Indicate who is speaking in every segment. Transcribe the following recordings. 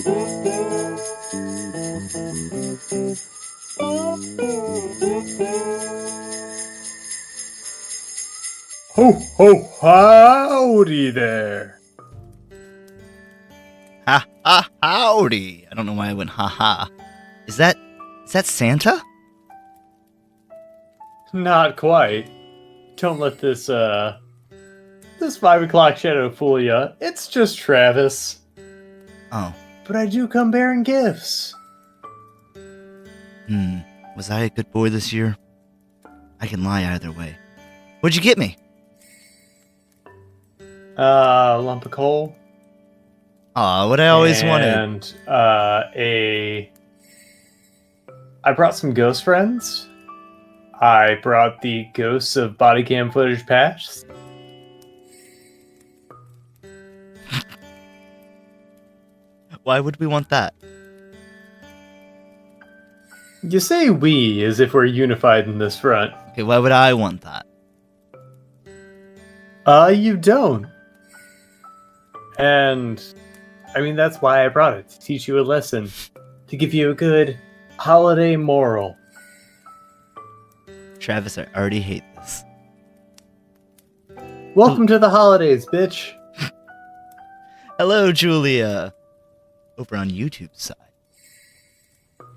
Speaker 1: Ho, ho, howdy there.
Speaker 2: Ha ha howdy. I don't know why I went ha ha. Is that Santa?
Speaker 1: Not quite. Don't let this 5 o'clock shadow fool ya. It's just Travis.
Speaker 2: Oh.
Speaker 1: But I do come bearing gifts.
Speaker 2: Was I a good boy this year? I can lie either way. What'd you get me?
Speaker 1: Lump of coal.
Speaker 2: Aw, what I always wanted.
Speaker 1: And, I brought some ghost friends. I brought the ghosts of body cam footage patch.
Speaker 2: Why would we want that?
Speaker 1: You say we as if we're unified in this front.
Speaker 2: Okay, why would I want that?
Speaker 1: You don't. And, I mean, that's why I brought it. To teach you a lesson. To give you a good holiday moral.
Speaker 2: Travis, I already hate this.
Speaker 1: Welcome to the holidays, bitch.
Speaker 2: Hello, Julia. Over on YouTube's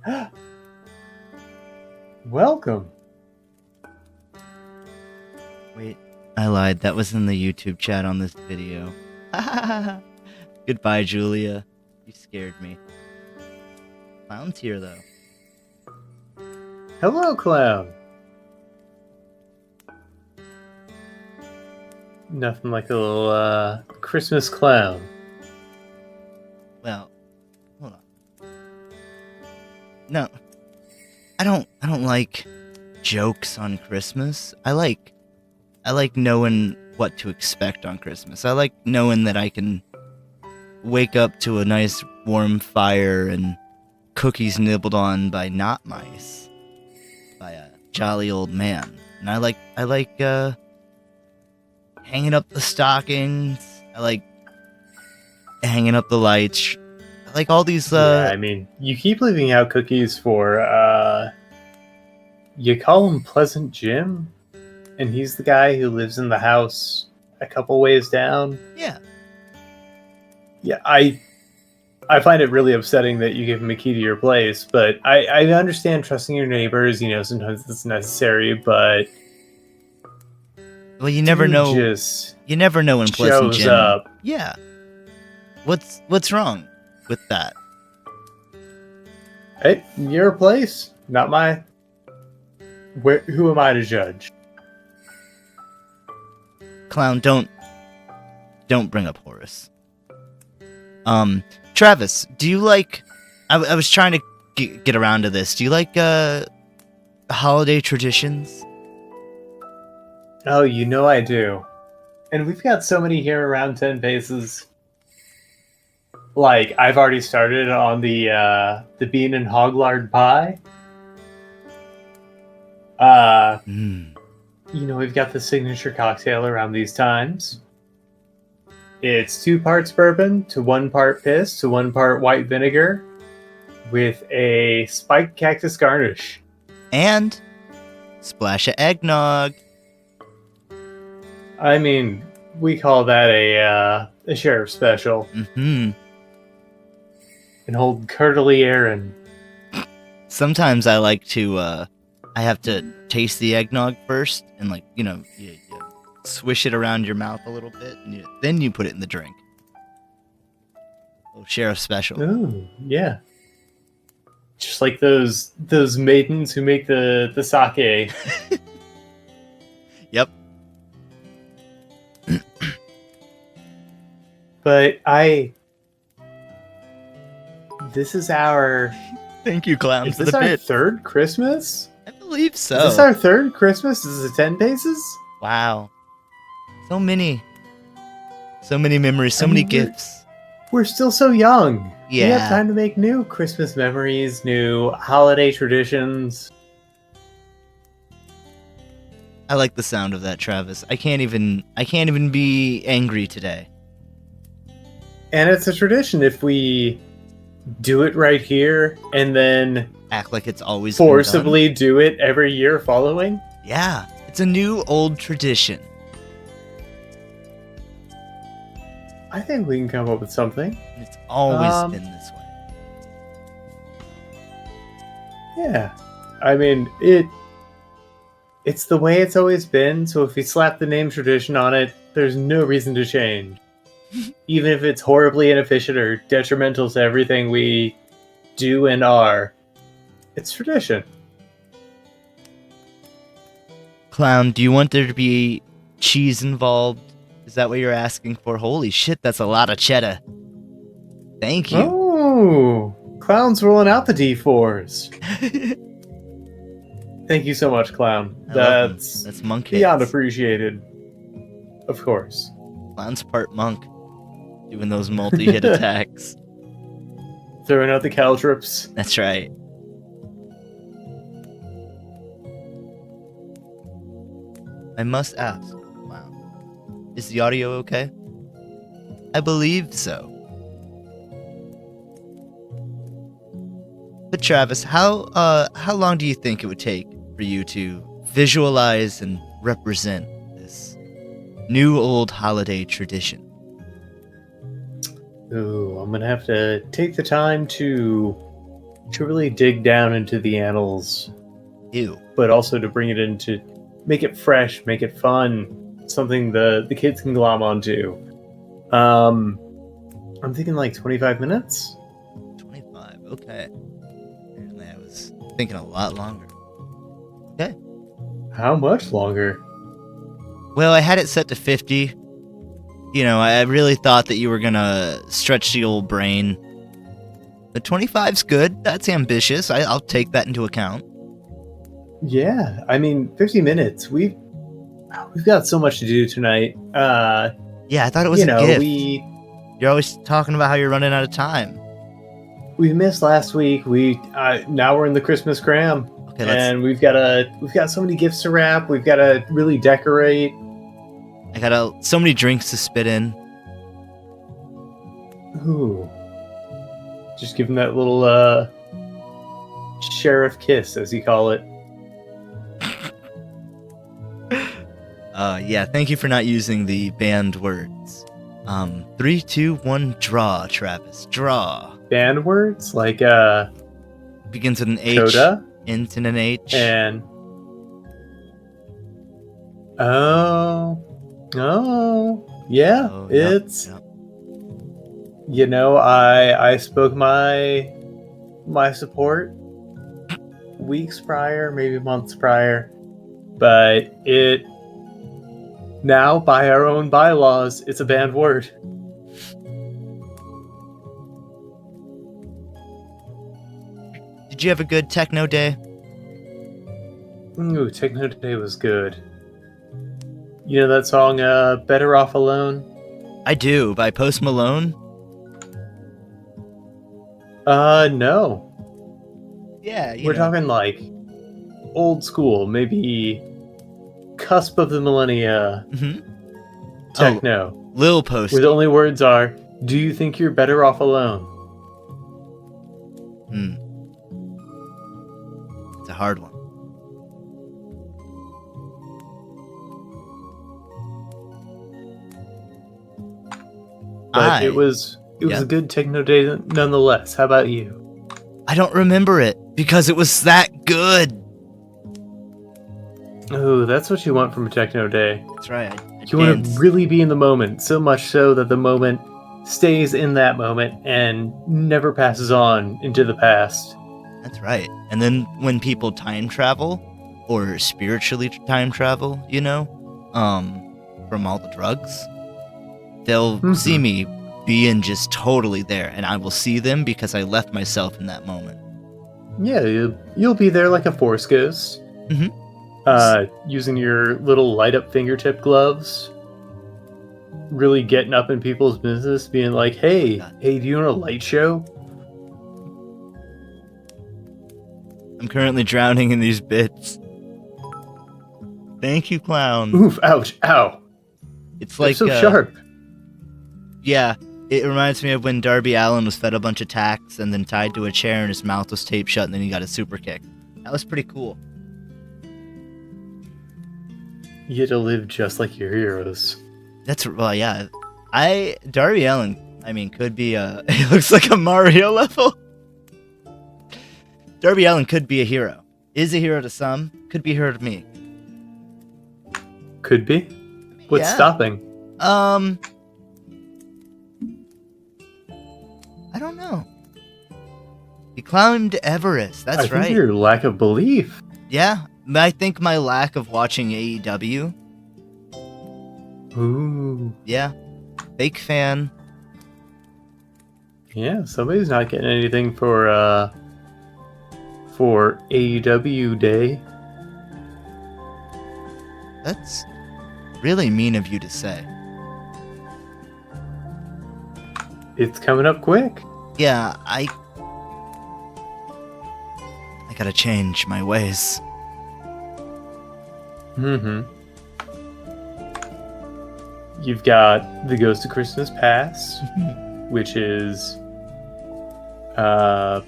Speaker 2: side.
Speaker 1: Welcome.
Speaker 2: Wait, I lied. That was in the YouTube chat on this video. Goodbye, Julia. You scared me. Clown's here, though.
Speaker 1: Hello, clown. Nothing like a little, Christmas clown.
Speaker 2: Well, hold on. No. I don't like jokes on Christmas. I like knowing what to expect on Christmas. I like knowing that I can wake up to a nice warm fire and cookies nibbled on by not mice. By a jolly old man. And I like hanging up the stockings. I like hanging up the lights. I like all these
Speaker 1: Yeah, I mean, you keep leaving out cookies for, you call him Pleasant Jim? And he's the guy who lives in the house a couple ways down.
Speaker 2: Yeah.
Speaker 1: Yeah, I find it really upsetting that you give him a key to your place, but I understand trusting your neighbors, you know, sometimes it's necessary, but...
Speaker 2: Well, you never know. You never know when Pleasant
Speaker 1: shows
Speaker 2: Jim...
Speaker 1: up.
Speaker 2: Yeah. What's wrong with that?
Speaker 1: Hey, your place, not my... Who am I to judge?
Speaker 2: Clown, don't bring up Horace. Travis, do you like... I was trying to get around to this. Do you like, holiday traditions?
Speaker 1: Oh, you know I do. And we've got so many here around 10 Paces. Like, I've already started on the bean and hog lard pie. You know, we've got the signature cocktail around these times. It's 2 parts bourbon to 1 part piss to 1 part white vinegar with a spiked cactus garnish.
Speaker 2: And splash of eggnog.
Speaker 1: I mean, we call that a sheriff special.
Speaker 2: Mm-hmm.
Speaker 1: An old curdly Aaron.
Speaker 2: Sometimes I like to, I have to taste the eggnog first, and like, you know, you swish it around your mouth a little bit, and then you put it in the drink. Oh, sheriff special.
Speaker 1: Ooh, yeah. Just like those maidens who make the sake.
Speaker 2: Yep.
Speaker 1: But this is our...
Speaker 2: Thank you, Clown,
Speaker 1: Is
Speaker 2: for
Speaker 1: this
Speaker 2: the
Speaker 1: our
Speaker 2: bit.
Speaker 1: 3rd Christmas?
Speaker 2: I believe so.
Speaker 1: Is this our 3rd Christmas? Is this a 10 Paces?
Speaker 2: Wow. So many memories, so many gifts.
Speaker 1: We're still so young.
Speaker 2: Yeah.
Speaker 1: We have time to make new Christmas memories, new holiday traditions.
Speaker 2: I like the sound of that, Travis. I can't even be angry today.
Speaker 1: And it's a tradition if we do it right here and then
Speaker 2: Act like it's always been done.
Speaker 1: forcibly do it every year following?
Speaker 2: Yeah, it's a new old tradition.
Speaker 1: I think we can come up with something.
Speaker 2: And it's always been this way.
Speaker 1: Yeah. I mean, it's the way it's always been, so if we slap the name tradition on it, there's no reason to change. Even if it's horribly inefficient or detrimental to everything we do and are. It's tradition.
Speaker 2: Clown, do you want there to be cheese involved? Is that what you're asking for? Holy shit, that's a lot of cheddar. Thank you.
Speaker 1: Oh, Clown's rolling out the D4s. Thank you so much, Clown.
Speaker 2: That's monk hits.
Speaker 1: beyond appreciated. Of course.
Speaker 2: Clown's part monk, doing those multi-hit attacks.
Speaker 1: Throwing out the caltrops.
Speaker 2: That's right. I must ask, Clown, is the audio okay? I believe so. But Travis, how long do you think it would take for you to visualize and represent this new old holiday tradition?
Speaker 1: Ooh, I'm gonna have to take the time to really dig down into the annals.
Speaker 2: Ew.
Speaker 1: But also to bring it into, make it fresh, make it fun, something the kids can glom onto. I'm thinking like 25 minutes.
Speaker 2: 25. Okay. Apparently, I was thinking a lot longer. Okay.
Speaker 1: How much longer?
Speaker 2: Well, I had it set to 50. You know, I really thought that you were gonna stretch the old brain. But 25's good. That's ambitious. I'll take that into account.
Speaker 1: Yeah, I mean, 50 minutes. We've got so much to do tonight.
Speaker 2: Yeah, I thought it was a gift. You're always talking about how you're running out of time.
Speaker 1: We missed last week. Now we're in the Christmas cram.
Speaker 2: Okay,
Speaker 1: and we've got so many gifts to wrap. We've got to really decorate.
Speaker 2: I got so many drinks to spit in.
Speaker 1: Ooh. Just give him that little sheriff kiss, as you call it.
Speaker 2: Yeah, thank you for not using the banned words. 3, 2, 1, draw, Travis. Draw.
Speaker 1: Banned words? Like,
Speaker 2: begins with an H.
Speaker 1: Dakota?
Speaker 2: Ends in an H.
Speaker 1: And... Oh, yeah, it's...
Speaker 2: Yep.
Speaker 1: You know, I spoke my support weeks prior, maybe months prior, but now, by our own bylaws, it's a banned word.
Speaker 2: Did you have a good techno day?
Speaker 1: Ooh, Techno Day was good. You know that song, Better Off Alone?
Speaker 2: I do, by Post Malone.
Speaker 1: No.
Speaker 2: Yeah,
Speaker 1: We're talking like old school, maybe cusp of the millennia techno.
Speaker 2: Oh, Lil Post.
Speaker 1: Where the only words are, do you think you're better off alone?
Speaker 2: It's a hard one.
Speaker 1: But it was a good techno day nonetheless. How about you?
Speaker 2: I don't remember it because it was that good.
Speaker 1: Oh, that's what you want from a techno day.
Speaker 2: That's right.
Speaker 1: You want to really be in the moment, so much so that the moment stays in that moment and never passes on into the past.
Speaker 2: That's right. And then when people time travel, or spiritually time travel, you know, from all the drugs, they'll see me being just totally there, and I will see them because I left myself in that moment.
Speaker 1: Yeah, you'll be there like a force ghost. Using your little light up fingertip gloves. Really getting up in people's business, being like, hey, do you want a light show?
Speaker 2: I'm currently drowning in these bits. Thank you, clown.
Speaker 1: Oof, ouch, ow.
Speaker 2: It's like
Speaker 1: so sharp.
Speaker 2: Yeah, It reminds me of when Darby Allin was fed a bunch of tacks and then tied to a chair and his mouth was taped shut and then he got a super kick. That was pretty cool.
Speaker 1: You get to live just like your heroes.
Speaker 2: Yeah. Darby Allin, I mean, could be it looks like a Mario level. Darby Allin could be a hero. Is a hero to some, could be a hero to me.
Speaker 1: Could be. What's stopping?
Speaker 2: I don't know. He climbed Everest. That's right.
Speaker 1: I think your lack of belief.
Speaker 2: Yeah, I think my lack of watching AEW.
Speaker 1: Ooh.
Speaker 2: Yeah, fake fan.
Speaker 1: Yeah, somebody's not getting anything for AEW Day.
Speaker 2: That's really mean of you to say.
Speaker 1: It's coming up quick.
Speaker 2: Yeah, I gotta change my ways.
Speaker 1: Mm-hmm. You've got the Ghost of Christmas Past, which is I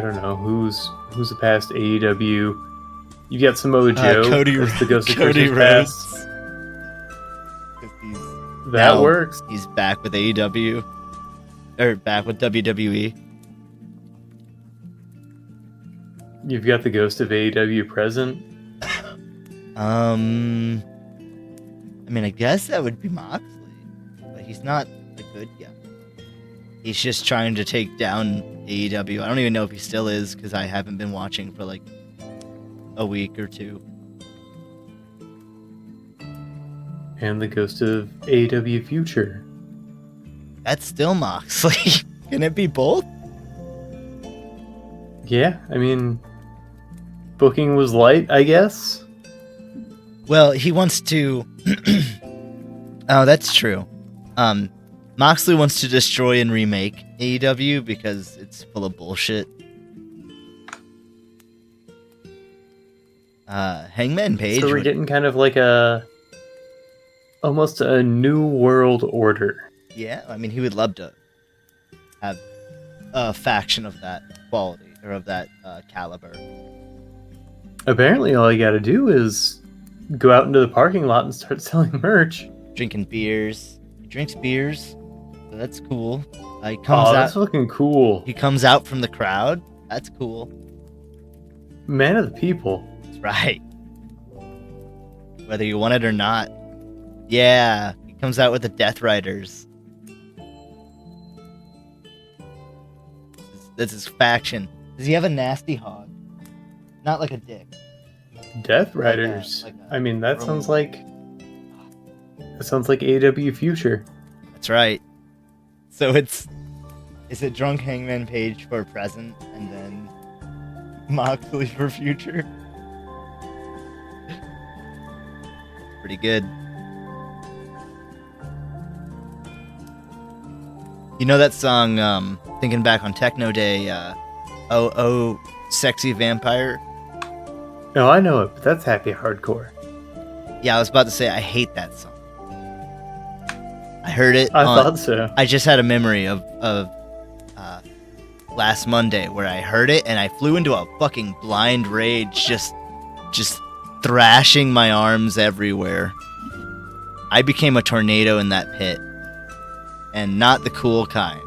Speaker 1: don't know who's the past AEW. You got Samoa Joe.
Speaker 2: Cody
Speaker 1: as the Ghost of
Speaker 2: Cody
Speaker 1: Christmas
Speaker 2: Rhodes.
Speaker 1: Past. That
Speaker 2: Now
Speaker 1: works.
Speaker 2: He's back with AEW. Or back with WWE.
Speaker 1: You've got the Ghost of AEW present.
Speaker 2: I mean, I guess that would be Moxley, but he's not a good guy. He's just trying to take down AEW. I don't even know if he still is, because I haven't been watching for like a week or two.
Speaker 1: And the Ghost of AEW Future.
Speaker 2: That's still Moxley. Can it be both?
Speaker 1: Yeah, I mean, booking was light, I guess.
Speaker 2: Well, he wants to... Oh, that's true. Moxley wants to destroy and remake AEW because it's full of bullshit. Hangman Page...
Speaker 1: So we're getting kind of like almost a new world order.
Speaker 2: Yeah, I mean, he would love to have a faction of that quality, or of that caliber.
Speaker 1: Apparently all you gotta do is go out into the parking lot and start selling merch.
Speaker 2: Drinking beers. He drinks beers, so that's cool. He comes
Speaker 1: That's
Speaker 2: out,
Speaker 1: looking cool.
Speaker 2: he comes out from the crowd. That's cool.
Speaker 1: Man of the people.
Speaker 2: That's right. Whether you want it or not. Yeah, he comes out with the Death Riders. That's his faction. Does he have a nasty hog? Not like a dick.
Speaker 1: Death Riders.
Speaker 2: Like a
Speaker 1: I mean, that sounds like AEW Future.
Speaker 2: That's right. So is it Drunk Hangman Page for present, and then Moxley for future? Pretty good. You know that song, thinking back on Techno Day, oh, Sexy Vampire?
Speaker 1: No, I know it, but that's happy hardcore.
Speaker 2: Yeah, I was about to say, I hate that song. I heard it.
Speaker 1: I thought so.
Speaker 2: I just had a memory of last Monday where I heard it and I flew into a fucking blind rage, just thrashing my arms everywhere. I became a tornado in that pit, and not the cool kind.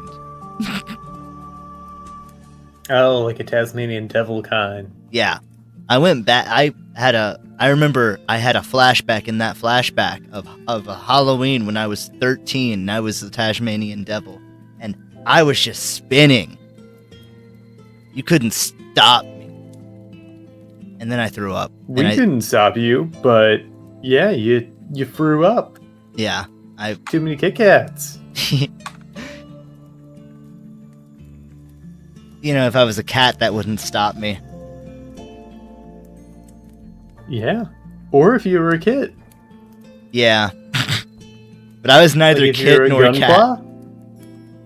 Speaker 1: Oh, like a Tasmanian devil kind.
Speaker 2: Yeah, I went back. I remember I had a flashback in that flashback of a Halloween when I was 13 and I was the Tasmanian devil, and I was just spinning. You couldn't stop me. And then I threw up.
Speaker 1: We couldn't stop you, but yeah, you threw up.
Speaker 2: Yeah,
Speaker 1: Too many Kit Kats.
Speaker 2: You know, if I was a cat, that wouldn't stop me.
Speaker 1: Yeah. Or if you were a kid.
Speaker 2: Yeah. But I was neither
Speaker 1: Like if you were
Speaker 2: kid
Speaker 1: a
Speaker 2: nor cat.
Speaker 1: gunpla?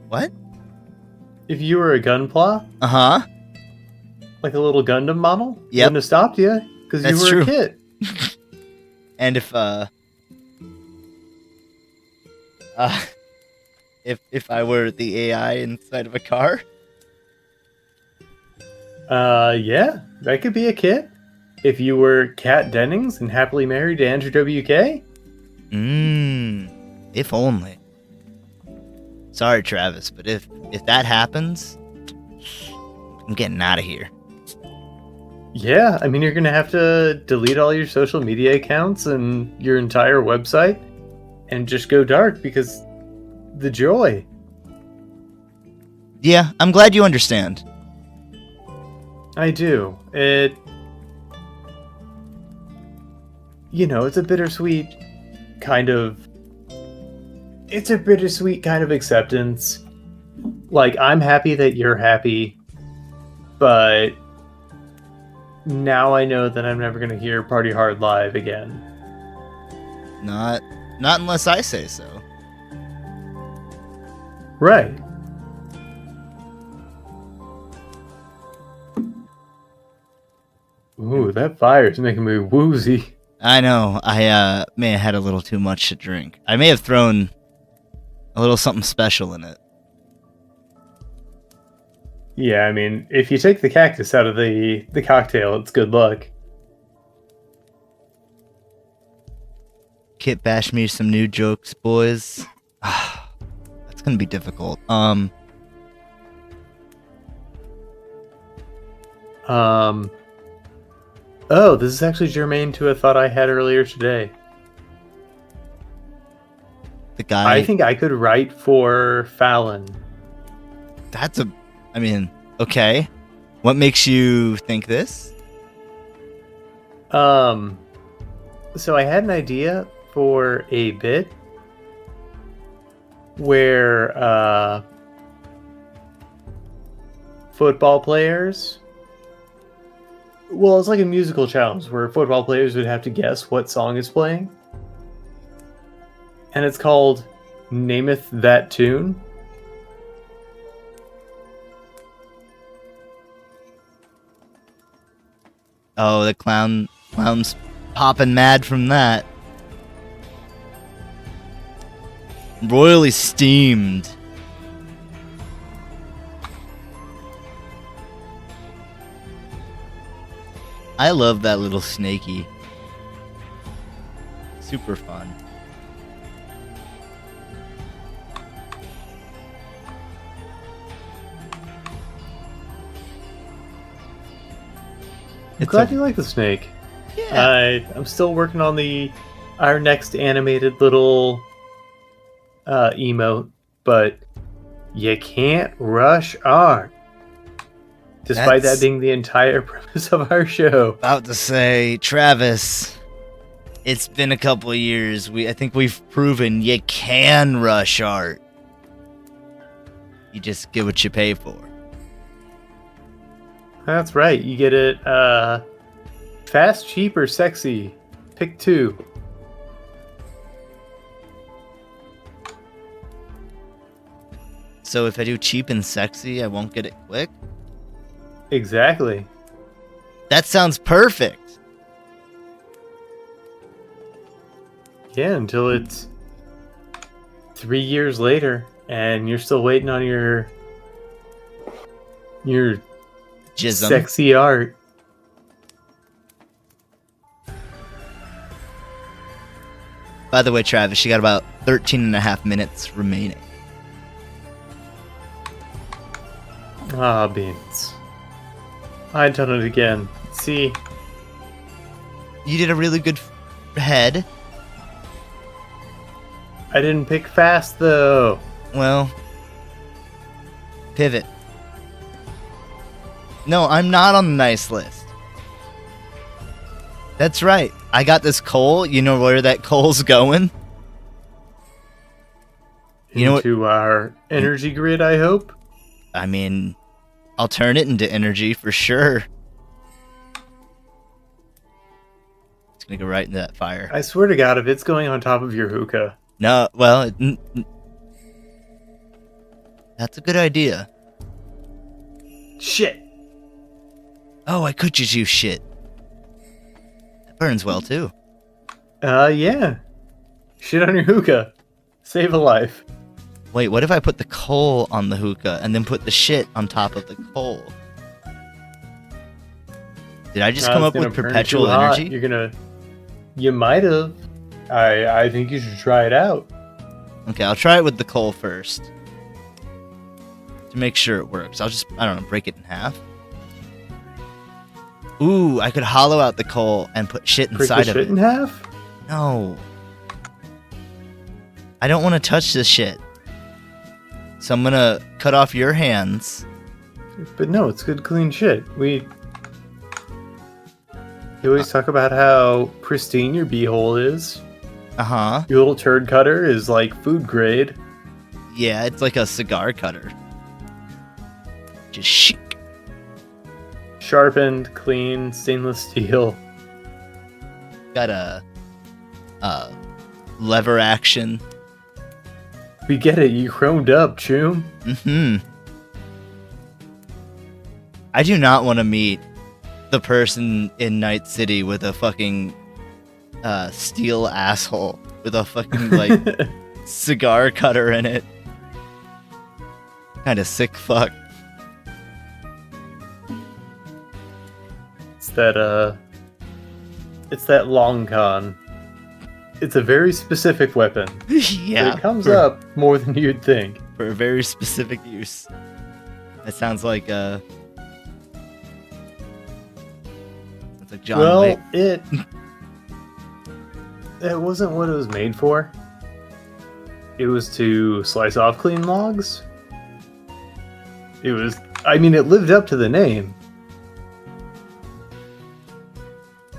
Speaker 2: What?
Speaker 1: If you were a gunpla,
Speaker 2: Uh-huh.
Speaker 1: like a little Gundam model,
Speaker 2: Yep.
Speaker 1: wouldn't have stopped you because you
Speaker 2: That's
Speaker 1: were
Speaker 2: true.
Speaker 1: a kid.
Speaker 2: And if Uh, if I were the AI inside of a car.
Speaker 1: Yeah, that could be a kid. If you were Kat Dennings and happily married to Andrew WK.
Speaker 2: If only. Sorry, Travis, but if that happens, I'm getting out of here.
Speaker 1: Yeah, I mean, you're gonna have to delete all your social media accounts and your entire website and just go dark because the joy.
Speaker 2: Yeah, I'm glad you understand.
Speaker 1: I do. It's a bittersweet kind of. It's a bittersweet kind of acceptance. Like, I'm happy that you're happy, but now I know that I'm never gonna hear Party Hard live again.
Speaker 2: Not unless I say so.
Speaker 1: Right. Ooh, that fire is making me woozy.
Speaker 2: I know. I may have had a little too much to drink. I may have thrown a little something special in it.
Speaker 1: Yeah, I mean, if you take the cactus out of the cocktail, it's good luck.
Speaker 2: Kit bash me some new jokes, boys. That's gonna be difficult.
Speaker 1: Oh, this is actually germane to a thought I had earlier today.
Speaker 2: The guy.
Speaker 1: I think I could write for Fallon.
Speaker 2: Okay. What makes you think this?
Speaker 1: So I had an idea for a bit where football players. Well, it's like a musical challenge where football players would have to guess what song is playing. And it's called Nameth That Tune.
Speaker 2: Oh, the clown's popping mad from that. Royally steamed. I love that little snaky. Super fun.
Speaker 1: I'm glad you like the snake.
Speaker 2: Yeah.
Speaker 1: I'm still working on our next animated little emote, but you can't rush art. Despite that being the entire premise of our show.
Speaker 2: About to say, Travis, it's been a couple of years. I think we've proven you can rush art. You just get what you pay for.
Speaker 1: That's right. You get it fast, cheap, or sexy. Pick two.
Speaker 2: So if I do cheap and sexy, I won't get it quick?
Speaker 1: Exactly.
Speaker 2: That sounds perfect.
Speaker 1: Yeah, until it's 3 years later and you're still waiting on your
Speaker 2: Jism.
Speaker 1: sexy art.
Speaker 2: By the way, Travis, you got about 13 and a half minutes remaining.
Speaker 1: Ah, beans. I'd done it again. See?
Speaker 2: You did a really good head.
Speaker 1: I didn't pick fast, though.
Speaker 2: Well, pivot. No, I'm not on the nice list. That's right. I got this coal. You know where that coal's going? You know
Speaker 1: Into our energy grid, I hope?
Speaker 2: I mean, I'll turn it into energy for sure. It's gonna go right into that fire.
Speaker 1: I swear to God, if it's going on top of your hookah.
Speaker 2: No, well, that's a good idea.
Speaker 1: Shit.
Speaker 2: Oh, I could just use shit. That burns well, too.
Speaker 1: Yeah. Shit on your hookah. Save a life.
Speaker 2: Wait, what if I put the coal on the hookah and then put the shit on top of the coal? Did I just come up with perpetual energy?
Speaker 1: You might have. I think you should try it out.
Speaker 2: Okay, I'll try it with the coal first. To make sure it works. I'll just, I don't know, break it in half. Ooh, I could hollow out the coal and put shit inside of it.
Speaker 1: Break the shit in half?
Speaker 2: No. I don't want to touch this shit. So I'm gonna cut off your hands.
Speaker 1: But no, it's good, clean shit. You always talk about how pristine your beehole is.
Speaker 2: Uh-huh.
Speaker 1: Your little turd cutter is like food grade.
Speaker 2: Yeah, it's like a cigar cutter. Just chic.
Speaker 1: Sharpened, clean, stainless steel.
Speaker 2: Got a lever action.
Speaker 1: We get it, you chromed up, Choom.
Speaker 2: Mm-hmm. I do not want to meet the person in Night City with a fucking steel asshole with a fucking like cigar cutter in it. Kind of sick fuck.
Speaker 1: It's that long con. It's a very specific weapon.
Speaker 2: Yeah.
Speaker 1: But it comes up more than you'd think.
Speaker 2: For a very specific use. That sounds like John Wick.
Speaker 1: It wasn't what it was made for. It was to slice off clean logs. It lived up to the name.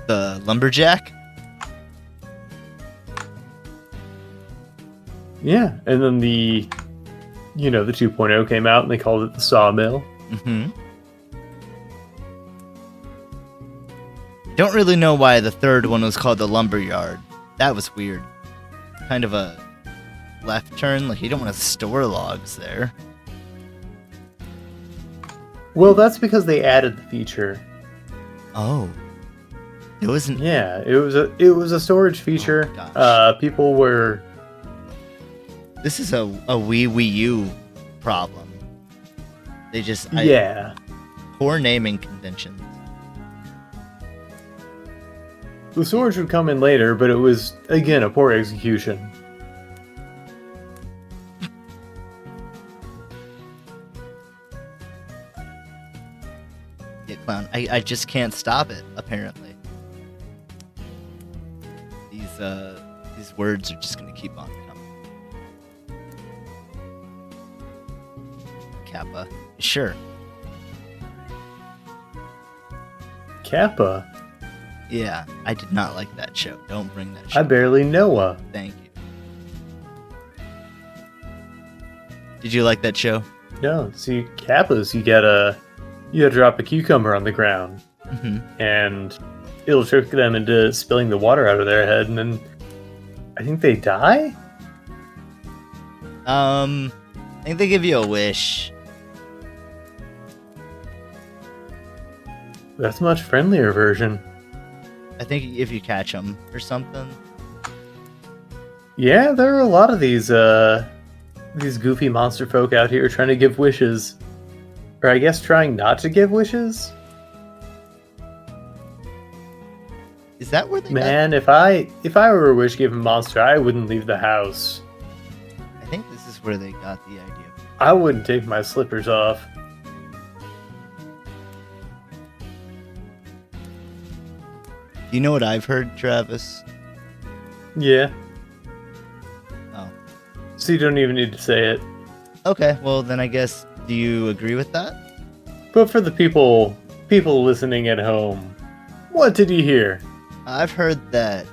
Speaker 2: The lumberjack?
Speaker 1: Yeah, and then the 2.0 came out and they called it the sawmill.
Speaker 2: Mm-hmm. Don't really know why the third one was called the lumberyard. That was weird. Kind of a left turn, like you don't want to store logs there.
Speaker 1: Well, that's because they added the feature.
Speaker 2: Oh. It wasn't.
Speaker 1: Yeah, it was a storage feature. People were.
Speaker 2: This is a Wii U problem. They just poor naming conventions.
Speaker 1: The storage would come in later, but it was again a poor execution.
Speaker 2: Yeah, clown. I just can't stop it. Apparently, these words are just gonna keep on coming. Kappa, sure.
Speaker 1: Kappa.
Speaker 2: Yeah, I did not like that show. Don't bring that show.
Speaker 1: I barely know her.
Speaker 2: Thank you. Did you like that show?
Speaker 1: No, see, Kappas, you gotta drop a cucumber on the ground, and it'll trick them into spilling the water out of their head, and then I think they die?
Speaker 2: I think they give you a wish.
Speaker 1: That's a much friendlier version.
Speaker 2: I think if you catch them or something.
Speaker 1: Yeah, there are a lot of these goofy monster folk out here trying to give wishes. Or I guess trying not to give wishes?
Speaker 2: Is that where they
Speaker 1: Man, if I were a wish-giving monster, I wouldn't leave the house.
Speaker 2: I think this is where they got the idea.
Speaker 1: I wouldn't take my slippers off.
Speaker 2: You know what I've heard, Travis?
Speaker 1: Yeah.
Speaker 2: Oh.
Speaker 1: So you don't even need to say it.
Speaker 2: Okay, well then I guess, do you agree with that?
Speaker 1: But for the people listening at home, what did you hear?
Speaker 2: I've heard that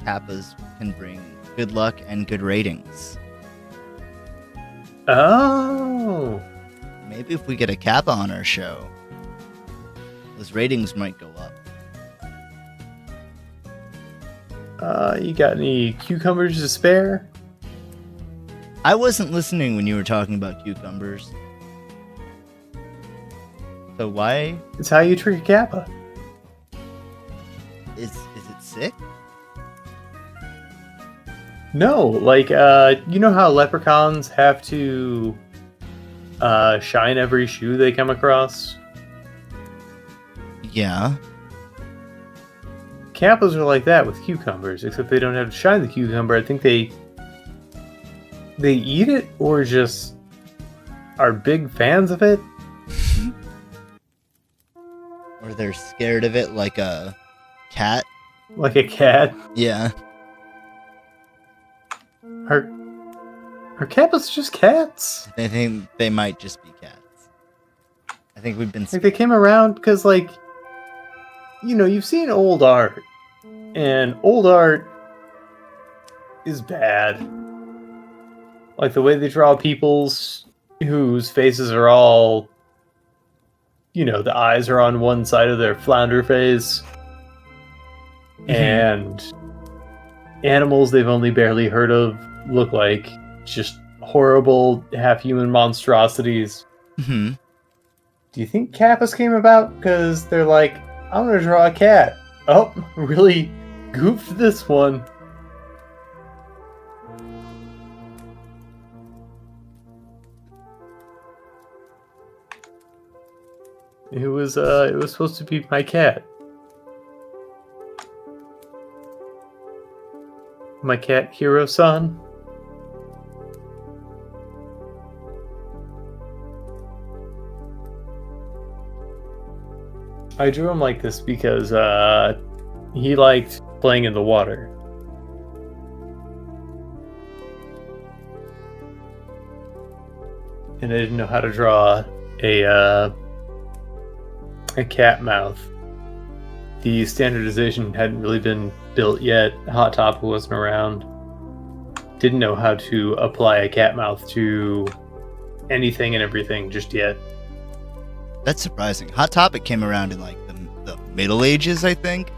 Speaker 2: Kappas can bring good luck and good ratings.
Speaker 1: Oh.
Speaker 2: Maybe if we get a Kappa on our show, those ratings might go up.
Speaker 1: You got any cucumbers to spare?
Speaker 2: I wasn't listening when you were talking about cucumbers. So why?
Speaker 1: It's how you trick a Kappa.
Speaker 2: Is it sick?
Speaker 1: No, like, you know how leprechauns have to shine every shoe they come across?
Speaker 2: Yeah.
Speaker 1: Kappas are like that with cucumbers, except they don't have to shine the cucumber. I think they eat it or just are big fans of it.
Speaker 2: Or they're scared of it like a cat.
Speaker 1: Like a cat.
Speaker 2: Yeah.
Speaker 1: Are kappas just cats?
Speaker 2: I think they might just be cats. I think we've been...
Speaker 1: Like, they came around because, like, you know, you've seen old art, and old art is bad. Like, the way they draw people's whose faces are all, you know, the eyes are on one side of their flounder face, and animals they've only barely heard of look like just horrible half-human monstrosities.
Speaker 2: Mm-hmm.
Speaker 1: Do you think Kappas came about because they're like, I'm gonna draw a cat? Oh, really goofed this one. It was supposed to be my cat. My cat Hiro-san. I drew him like this because he liked playing in the water. And I didn't know how to draw a cat mouth. The standardization hadn't really been built yet. Hot Topic wasn't around. Didn't know how to apply a cat mouth to anything and everything just yet.
Speaker 2: That's surprising. Hot Topic came around in like the Middle Ages, I think.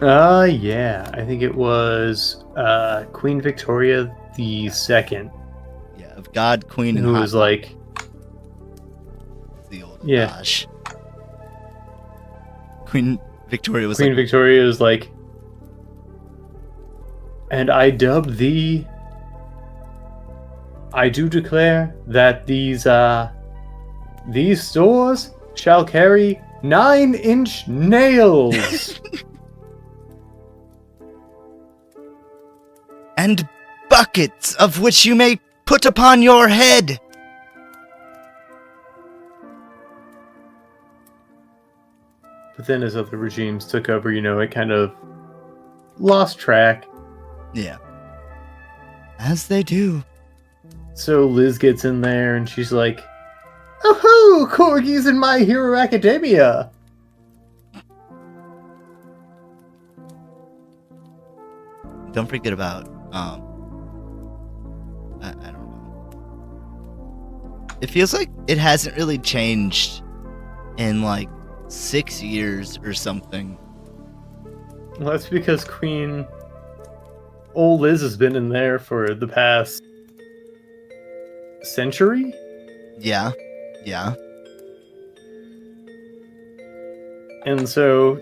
Speaker 1: Yeah. I think it was Queen Victoria II.
Speaker 2: Yeah, of God, Queen, and
Speaker 1: who
Speaker 2: Hot
Speaker 1: was
Speaker 2: Topic.
Speaker 1: like,
Speaker 2: The old
Speaker 1: yeah.
Speaker 2: gosh. Queen Victoria was
Speaker 1: Queen
Speaker 2: like,
Speaker 1: Victoria is like, and I dub thee. I do declare that these stores shall carry 9-inch nails.
Speaker 2: and buckets of which you may put upon your head.
Speaker 1: But then as other regimes took over, you know, it kind of lost track.
Speaker 2: Yeah. As they do.
Speaker 1: So Liz gets in there and she's like, oh ho, corgis in My Hero Academia.
Speaker 2: Don't forget about, I don't know. It feels like it hasn't really changed in like 6 years or something.
Speaker 1: Well, that's because old Liz has been in there for the past century?
Speaker 2: Yeah.
Speaker 1: And so,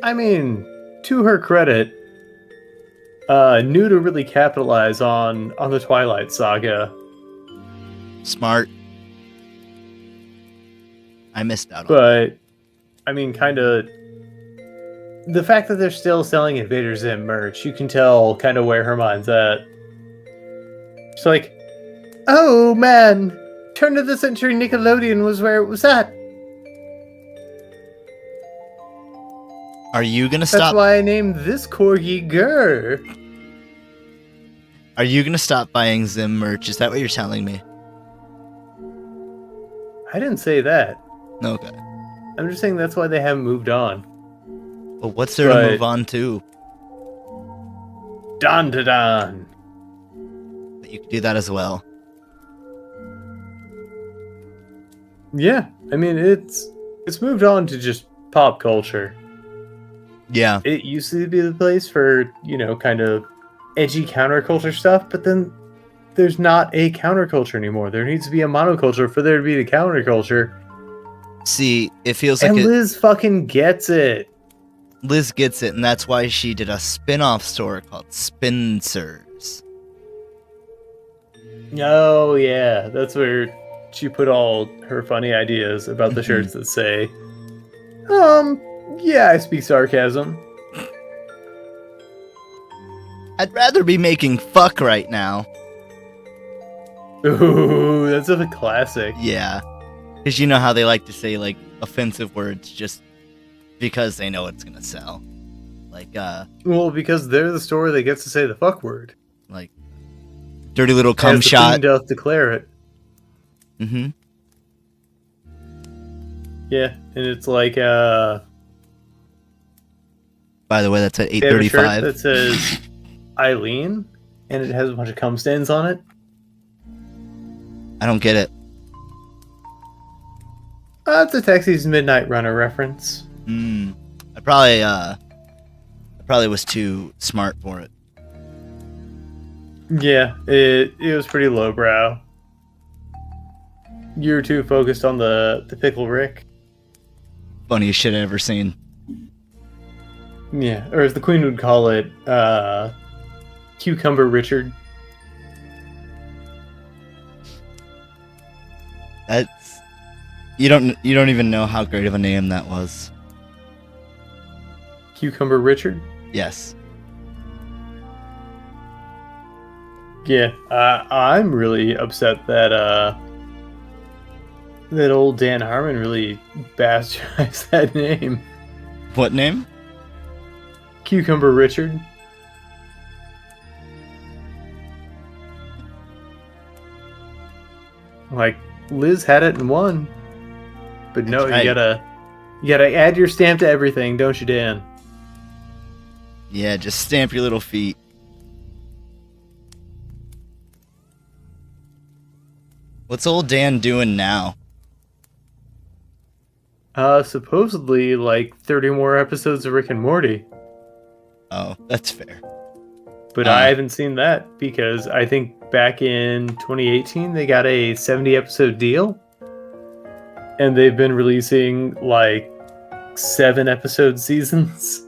Speaker 1: I mean, to her credit, knew to really capitalize on the Twilight Saga.
Speaker 2: Smart. I missed out on
Speaker 1: But, I mean, kind of, the fact that they're still selling Invader Zim merch, you can tell kind of where her mind's at. She's like, oh man, turn of the century Nickelodeon was where it was at.
Speaker 2: Are you gonna
Speaker 1: That's
Speaker 2: stop?
Speaker 1: why I named this corgi Gurr.
Speaker 2: Are you gonna stop buying Zim merch? Is that what you're telling me?
Speaker 1: I didn't say that.
Speaker 2: Okay.
Speaker 1: I'm just saying that's why they haven't moved on.
Speaker 2: Well, what's there to move on to?
Speaker 1: Don to Don.
Speaker 2: That you could do that as well.
Speaker 1: Yeah, I mean it's moved on to just pop culture.
Speaker 2: Yeah.
Speaker 1: It used to be the place for, you know, kind of edgy counterculture stuff, but then there's not a counterculture anymore. There needs to be a monoculture for there to be the counterculture.
Speaker 2: See, it feels like
Speaker 1: And Liz fucking gets it.
Speaker 2: Liz gets it, and that's why she did a spin-off store called Spencer's.
Speaker 1: Oh yeah, that's where she put all her funny ideas about the shirts that say, yeah, I speak sarcasm.
Speaker 2: I'd rather be making fuck right now.
Speaker 1: Ooh, that's a classic.
Speaker 2: Yeah. Because you know how they like to say, like, offensive words just because they know it's gonna sell. Like,
Speaker 1: Well, because they're the store that gets to say the fuck word.
Speaker 2: like, dirty little cum
Speaker 1: As the
Speaker 2: shot.
Speaker 1: queen doth declare it.
Speaker 2: Mm-hmm.
Speaker 1: Yeah, and it's like,
Speaker 2: By the way, that's at
Speaker 1: they have a shirt
Speaker 2: 8:35.
Speaker 1: that says Eileen, and it has a bunch of cum stains on it.
Speaker 2: I don't get it.
Speaker 1: It's a Taxi's Midnight Runner reference.
Speaker 2: I probably was too smart for it.
Speaker 1: Yeah, it was pretty lowbrow. You were too focused on the Pickle Rick.
Speaker 2: Funniest shit I've ever seen.
Speaker 1: Yeah, or as the Queen would call it, Cucumber Richard.
Speaker 2: That's you don't even know how great of a name that was.
Speaker 1: Cucumber Richard?
Speaker 2: Yes.
Speaker 1: Yeah, I'm really upset that that old Dan Harmon really bastardized that name.
Speaker 2: What name?
Speaker 1: Cucumber Richard. Like, Liz had it and won. But no,
Speaker 2: That's
Speaker 1: you
Speaker 2: right.
Speaker 1: gotta add your stamp to everything, don't you, Dan?
Speaker 2: Yeah, just stamp your little feet. What's old Dan doing now?
Speaker 1: Supposedly like 30 more episodes of Rick and Morty.
Speaker 2: Oh, that's fair.
Speaker 1: But I haven't seen that because I think back in 2018 they got a 70 episode deal. And they've been releasing like 7 episode seasons.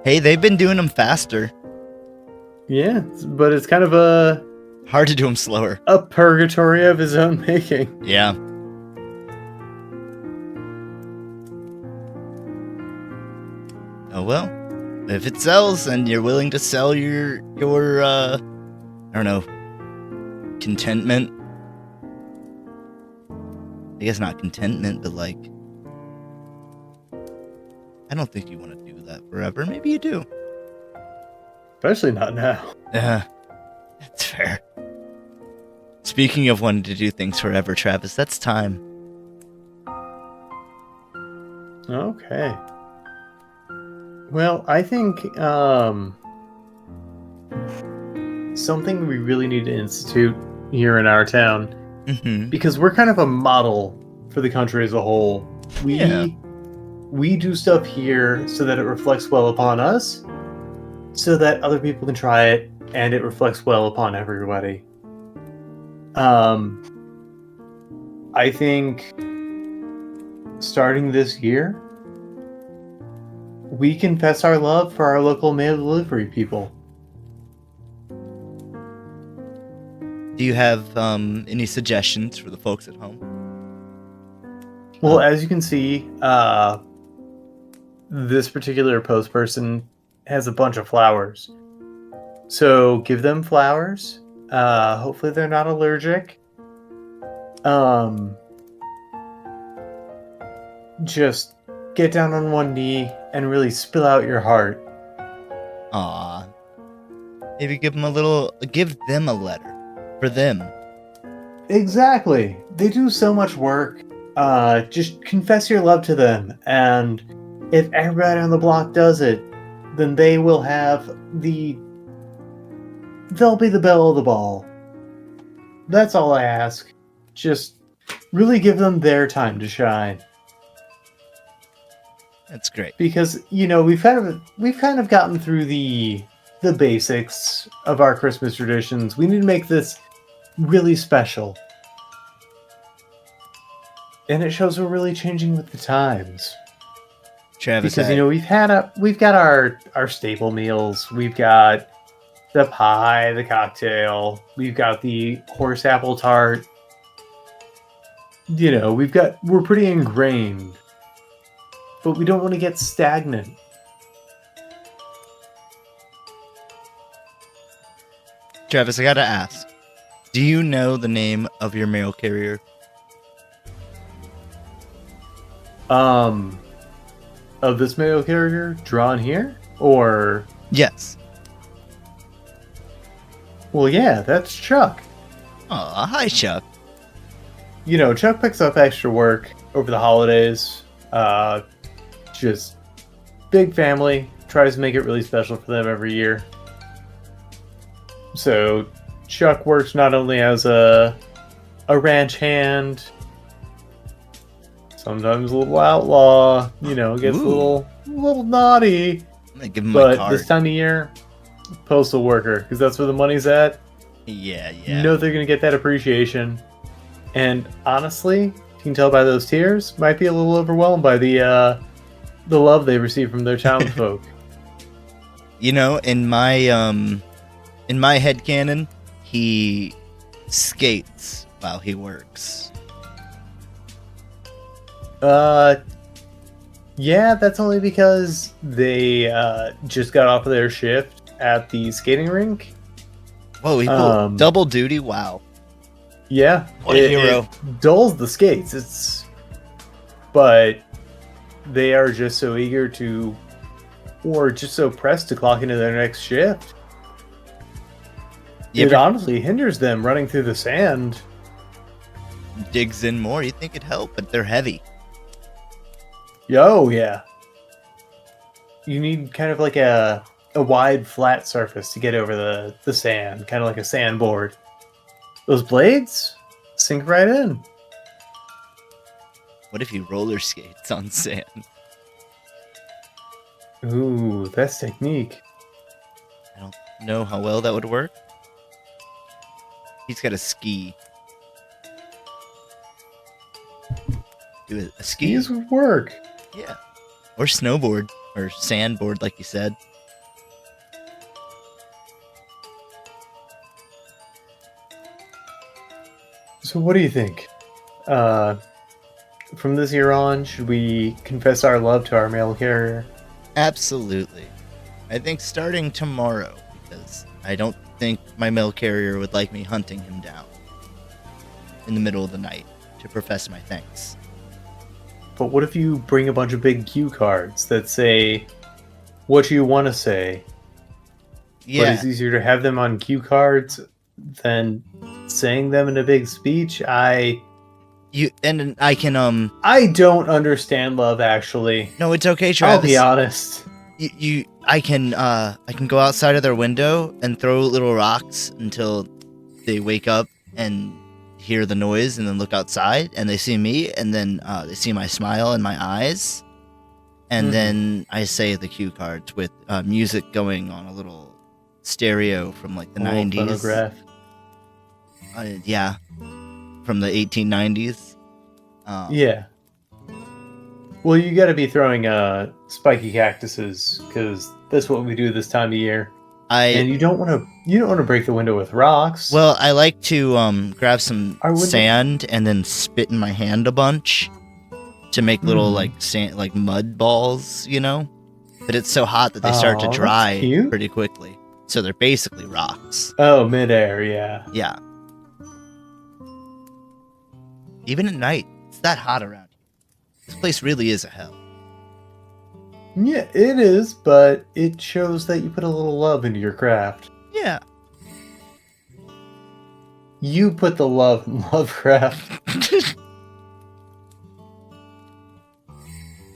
Speaker 2: Hey, they've been doing them faster.
Speaker 1: Yeah, but it's kind of a
Speaker 2: Hard to do them slower.
Speaker 1: purgatory of his own making.
Speaker 2: Yeah. Oh well. If it sells and you're willing to sell your I don't know, contentment. I guess not contentment, but like I don't think you want to do that forever. Maybe you do.
Speaker 1: Especially not now.
Speaker 2: Yeah. That's fair. Speaking of wanting to do things forever, Travis, that's time.
Speaker 1: Okay. Well, I think something we really need to institute here in our town,
Speaker 2: Mm-hmm.
Speaker 1: because we're kind of a model for the country as a whole. We do stuff here so that it reflects well upon us, so that other people can try it and it reflects well upon everybody. I think starting this year, we confess our love for our local mail delivery people.
Speaker 2: Do you have any suggestions for the folks at home?
Speaker 1: Well, as you can see, this particular post person has a bunch of flowers. So give them flowers. Hopefully they're not allergic. Just get down on one knee and really spill out your heart.
Speaker 2: Aw. Maybe give them a letter. For them.
Speaker 1: Exactly. They do so much work. Just confess your love to them, and if everybody on the block does it, then they will have they'll be the belle of the ball. That's all I ask. Just really give them their time to shine.
Speaker 2: That's great.
Speaker 1: Because, we've kind of gotten through the basics of our Christmas traditions. We need to make this really special. And it shows we're really changing with the times.
Speaker 2: Travis,
Speaker 1: because we've got our staple meals. We've got the pie, the cocktail. We've got the horse apple tart. We're pretty ingrained, but we don't want to get stagnant.
Speaker 2: Travis, I gotta ask. Do you know the name of your mail carrier?
Speaker 1: Of this mail carrier drawn here? Or...
Speaker 2: Yes.
Speaker 1: Well, yeah, that's Chuck.
Speaker 2: Aw, hi, Chuck.
Speaker 1: Chuck picks up extra work over the holidays. Just big family. Tries to make it really special for them every year. So, Chuck works not only as a ranch hand, sometimes a little outlaw, gets a little naughty.
Speaker 2: I'm gonna give him my card.
Speaker 1: This time of year, postal worker, because that's where the money's at.
Speaker 2: Yeah.
Speaker 1: They're going to get that appreciation. And honestly, you can tell by those tears, might be a little overwhelmed by the love they receive from their townsfolk.
Speaker 2: In my headcanon, he skates while he works.
Speaker 1: Yeah, that's only because they just got off of their shift at the skating rink.
Speaker 2: Whoa, he pulled double duty? Wow.
Speaker 1: Yeah.
Speaker 2: What a hero.
Speaker 1: It dulls the skates. But they are just so eager to, or just so pressed to clock into their next shift. It honestly hinders them running through the sand.
Speaker 2: Digs in more. You think it'd help, but they're heavy.
Speaker 1: Oh, yeah. You need kind of like a wide, flat surface to get over the sand, kind of like a sandboard. Those blades sink right in.
Speaker 2: What if you roller skates on sand?
Speaker 1: Ooh, that's technique.
Speaker 2: I don't know how well that would work. He's got a ski. Do a ski.
Speaker 1: Skis would work.
Speaker 2: Yeah. Or snowboard. Or sandboard, like you said.
Speaker 1: So what do you think? From this year on, should we confess our love to our mail carrier?
Speaker 2: Absolutely. I think starting tomorrow, because I don't think my mail carrier would like me hunting him down in the middle of the night to profess my thanks.
Speaker 1: But what if you bring a bunch of big cue cards that say what you want to say?
Speaker 2: Yeah.
Speaker 1: But it's easier to have them on cue cards than saying them in a big speech. I don't understand love, actually.
Speaker 2: No, it's okay, Travis.
Speaker 1: I'll be honest.
Speaker 2: I can go outside of their window and throw little rocks until they wake up and hear the noise, and then look outside and they see me, and then they see my smile in my eyes, and then I say the cue cards with music going on a little stereo from like the 90s.
Speaker 1: Phonograph.
Speaker 2: Yeah, from the 1890s.
Speaker 1: Yeah. Well, you got to be throwing spiky cactuses, because that's what we do this time of year. And you don't want to break the window with rocks.
Speaker 2: Well, I like to grab some sand and then spit in my hand a bunch to make little like mud balls, But it's so hot that they start to dry pretty quickly. So they're basically rocks.
Speaker 1: Oh, midair, yeah.
Speaker 2: Yeah. Even at night, it's that hot around here. This place really is a hell.
Speaker 1: Yeah, it is, but it shows that you put a little love into your craft.
Speaker 2: Yeah.
Speaker 1: You put the love in Lovecraft.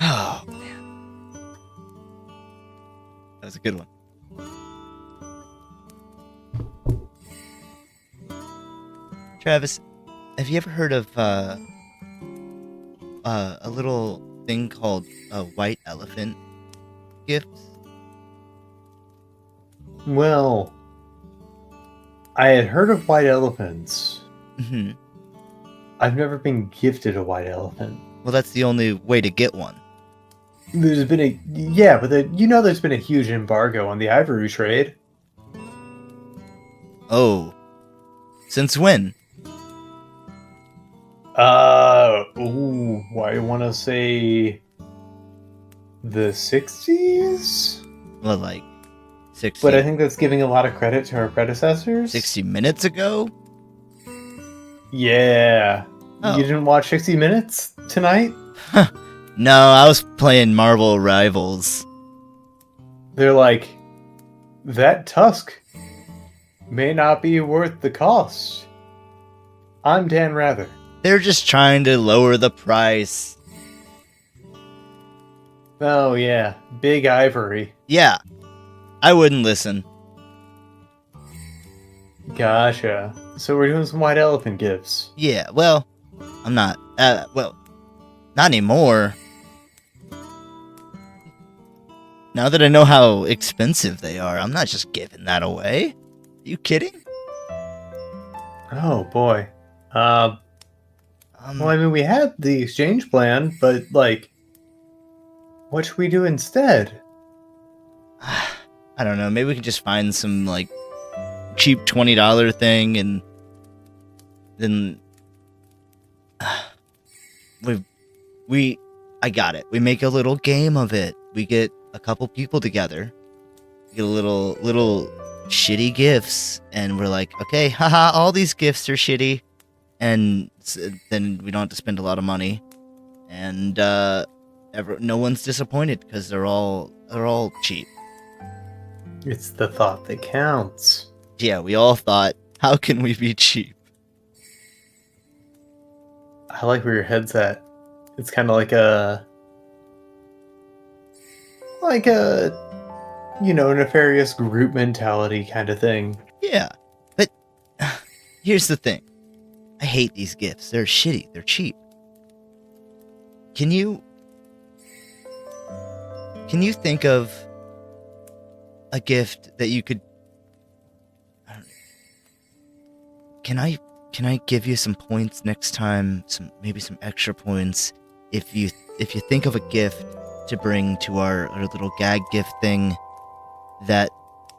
Speaker 2: Oh, man. That was a good one. Travis, have you ever heard of a little thing called a white elephant gift?
Speaker 1: Well, I had heard of white elephants.
Speaker 2: Mm-hmm.
Speaker 1: I've never been gifted a white elephant.
Speaker 2: Well, that's the only way to get one.
Speaker 1: There's been a but there's been a huge embargo on the ivory trade.
Speaker 2: Oh, since when?
Speaker 1: I want to say the 60s?
Speaker 2: Well, like 60.
Speaker 1: But I think that's giving a lot of credit to our predecessors.
Speaker 2: 60 minutes ago?
Speaker 1: Yeah.
Speaker 2: Oh.
Speaker 1: You didn't watch 60 Minutes tonight?
Speaker 2: No, I was playing Marvel Rivals.
Speaker 1: They're like, that tusk may not be worth the cost. I'm Dan Rather.
Speaker 2: They're just trying to lower the price.
Speaker 1: Oh, yeah. Big Ivory.
Speaker 2: Yeah, I wouldn't listen.
Speaker 1: Gotcha. So we're doing some white elephant gifts.
Speaker 2: Yeah, well, I'm not. Well, not anymore. Now that I know how expensive they are, I'm not just giving that away. Are you kidding?
Speaker 1: Oh, boy. Well, I mean, we had the exchange plan, but, like, what should we do instead?
Speaker 2: I don't know. Maybe we can just find some, like, cheap $20 thing, and then I got it. We make a little game of it. We get a couple people together, get a little shitty gifts, and we're like, okay, haha, all these gifts are shitty, and then we don't have to spend a lot of money, and no one's disappointed because they're all cheap.
Speaker 1: It's the thought that counts.
Speaker 2: Yeah, we all thought, how can we be cheap?
Speaker 1: I like where your head's at. It's kind of like a nefarious group mentality kind of thing.
Speaker 2: Yeah, but here's the thing. I hate these gifts. They're shitty. They're cheap. Can you think of a gift that you could... Can I give you some points next time? Maybe some extra points if you think of a gift to bring to our little gag gift thing that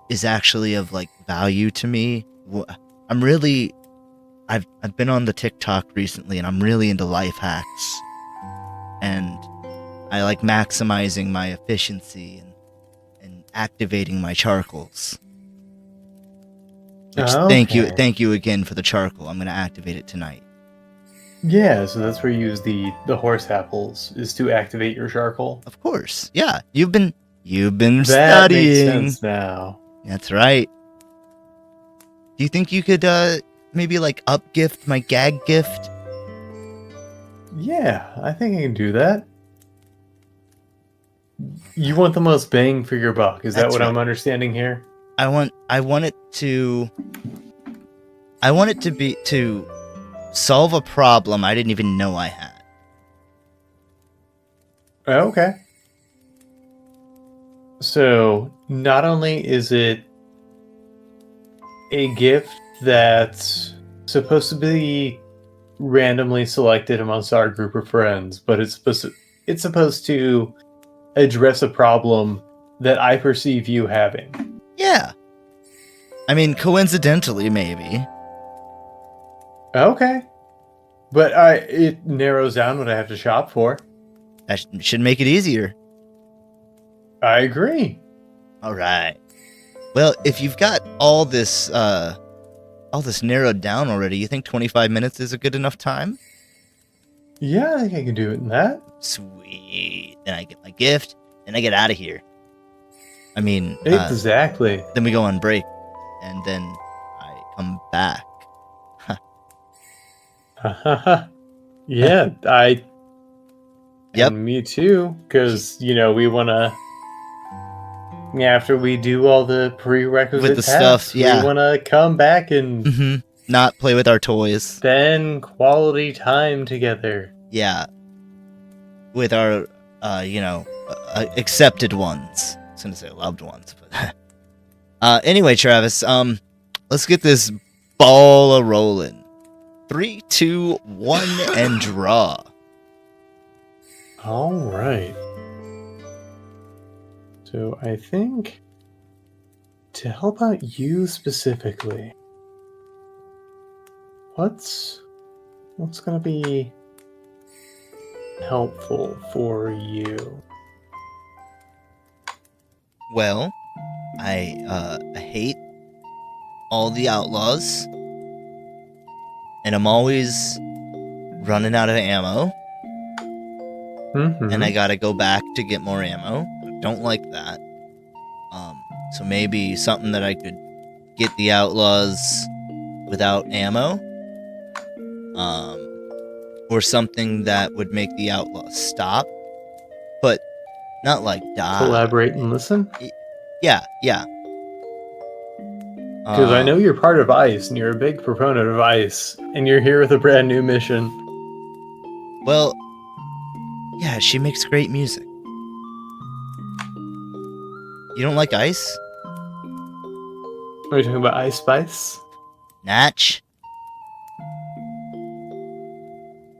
Speaker 2: is actually of like value to me. I've been on the TikTok recently, and I'm really into life hacks, and I like maximizing my efficiency and activating my charcoals. Which,
Speaker 1: Okay.
Speaker 2: thank you again for the charcoal. I'm gonna activate it tonight.
Speaker 1: Yeah, so that's where you use the horse apples, is to activate your charcoal.
Speaker 2: Of course, yeah. You've been
Speaker 1: That
Speaker 2: studying.
Speaker 1: makes sense now.
Speaker 2: That's right. Do you think you could maybe like upgift my gag gift?
Speaker 1: Yeah, I think I can do that. You want the most bang for your buck, is that
Speaker 2: That's
Speaker 1: what I'm
Speaker 2: right.
Speaker 1: understanding here?
Speaker 2: I want it to be to solve a problem I didn't even know I had.
Speaker 1: Okay. So, not only is it a gift that's supposed to be randomly selected amongst our group of friends, but it's supposed to address a problem that I perceive you having.
Speaker 2: Yeah. I mean, coincidentally, maybe.
Speaker 1: Okay. But it narrows down what I have to shop for.
Speaker 2: That should make it easier.
Speaker 1: I agree.
Speaker 2: All right. Well, if you've got all this narrowed down already, you think 25 minutes is a good enough time?
Speaker 1: Yeah, I think I can do it in that.
Speaker 2: Sweet. Then I get my gift, and I get out of here. I mean,
Speaker 1: Exactly.
Speaker 2: then we go on break, and then I come back.
Speaker 1: Yeah,
Speaker 2: Yep.
Speaker 1: And me too, because, we want to, after we do all the prerequisite
Speaker 2: With the
Speaker 1: tasks,
Speaker 2: stuff, yeah.
Speaker 1: we want to come back and
Speaker 2: Not play with our toys.
Speaker 1: spend quality time together.
Speaker 2: Yeah. With our, accepted ones. I was gonna say loved ones, but anyway, Travis, let's get this ball a rolling. 3, 2, 1, and draw.
Speaker 1: All right. So I think to help out you specifically, what's gonna be helpful for you?
Speaker 2: Well, I hate all the outlaws, and I'm always running out of ammo, and I gotta go back to get more ammo. I don't like that. So maybe something that I could get the outlaws without ammo, or something that would make the outlaws stop, but not like die.
Speaker 1: Collaborate and listen?
Speaker 2: Yeah.
Speaker 1: Because I know you're part of ICE, and you're a big proponent of ICE, and you're here with a brand new mission.
Speaker 2: Well, yeah, she makes great music. You don't like Ice?
Speaker 1: Are you talking about Ice Spice?
Speaker 2: Natch?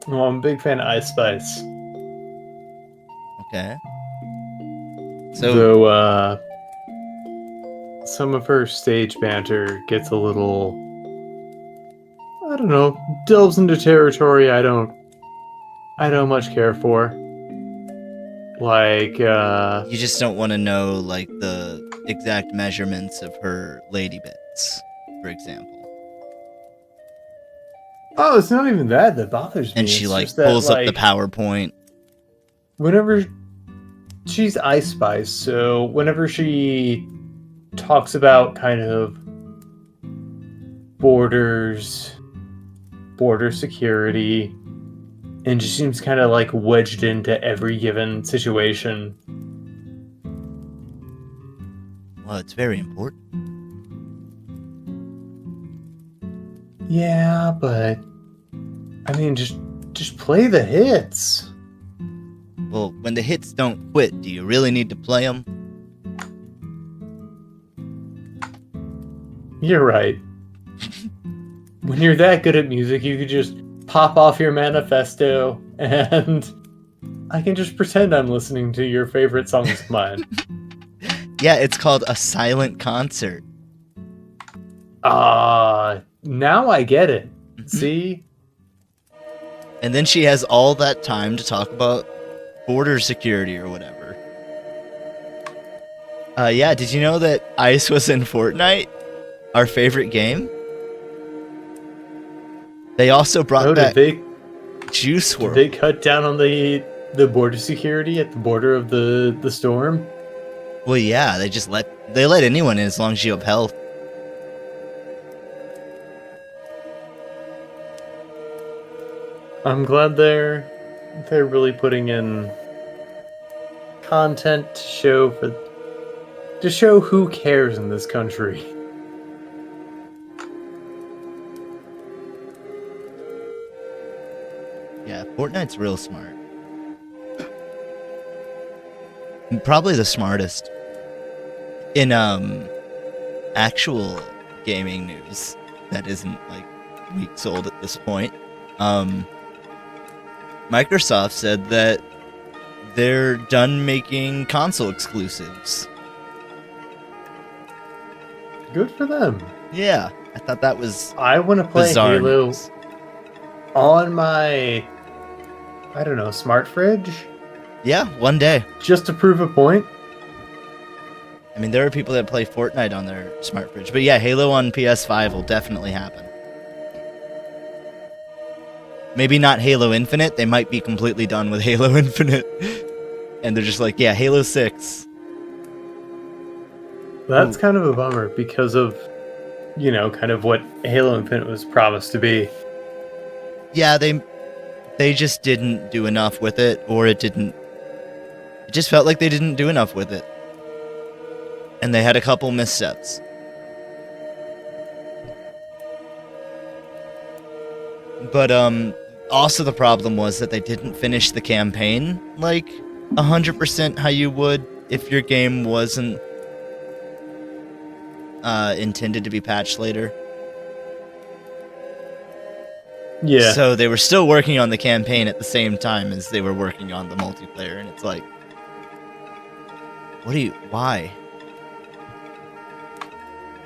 Speaker 1: Well, I'm a big fan of Ice Spice.
Speaker 2: Okay.
Speaker 1: So, some of her stage banter gets a little, I don't know, delves into territory I don't much care for. Like,
Speaker 2: you just don't want to know, like, the exact measurements of her lady bits, for example.
Speaker 1: Oh, it's not even that bothers me.
Speaker 2: And she,
Speaker 1: it's
Speaker 2: like,
Speaker 1: just that,
Speaker 2: pulls up the PowerPoint.
Speaker 1: Whenever she's Ice Spice, so whenever she talks about kind of border security, and just seems kind of like wedged into every given situation.
Speaker 2: Well, it's very important.
Speaker 1: Yeah, but I mean, just play the hits.
Speaker 2: Well, when the hits don't quit, do you really need to play them?
Speaker 1: You're right. When you're that good at music, you could just pop off your manifesto, and I can just pretend I'm listening to your favorite songs of mine.
Speaker 2: Yeah, it's called a silent concert.
Speaker 1: Now I get it. See?
Speaker 2: And then she has all that time to talk about border security or whatever. Yeah, did you know that Ice was in Fortnite? Our favorite game? They also brought back Juice WRLD.
Speaker 1: Did they cut down on the border security at the border of the storm?
Speaker 2: Well, yeah, they let anyone in as long as you have health.
Speaker 1: I'm glad they're really putting in content to show who cares in this country.
Speaker 2: Yeah, Fortnite's real smart. Probably the smartest. In actual gaming news that isn't like weeks old at this point, Microsoft said that they're done making console exclusives.
Speaker 1: Good for them.
Speaker 2: Yeah, I thought that was
Speaker 1: I want to play
Speaker 2: bizarre
Speaker 1: Halo
Speaker 2: news.
Speaker 1: on my, I don't know, smart fridge?
Speaker 2: Yeah, one day.
Speaker 1: Just to prove a point?
Speaker 2: I mean, there are people that play Fortnite on their smart fridge. But yeah, Halo on PS5 will definitely happen. Maybe not Halo Infinite. They might be completely done with Halo Infinite. And they're just like, yeah, Halo 6.
Speaker 1: That's kind of a bummer because of, kind of what Halo Infinite was promised to be.
Speaker 2: Yeah, they just didn't do enough with it, or it just felt like they didn't do enough with it. And they had a couple missteps. But also the problem was that they didn't finish the campaign like 100% how you would if your game wasn't intended to be patched later.
Speaker 1: Yeah.
Speaker 2: So they were still working on the campaign at the same time as they were working on the multiplayer, and it's like, Why?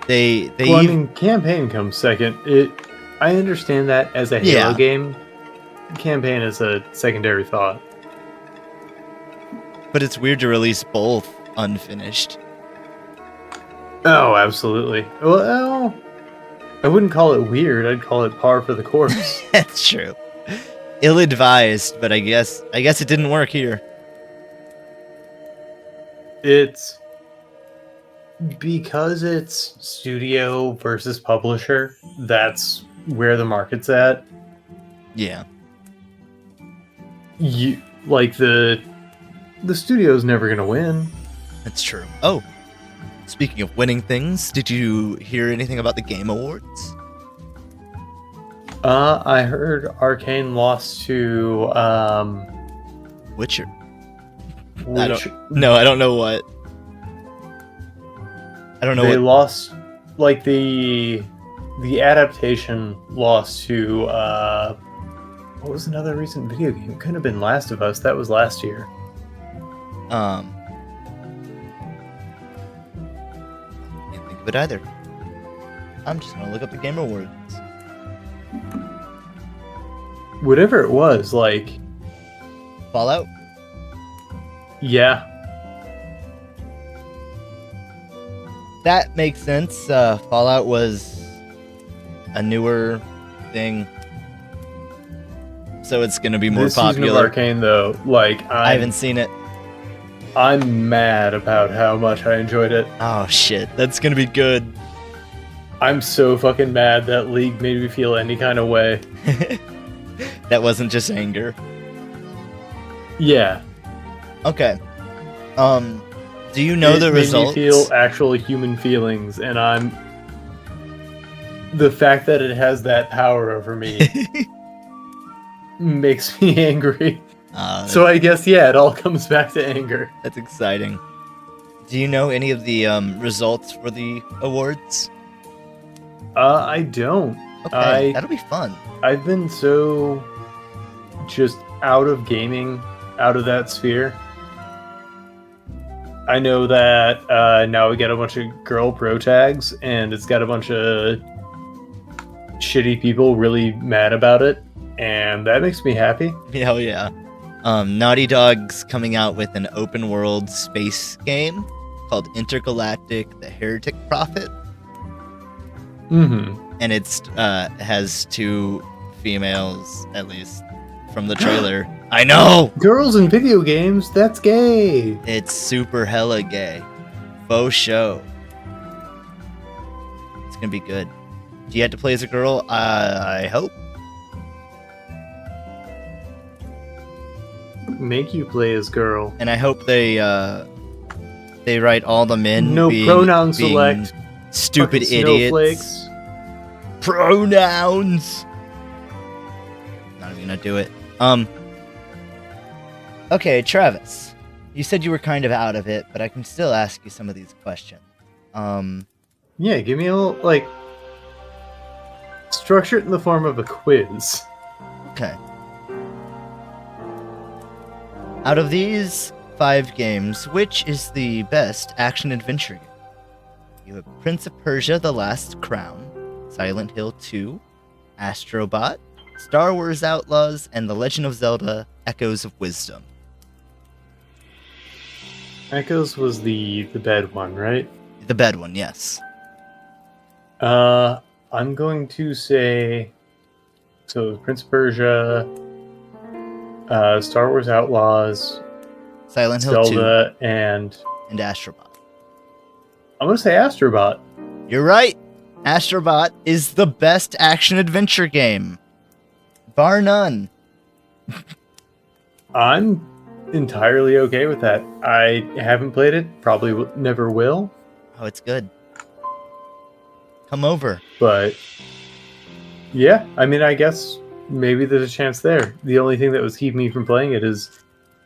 Speaker 2: They
Speaker 1: Well, I
Speaker 2: even,
Speaker 1: mean, campaign comes second. I understand that as a Halo
Speaker 2: Yeah.
Speaker 1: game, campaign is a secondary thought.
Speaker 2: but it's weird to release both unfinished.
Speaker 1: Oh, absolutely. Well, I wouldn't call it weird. I'd call it par for the course.
Speaker 2: That's true. Ill-advised, but I guess it didn't work here.
Speaker 1: It's because it's studio versus publisher. That's where the market's at.
Speaker 2: Yeah.
Speaker 1: You like the studio's never gonna win.
Speaker 2: That's true. Oh, speaking of winning things, did you hear anything about the Game Awards?
Speaker 1: I heard Arcane lost to
Speaker 2: Witcher. I
Speaker 1: which
Speaker 2: don't know what. I don't know
Speaker 1: they
Speaker 2: what.
Speaker 1: lost. Like the adaptation lost to what was another recent video game? It couldn't have been Last of Us. That was last year.
Speaker 2: Can't think of it either. I'm just gonna look up the Game Awards.
Speaker 1: Whatever it was, like,
Speaker 2: Fallout?
Speaker 1: yeah.
Speaker 2: That makes sense. Fallout was a newer thing, so it's gonna be more
Speaker 1: This season of
Speaker 2: popular.
Speaker 1: Arcane, though, like,
Speaker 2: I haven't seen it.
Speaker 1: I'm mad about how much I enjoyed it.
Speaker 2: Oh shit, that's gonna be good.
Speaker 1: I'm so fucking mad that League made me feel any kind of way.
Speaker 2: That wasn't just anger.
Speaker 1: Yeah.
Speaker 2: Okay. Do you know the results?
Speaker 1: Made me feel actual human feelings, and the fact that it has that power over me makes me angry. So I guess, yeah, it all comes back to anger.
Speaker 2: That's exciting. Do you know any of the results for the awards?
Speaker 1: I don't.
Speaker 2: Okay, that'll be fun.
Speaker 1: I've been so just out of gaming, out of that sphere. I know that now we get a bunch of girl pro tags, and it's got a bunch of shitty people really mad about it, and that makes me happy.
Speaker 2: Hell yeah. Naughty Dog's coming out with an open world space game called Intergalactic: The Heretic Prophet.
Speaker 1: Mm-hmm.
Speaker 2: And it's has 2 females, at least from the trailer. I know!
Speaker 1: Girls in video games, that's gay!
Speaker 2: It's super hella gay. Faux show. It's gonna be good. Do you have to play as a girl? I hope.
Speaker 1: Make you play as girl.
Speaker 2: And I hope they write all the men
Speaker 1: No
Speaker 2: being,
Speaker 1: pronoun
Speaker 2: being
Speaker 1: select.
Speaker 2: stupid
Speaker 1: Fucking
Speaker 2: idiots.
Speaker 1: snowflakes.
Speaker 2: Pronouns. Not even gonna do it. Okay, Travis. You said you were kind of out of it, but I can still ask you some of these questions.
Speaker 1: Yeah, give me a little, like, structure it in the form of a quiz.
Speaker 2: Okay. Out of these 5 games, which is the best action-adventure game? You have Prince of Persia: The Last Crown, Silent Hill 2, Astrobot, Star Wars Outlaws, and The Legend of Zelda: Echoes of Wisdom.
Speaker 1: Echoes was the bad one, right?
Speaker 2: The bad one, yes.
Speaker 1: I'm going to say, so Prince of Persia, Star Wars Outlaws,
Speaker 2: Silent Hill 2,
Speaker 1: Zelda, and
Speaker 2: Astrobot.
Speaker 1: I'm gonna say Astrobot.
Speaker 2: You're right. Astrobot is the best action-adventure game. Bar none.
Speaker 1: I'm entirely okay with that. I haven't played it, probably never will,
Speaker 2: Oh, it's good. Come over.
Speaker 1: but yeah, I mean, I guess maybe there's a chance there. The only thing that was keeping me from playing it is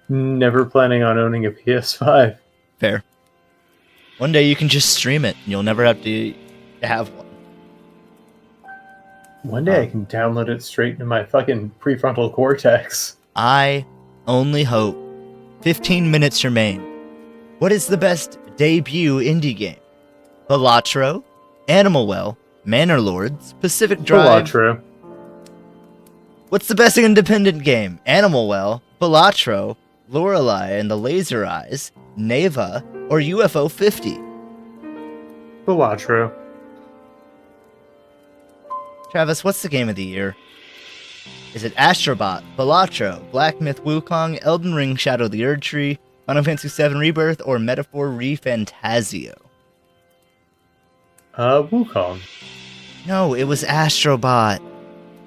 Speaker 1: never planning on owning a PS5.
Speaker 2: Fair. One day you can just stream it, and you'll never have to have one.
Speaker 1: One day I can download it straight into my fucking prefrontal cortex.
Speaker 2: I only hope 15 minutes remain. What is the best debut indie game? Balatro, Animal Well, Manor Lords, Pacific Drive.
Speaker 1: Balatro.
Speaker 2: What's the best independent game? Animal Well, Balatro, Lorelei and the Laser Eyes, Neva, or UFO 50?
Speaker 1: Balatro.
Speaker 2: Travis, what's the game of the year? Is it Astrobot, Balatro, Black Myth Wukong, Elden Ring Shadow of the Erdtree, Final Fantasy VII Rebirth, or Metaphor ReFantazio?
Speaker 1: Wukong.
Speaker 2: No, it was Astrobot.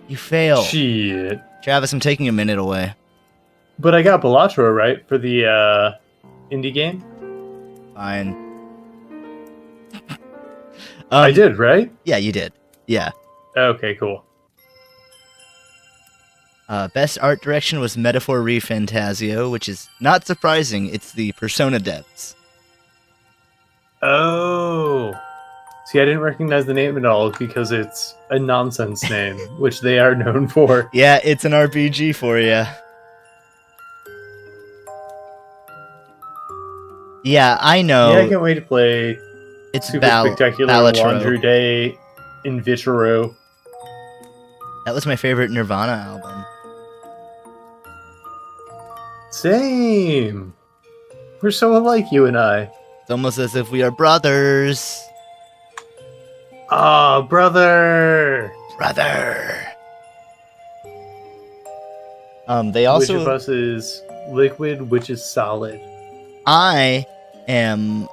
Speaker 2: You failed.
Speaker 1: Shit.
Speaker 2: Travis, I'm taking a minute away.
Speaker 1: But I got Balatro right for the indie game.
Speaker 2: Fine.
Speaker 1: I did, right?
Speaker 2: Yeah, you did. Yeah.
Speaker 1: Okay, cool.
Speaker 2: Best art direction was Metaphor ReFantazio, which is not surprising. It's the Persona devs.
Speaker 1: Oh. See, I didn't recognize the name at all because it's a nonsense name, which they are known for.
Speaker 2: Yeah, it's an RPG for you. Yeah, I know.
Speaker 1: Yeah, I can't wait to play
Speaker 2: It's
Speaker 1: Super Spectacular
Speaker 2: Balatro.
Speaker 1: Laundry Day in Vitro.
Speaker 2: That was my favorite Nirvana album.
Speaker 1: Same. We're so alike, you and I.
Speaker 2: It's almost as if we are brothers.
Speaker 1: Ah, brother.
Speaker 2: Brother. They
Speaker 1: Which
Speaker 2: also.
Speaker 1: of us is liquid, which is solid?
Speaker 2: I am.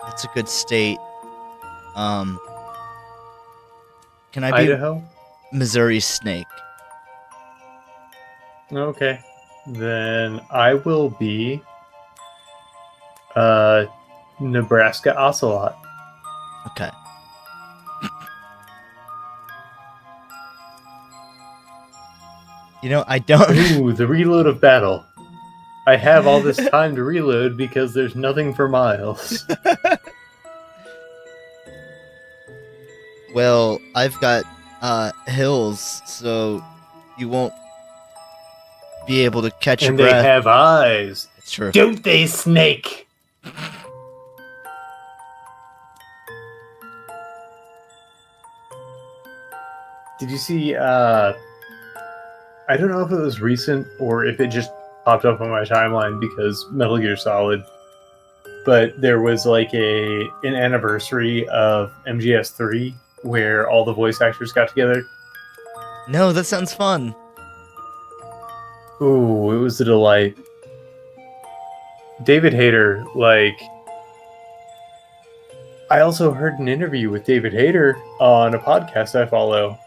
Speaker 2: What's a good state? Can I be
Speaker 1: Idaho?
Speaker 2: Missouri Snake?
Speaker 1: Okay. Then I will be Nebraska Ocelot.
Speaker 2: Okay. You know, I don't.
Speaker 1: Ooh, the reload of battle. I have all this time to reload because there's nothing for miles.
Speaker 2: Well, I've got hills, so you won't be able to catch your
Speaker 1: And they
Speaker 2: breath.
Speaker 1: have eyes.
Speaker 2: It's true.
Speaker 1: Don't they, Snake? Did you see, I don't know if it was recent or if it just popped up on my timeline because Metal Gear Solid, but there was like an anniversary of MGS3 where all the voice actors got together.
Speaker 2: No, that sounds fun.
Speaker 1: Ooh, it was a delight. David Hayter, like... I also heard an interview with David Hayter on a podcast I follow.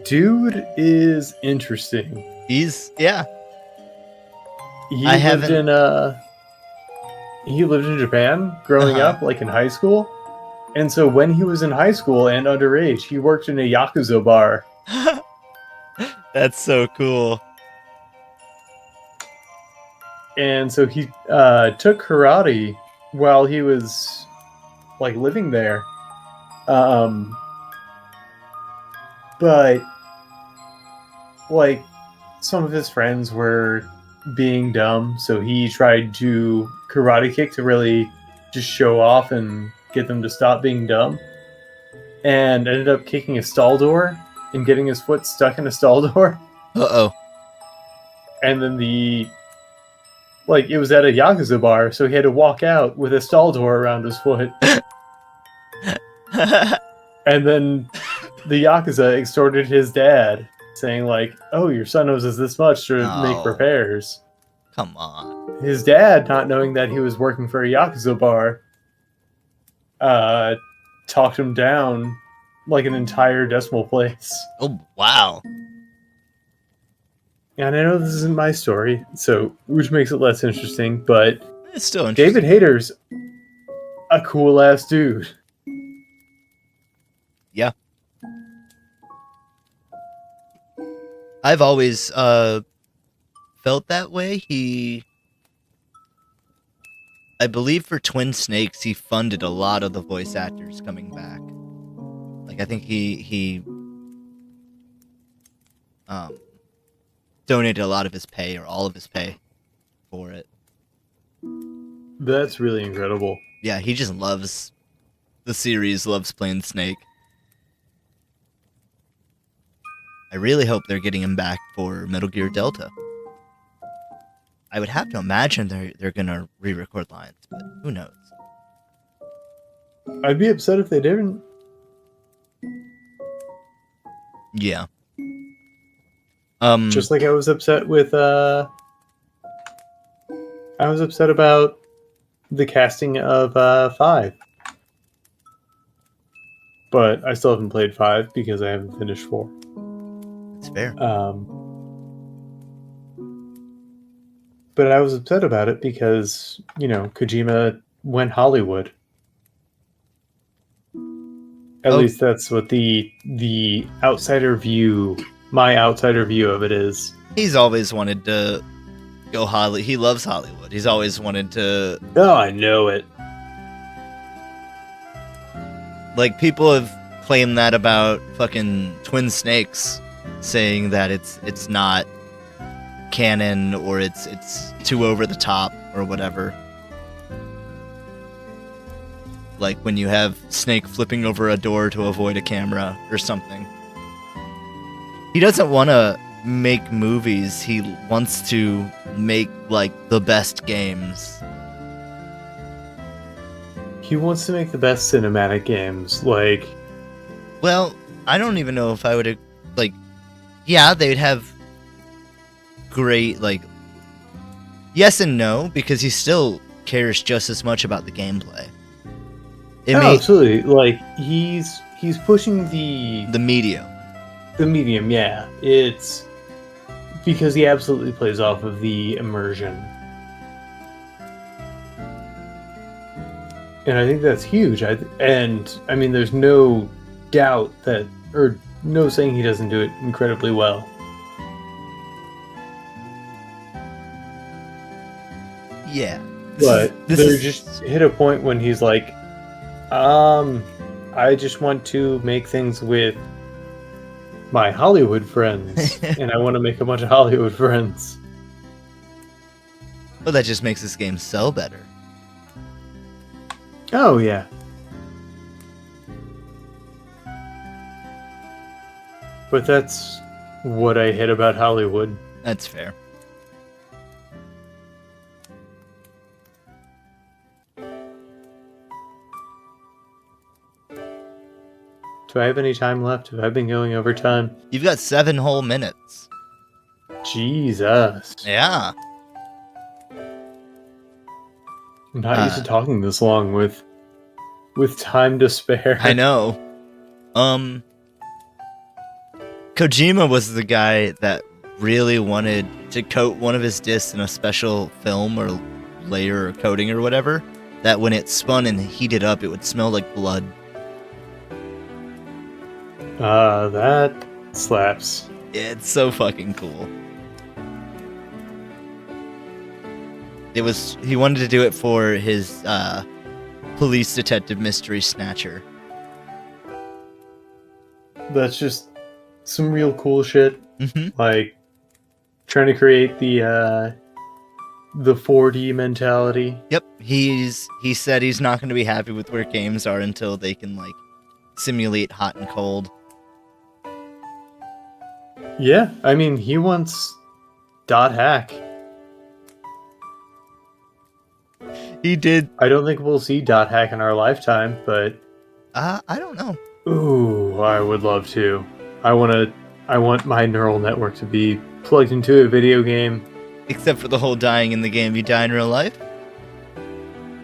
Speaker 1: Dude is interesting.
Speaker 2: Yeah.
Speaker 1: He lived in Japan growing up, like in high school. And so when he was in high school and underage, he worked in a Yakuza bar.
Speaker 2: That's so cool.
Speaker 1: And so he took karate while he was like living there. But like some of his friends were being dumb, so he tried to karate kick to really just show off and get them to stop being dumb. And ended up kicking a stall door and getting his foot stuck in a stall door.
Speaker 2: Uh-oh.
Speaker 1: And then it was at a Yakuza bar, so he had to walk out with a stall door around his foot. And then the Yakuza extorted his dad, saying like, oh, your son owes us this much to make repairs.
Speaker 2: Come on.
Speaker 1: His dad, not knowing that he was working for a Yakuza bar, talked him down like an entire decimal place.
Speaker 2: Oh, wow.
Speaker 1: And I know this isn't my story, so which makes it less interesting, but
Speaker 2: It's still interesting.
Speaker 1: David Hayter's a cool ass dude.
Speaker 2: Yeah. I've always felt that way. I believe for Twin Snakes, he funded a lot of the voice actors coming back. Like, I think he um, donated a lot of his pay or all of his pay for it.
Speaker 1: That's really incredible.
Speaker 2: Yeah, he just loves the series, loves playing Snake. I really hope they're getting him back for Metal Gear Delta. I would have to imagine they're gonna re-record lines, but who knows?
Speaker 1: I'd be upset if they didn't.
Speaker 2: Yeah.
Speaker 1: Just like I was upset with I was upset about the casting of 5. But I still haven't played 5 because I haven't finished 4.
Speaker 2: It's fair.
Speaker 1: But I was upset about it because, Kojima went Hollywood. At least that's what the outsider view, my outsider view of it is.
Speaker 2: He's always wanted to go Hollywood. He loves Hollywood. He's always wanted to.
Speaker 1: Oh, I know it.
Speaker 2: Like, people have claimed that about fucking Twin Snakes, saying that it's not canon or it's too over the top or whatever. Like when you have Snake flipping over a door to avoid a camera or something. He doesn't want to make movies. He wants to make, like, the best games.
Speaker 1: He wants to make the best cinematic games. Like,
Speaker 2: well, I don't even know if I would, like, yeah, they'd have great, like, yes and no, because he still cares just as much about the gameplay.
Speaker 1: Absolutely. Like, he's pushing the
Speaker 2: medium.
Speaker 1: The medium, yeah. It's because he absolutely plays off of the immersion. And I think that's huge. I mean, there's no doubt that, or no saying he doesn't do it incredibly well.
Speaker 2: Yeah.
Speaker 1: But they just hit a point when he's like, I just want to make things with my Hollywood friends, and I want to make a bunch of Hollywood friends.
Speaker 2: Well, that just makes this game sell better.
Speaker 1: Oh, yeah. But that's what I hate about Hollywood.
Speaker 2: That's fair.
Speaker 1: Do I have any time left? Have I been going over time?
Speaker 2: You've got 7 whole minutes.
Speaker 1: Jesus.
Speaker 2: Yeah.
Speaker 1: I'm not used to talking this long with time to spare.
Speaker 2: I know. Kojima was the guy that really wanted to coat one of his discs in a special film or layer or coating or whatever, that when it spun and heated up, it would smell like blood.
Speaker 1: That slaps.
Speaker 2: It's so fucking cool. He wanted to do it for his police detective mystery Snatcher.
Speaker 1: That's just some real cool shit.
Speaker 2: Mm-hmm.
Speaker 1: Like trying to create the 4D mentality.
Speaker 2: Yep, he said he's not going to be happy with where games are until they can, like, simulate hot and cold.
Speaker 1: Yeah, I mean, he wants dot hack.
Speaker 2: He did.
Speaker 1: I don't think we'll see dot hack in our lifetime, but
Speaker 2: I don't know.
Speaker 1: Ooh, I would love to. I want my neural network to be plugged into a video game.
Speaker 2: Except for the whole dying in the game. You die in real life?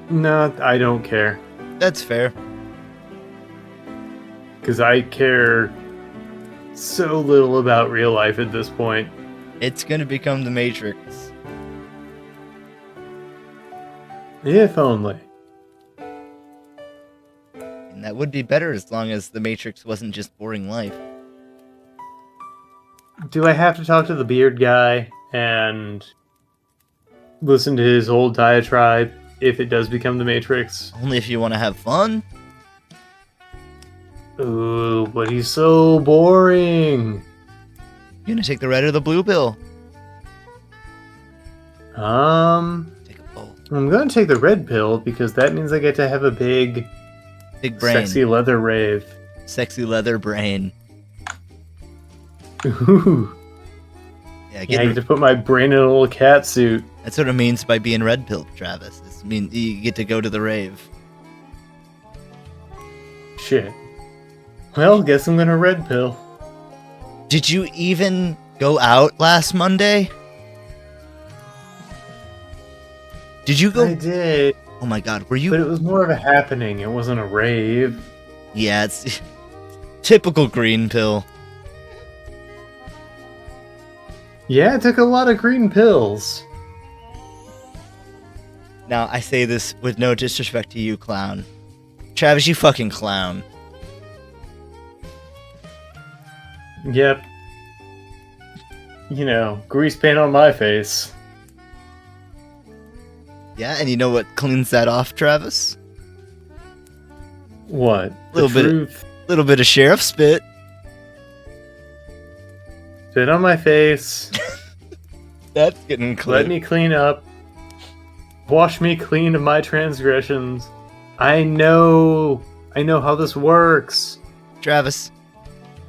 Speaker 1: No, I don't care.
Speaker 2: That's fair.
Speaker 1: Because I care so little about real life at this point.
Speaker 2: It's gonna become the Matrix.
Speaker 1: If only.
Speaker 2: And that would be better as long as the Matrix wasn't just boring life.
Speaker 1: Do I have to talk to the beard guy and listen to his old diatribe if it does become the Matrix?
Speaker 2: Only if you want to have fun.
Speaker 1: Ooh, but he's so boring.
Speaker 2: You gonna take the red or the blue pill? Take a bowl.
Speaker 1: I'm gonna take the red pill because that means I get to have a big
Speaker 2: brain.
Speaker 1: sexy leather rave.
Speaker 2: Sexy leather brain.
Speaker 1: Ooh.
Speaker 2: Yeah,
Speaker 1: I get to put my brain in a little cat suit.
Speaker 2: That's what it means by being red pilled, Travis. It means you get to go to the rave.
Speaker 1: Shit. Well, guess I'm gonna red pill.
Speaker 2: Did you even go out last Monday? Did you go?
Speaker 1: I did.
Speaker 2: Oh my god, were you?
Speaker 1: But it was more of a happening. It wasn't a rave.
Speaker 2: Yeah, it's typical green pill.
Speaker 1: Yeah, I took a lot of green pills.
Speaker 2: Now, I say this with no disrespect to you, clown. Travis, you fucking clown.
Speaker 1: Yep. You know, grease paint on my face.
Speaker 2: Yeah, and you know what cleans that off, Travis?
Speaker 1: What?
Speaker 2: Little bit of sheriff spit.
Speaker 1: Spit on my face.
Speaker 2: That's getting clean.
Speaker 1: Let me clean up. Wash me clean of my transgressions. I know how this works.
Speaker 2: Travis.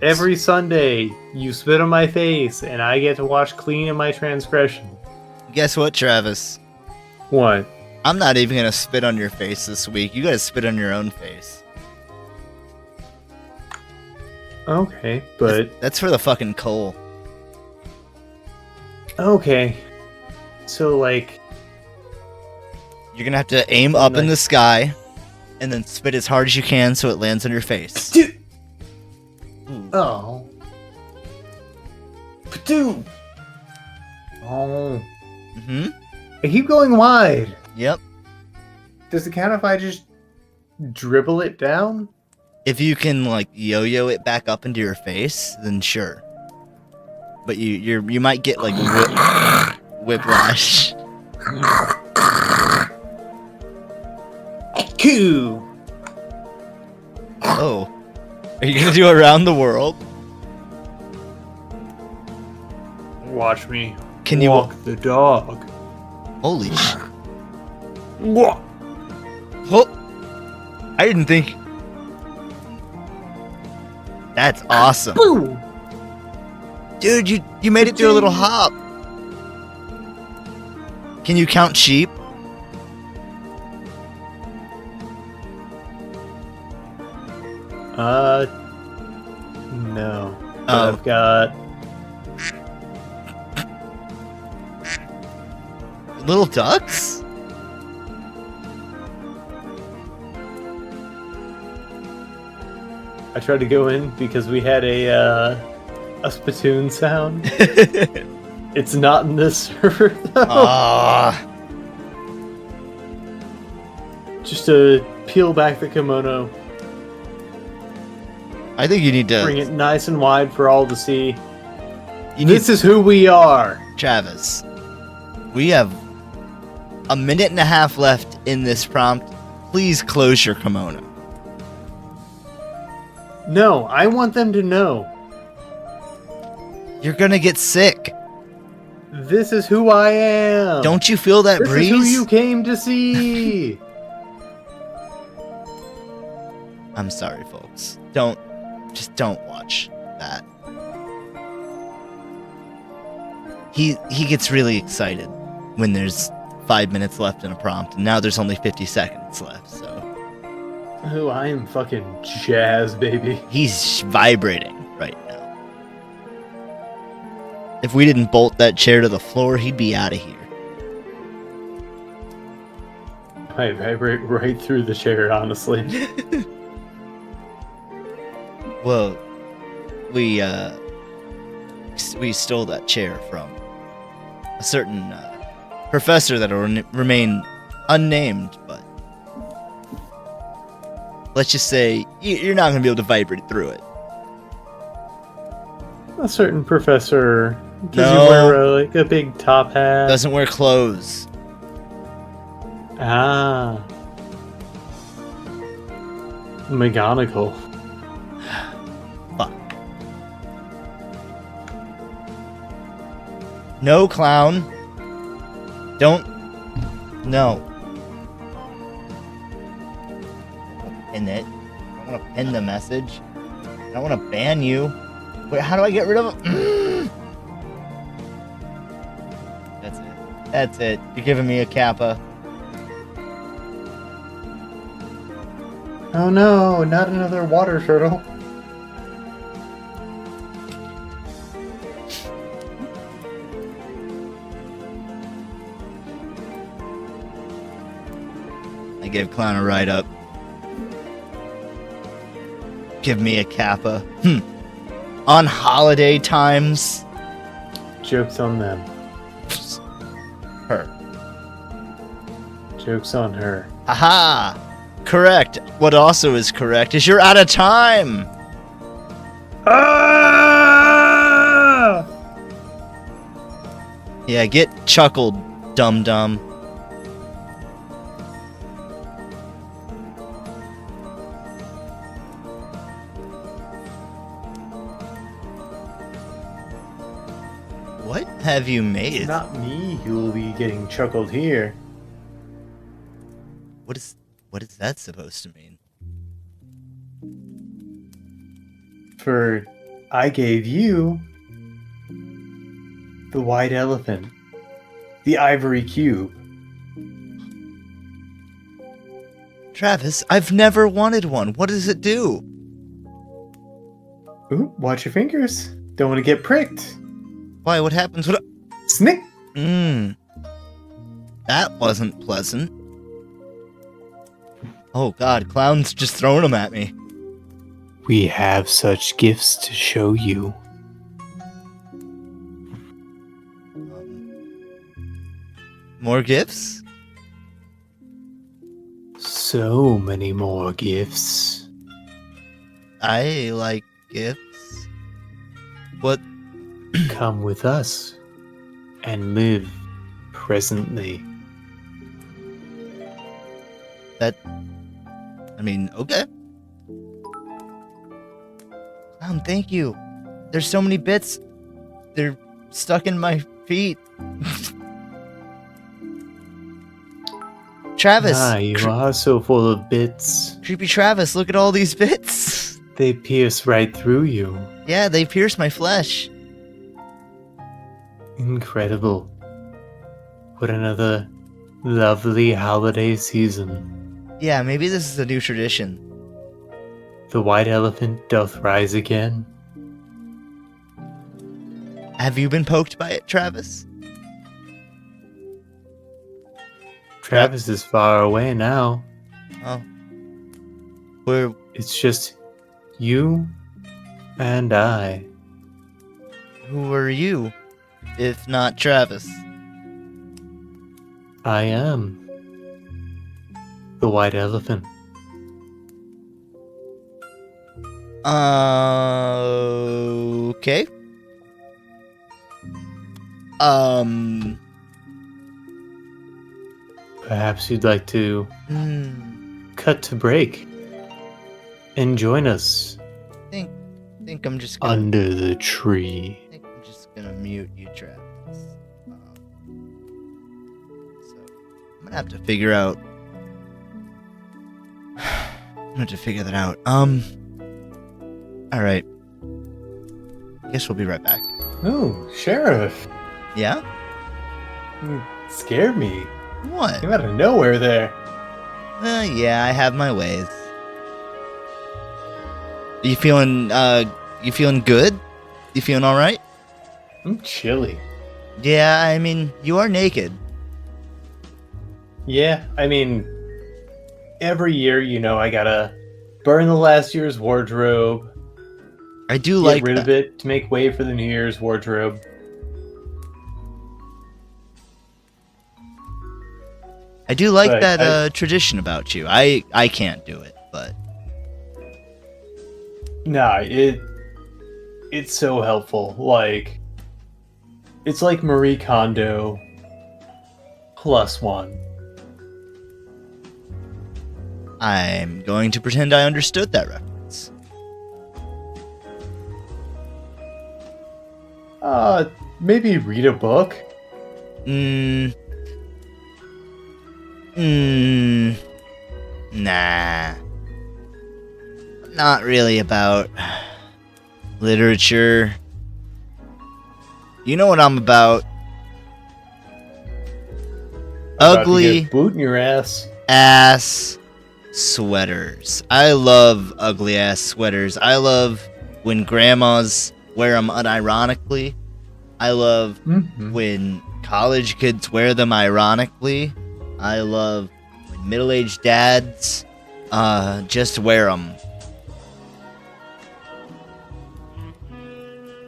Speaker 1: Every Sunday, you spit on my face, and I get to wash clean of my transgression.
Speaker 2: Guess what, Travis?
Speaker 1: What?
Speaker 2: I'm not even gonna spit on your face this week. You gotta spit on your own face.
Speaker 1: Okay, but...
Speaker 2: That's for the fucking coal.
Speaker 1: Okay. So, like...
Speaker 2: You're gonna have to aim up in the sky, and then spit as hard as you can so it lands on your face.
Speaker 1: Dude. Oh. Dude. Oh.
Speaker 2: Mm-hmm.
Speaker 1: I keep going wide.
Speaker 2: Yep.
Speaker 1: Does it count if I just dribble it down?
Speaker 2: If you can like yo-yo it back up into your face, then sure. But you might get like whiplash.
Speaker 1: Coo.
Speaker 2: Oh. Are you gonna do around the world?
Speaker 1: Watch me.
Speaker 2: Can you
Speaker 1: walk the dog?
Speaker 2: Holy shit.
Speaker 1: What?
Speaker 2: Oh. I didn't think. That's awesome.
Speaker 1: Boom.
Speaker 2: Dude, you made it through a little hop. Can you count sheep?
Speaker 1: No. But
Speaker 2: Oh.
Speaker 1: I've got...
Speaker 2: Little ducks?
Speaker 1: I tried to go in because we had a spittoon sound. It's not in this server, though.
Speaker 2: Ah.
Speaker 1: Just to peel back the kimono.
Speaker 2: I think you need to
Speaker 1: Bring it nice and wide for all to see.
Speaker 2: This
Speaker 1: is who we are.
Speaker 2: Travis. We have a minute and a half left in this prompt. Please close your kimono.
Speaker 1: No, I want them to know.
Speaker 2: You're gonna get sick.
Speaker 1: This is who I am.
Speaker 2: Don't you feel that
Speaker 1: this
Speaker 2: breeze?
Speaker 1: This is who you came to see.
Speaker 2: I'm sorry, folks. Just don't watch that. He gets really excited when there's 5 minutes left in a prompt, and now there's only 50 seconds left, so...
Speaker 1: Oh, I am fucking jazzed, baby.
Speaker 2: He's vibrating right now. If we didn't bolt that chair to the floor, he'd be out of here.
Speaker 1: I vibrate right through the chair, honestly.
Speaker 2: Well, we stole that chair from a certain professor that will remain unnamed, but let's just say you're not going to be able to vibrate through it.
Speaker 1: A certain professor. Does
Speaker 2: No.
Speaker 1: he wear like a big top hat?
Speaker 2: Doesn't wear clothes.
Speaker 1: Ah. McGonagall.
Speaker 2: Fuck. No, clown. Don't. No. Pin it. I want to pin the message. I don't want to ban you. Wait, how do I get rid of it? That's it. That's it. You're giving me a kappa.
Speaker 1: Oh no, not another water turtle.
Speaker 2: I gave Clown a ride up. Give me a kappa. On holiday times.
Speaker 1: Joke's on them.
Speaker 2: Her.
Speaker 1: Joke's on her.
Speaker 2: Haha! Correct. What also is correct is you're out of time!
Speaker 1: Ah!
Speaker 2: Yeah, get chuckled, dum-dum. What have you made?
Speaker 1: It's not me who will be getting chuckled here.
Speaker 2: What is that supposed to mean?
Speaker 1: For I gave you the white elephant, the ivory cube.
Speaker 2: Travis, I've never wanted one. What does it do?
Speaker 1: Ooh, watch your fingers. Don't want to get pricked.
Speaker 2: Why, what happens when
Speaker 1: Snick!
Speaker 2: That wasn't pleasant. Oh god, Clown's just throwing them at me.
Speaker 1: We have such gifts to show you.
Speaker 2: More gifts?
Speaker 1: So many more gifts.
Speaker 2: I like gifts. What?
Speaker 1: Come with us and live presently.
Speaker 2: Okay. Thank you. There's so many bits. They're stuck in my feet. Travis.
Speaker 1: You are so full of bits.
Speaker 2: Creepy Travis, look at all these bits.
Speaker 1: They pierce right through you.
Speaker 2: Yeah, they pierce my flesh.
Speaker 1: Incredible. What another lovely holiday season.
Speaker 2: Yeah, maybe this is a new tradition.
Speaker 1: The white elephant doth rise again.
Speaker 2: Have you been poked by it, Travis?
Speaker 1: Travis is far away now.
Speaker 2: Oh. Where?
Speaker 1: It's just you and I.
Speaker 2: Who are you, if not Travis?
Speaker 1: I am the white elephant.
Speaker 2: Okay.
Speaker 1: Perhaps you'd like to cut to break and join us
Speaker 2: think I'm just gonna,
Speaker 1: under the tree.
Speaker 2: I think I'm just gonna mute you, Travis. So I'm gonna have to figure out. I'm gonna have to figure that out. All right. I guess we'll be right back.
Speaker 1: Oh, Sheriff.
Speaker 2: Yeah?
Speaker 1: Scared me.
Speaker 2: What?
Speaker 1: Came out of nowhere there.
Speaker 2: Yeah, I have my ways. You feeling good? You feeling alright?
Speaker 1: I'm chilly.
Speaker 2: Yeah, I mean, you are naked.
Speaker 1: Yeah, I mean, every year, I gotta burn the last year's wardrobe.
Speaker 2: I do
Speaker 1: Get
Speaker 2: like
Speaker 1: rid
Speaker 2: that.
Speaker 1: of it to make way for the New Year's wardrobe.
Speaker 2: I do like
Speaker 1: But
Speaker 2: that tradition about you. I can't do it, but
Speaker 1: Nah, it's so helpful. Like, it's like Marie Kondo +1.
Speaker 2: I'm going to pretend I understood that reference.
Speaker 1: Maybe read a book?
Speaker 2: Nah. Not really about literature. You know what I'm about.
Speaker 1: About to
Speaker 2: Ugly
Speaker 1: get boot in your ass.
Speaker 2: ass sweaters. I love ugly ass sweaters. I love when grandmas wear them unironically. I love when college kids wear them ironically. I love when middle-aged dads just wear them.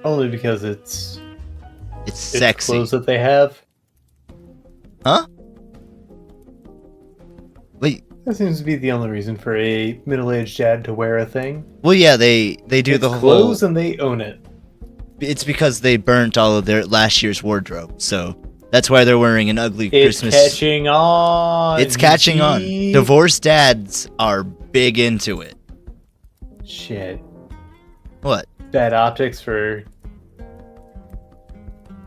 Speaker 1: Only because it's
Speaker 2: Sexy.
Speaker 1: clothes that they have.
Speaker 2: Huh? Wait.
Speaker 1: That seems to be the only reason for a middle-aged dad to wear a thing.
Speaker 2: Well, yeah, they do
Speaker 1: It's
Speaker 2: the whole
Speaker 1: clothes and they own it.
Speaker 2: It's because they burnt all of their last year's wardrobe, so that's why they're wearing an ugly Christmas.
Speaker 1: It's catching on.
Speaker 2: It's catching on. Divorced dads are big into it.
Speaker 1: Shit.
Speaker 2: What?
Speaker 1: Bad optics for...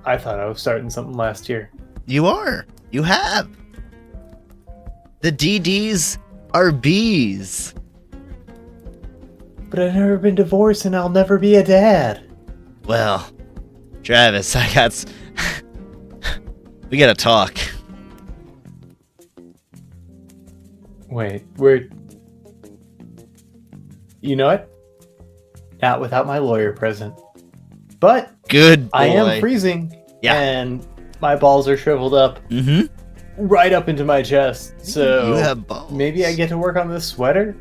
Speaker 1: I thought I was starting something last year.
Speaker 2: You are. You have. The DDs are Bs.
Speaker 1: But I've never been divorced and I'll never be a dad.
Speaker 2: Well, Travis, we gotta talk.
Speaker 1: Wait, we're... You know what? Not without my lawyer present. But
Speaker 2: Good boy.
Speaker 1: I am freezing.
Speaker 2: Yeah.
Speaker 1: And my balls are shriveled up right up into my chest. So
Speaker 2: you have balls.
Speaker 1: Maybe I get to work on this sweater?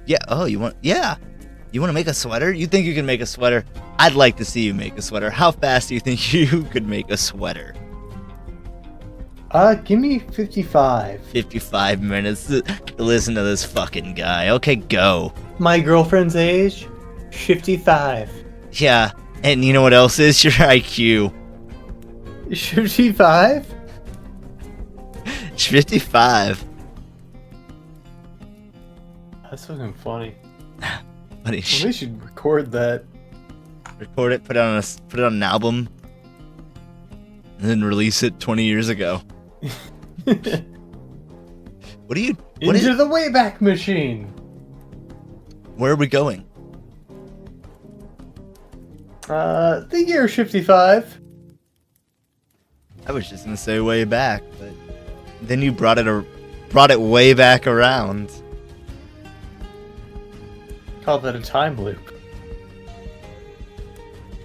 Speaker 2: Yeah. Oh, you want to make a sweater? You think you can make a sweater? I'd like to see you make a sweater. How fast do you think you could make a sweater?
Speaker 1: Give me 55.
Speaker 2: 55 minutes to listen to this fucking guy. Okay, go.
Speaker 1: My girlfriend's age? 55.
Speaker 2: Yeah, and you know what else is? Your IQ.
Speaker 1: 55?
Speaker 2: 55.
Speaker 1: That's fucking funny.
Speaker 2: Funny
Speaker 1: Well,
Speaker 2: shit.
Speaker 1: they should record that.
Speaker 2: Record it, put it on an album, and then release it 20 years ago. What are you?
Speaker 1: Into the Wayback Machine!
Speaker 2: Where are we going?
Speaker 1: The year 55.
Speaker 2: I was just gonna say way back, but then you brought it way back around.
Speaker 1: Call that a time loop.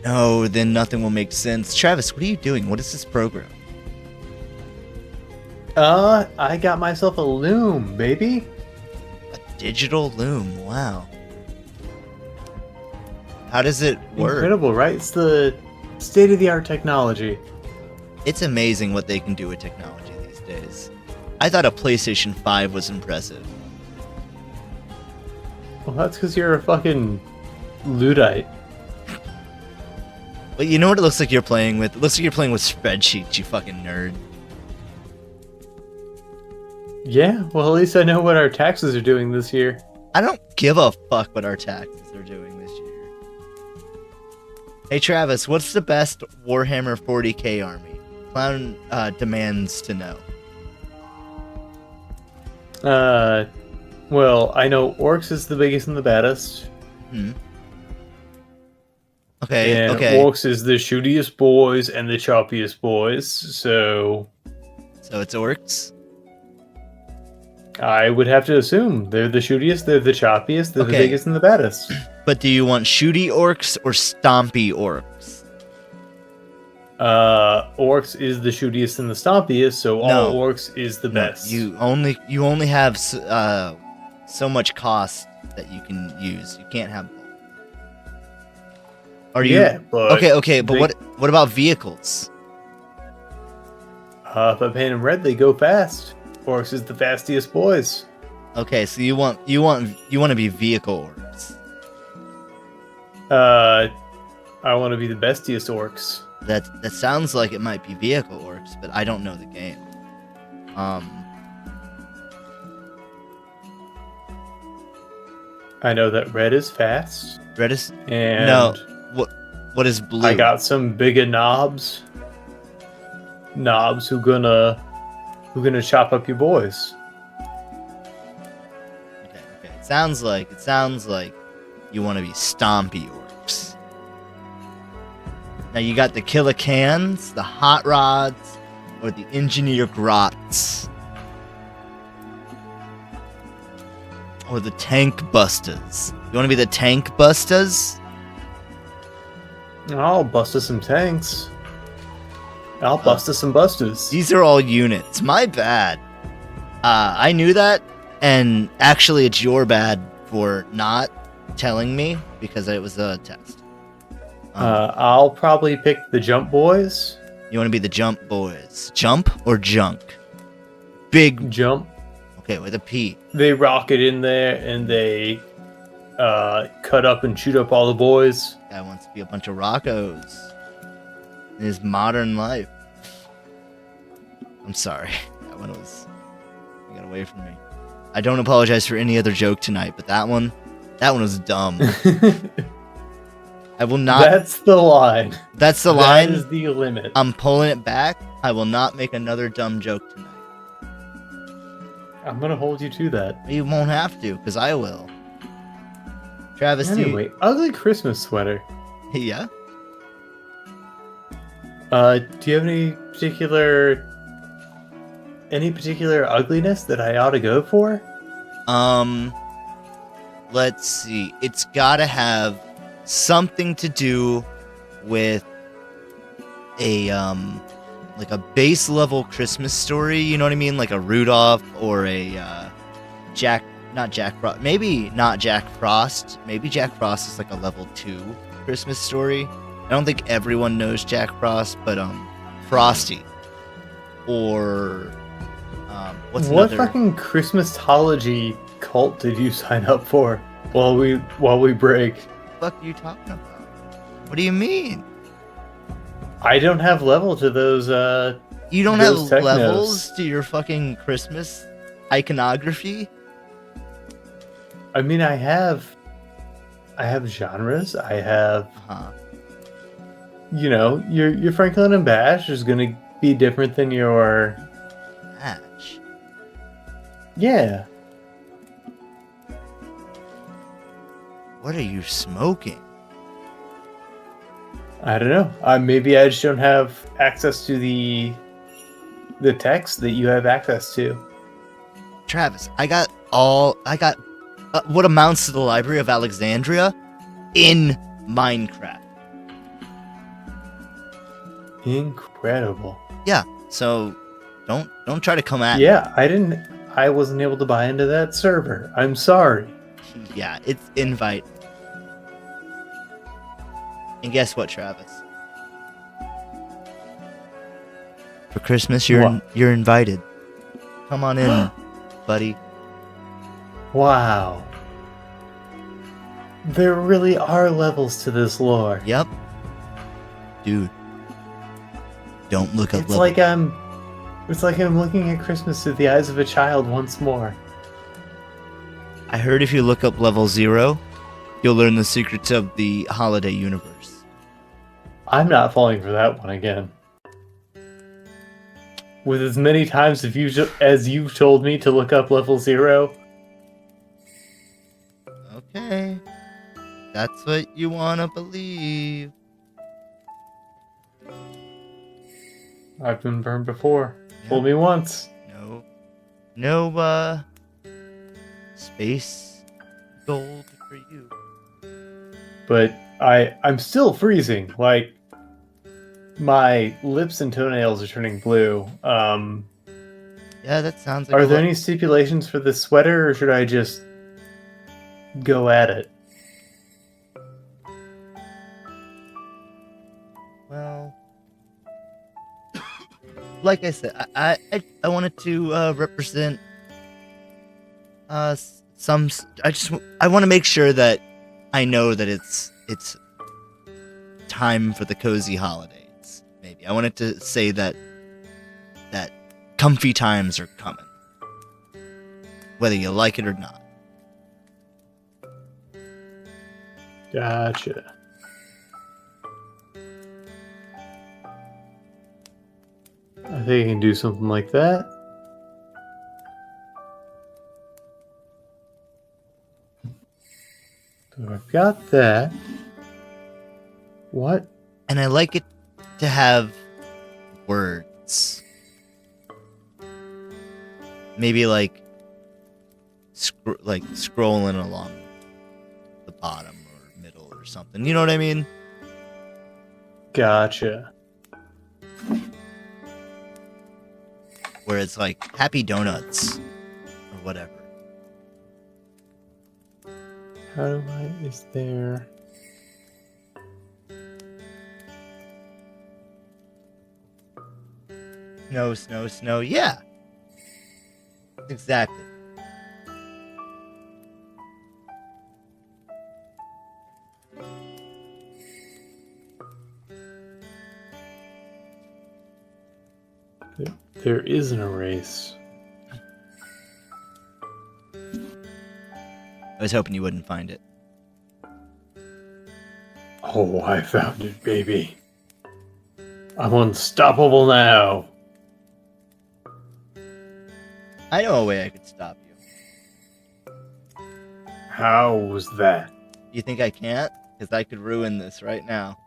Speaker 2: No, then nothing will make sense. Travis, what are you doing? What is this program?
Speaker 1: I got myself a loom, baby.
Speaker 2: A digital loom. Wow. How does it work?
Speaker 1: Incredible, right? It's the state-of-the-art technology.
Speaker 2: It's amazing what they can do with technology these days. I thought a PlayStation 5 was impressive.
Speaker 1: Well, that's because you're a fucking Luddite.
Speaker 2: But you know what it looks like you're playing with? It looks like you're playing with spreadsheets, you fucking nerd.
Speaker 1: Yeah, well, at least I know what our taxes are doing this year.
Speaker 2: I don't give a fuck what our taxes are doing this year. Hey Travis, what's the best Warhammer 40k army? Clown demands to know.
Speaker 1: Well, I know Orcs is the biggest and the baddest.
Speaker 2: Okay,
Speaker 1: and
Speaker 2: okay.
Speaker 1: Orcs is the shootiest boys and the choppiest boys, so...
Speaker 2: So it's Orcs?
Speaker 1: I would have to assume they're the shootiest, they're the choppiest, they're the
Speaker 2: Okay.
Speaker 1: biggest and the baddest.
Speaker 2: But do you want shooty Orcs or stompy Orcs?
Speaker 1: Orcs is the shootiest and the stompiest, so all Orcs is the best.
Speaker 2: You only have so much cost that you can use. You can't have both. Are you?
Speaker 1: Yeah, but
Speaker 2: okay, but what about vehicles?
Speaker 1: If I paint them red, they go fast. Orcs is the fastest boys.
Speaker 2: Okay, so you want to be vehicle Orcs.
Speaker 1: I want to be the bestiest Orcs.
Speaker 2: That sounds like it might be vehicle Orcs, but I don't know the game.
Speaker 1: I know that red is fast.
Speaker 2: Red is
Speaker 1: And
Speaker 2: no. What is blue?
Speaker 1: I got some bigger knobs. knobs who gonna chop up your boys.
Speaker 2: Okay. It sounds like you want to be stompy orcs. Now you got the killer cans, the hot rods, or the engineer grots. Or the tank busters. You want to be the tank busters?
Speaker 1: I'll bust us some tanks. I'll bust us some busters.
Speaker 2: These are all units. My bad. I knew that, and actually it's your bad for not telling me because it was a test.
Speaker 1: I'll probably pick the jump boys.
Speaker 2: You want to be the jump boys. Jump or junk? Big
Speaker 1: Jump.
Speaker 2: Okay, with a P.
Speaker 1: They rocket in there and they cut up and shoot up all the boys.
Speaker 2: Guy wants to be a bunch of Roccos in his modern life. I'm sorry. That one got away from me. I don't apologize for any other joke tonight, but that one was dumb. I will not.
Speaker 1: That's the line.
Speaker 2: That's the line.
Speaker 1: That is the limit.
Speaker 2: I'm pulling it back. I will not make another dumb joke tonight.
Speaker 1: I'm gonna hold you to that.
Speaker 2: You won't have to, because I will. Travis,
Speaker 1: anyway, ugly Christmas sweater.
Speaker 2: Yeah?
Speaker 1: Do you have any particular ugliness that I ought to go for?
Speaker 2: Let's see. It's gotta have something to do with a like a base level Christmas story, you know what I mean? Like a Rudolph or a not Jack Frost. Maybe not Jack Frost. Maybe Jack Frost is like a level 2 Christmas story. I don't think everyone knows Jack Frost, but Frosty. Or what's
Speaker 1: what
Speaker 2: another?
Speaker 1: fucking Christmasology cult did you sign up for while we break?
Speaker 2: What the fuck are you talking about? What do you mean?
Speaker 1: I don't have level to those
Speaker 2: You don't have
Speaker 1: those technos.
Speaker 2: levels to your fucking Christmas iconography?
Speaker 1: I mean, I have genres. I have, you know, your Franklin and Bash is gonna be different than your
Speaker 2: Bash.
Speaker 1: Yeah.
Speaker 2: What are you smoking?
Speaker 1: I don't know. Maybe I just don't have access to the text that you have access to.
Speaker 2: Travis, I got what amounts to the Library of Alexandria in Minecraft.
Speaker 1: Incredible.
Speaker 2: Yeah, so don't try to come at me.
Speaker 1: Yeah, I wasn't able to buy into that server. I'm sorry.
Speaker 2: Yeah, it's invite. And guess what, Travis? For Christmas, you're invited. Come on in, buddy.
Speaker 1: Wow. There really are levels to this lore.
Speaker 2: Yep. Dude. Don't look up
Speaker 1: It's like I'm looking at Christmas through the eyes of a child once more.
Speaker 2: I heard if you look up level 0, you'll learn the secrets of the holiday universe.
Speaker 1: I'm not falling for that one again. With as many times as you've told me to look up level 0.
Speaker 2: Okay. That's what you want to believe.
Speaker 1: I've been burned before.
Speaker 2: Yeah.
Speaker 1: Fool me once.
Speaker 2: No, space gold for you.
Speaker 1: But I'm still freezing. Like, my lips and toenails are turning blue.
Speaker 2: Yeah, that sounds like
Speaker 1: Are there any stipulations for this sweater, or should I just go at it?
Speaker 2: Well, like I said, I wanted to represent some. I want to make sure that I know that it's time for the cozy holidays. Maybe I wanted to say that comfy times are coming, whether you like it or not.
Speaker 1: think I can do something like that. So I've got that. What?
Speaker 2: And I like it to have words. Maybe like scrolling along the bottom or middle or something. You know what I mean?
Speaker 1: Gotcha.
Speaker 2: Where it's like happy donuts or whatever.
Speaker 1: How do I... Is there...
Speaker 2: Snow, snow, snow. Yeah. Exactly.
Speaker 1: There isn't a race.
Speaker 2: I was hoping you wouldn't find it.
Speaker 1: Oh, I found it, baby. I'm unstoppable now.
Speaker 2: I know a way I could stop you.
Speaker 1: How was that?
Speaker 2: You think I can't? Because I could ruin this right now.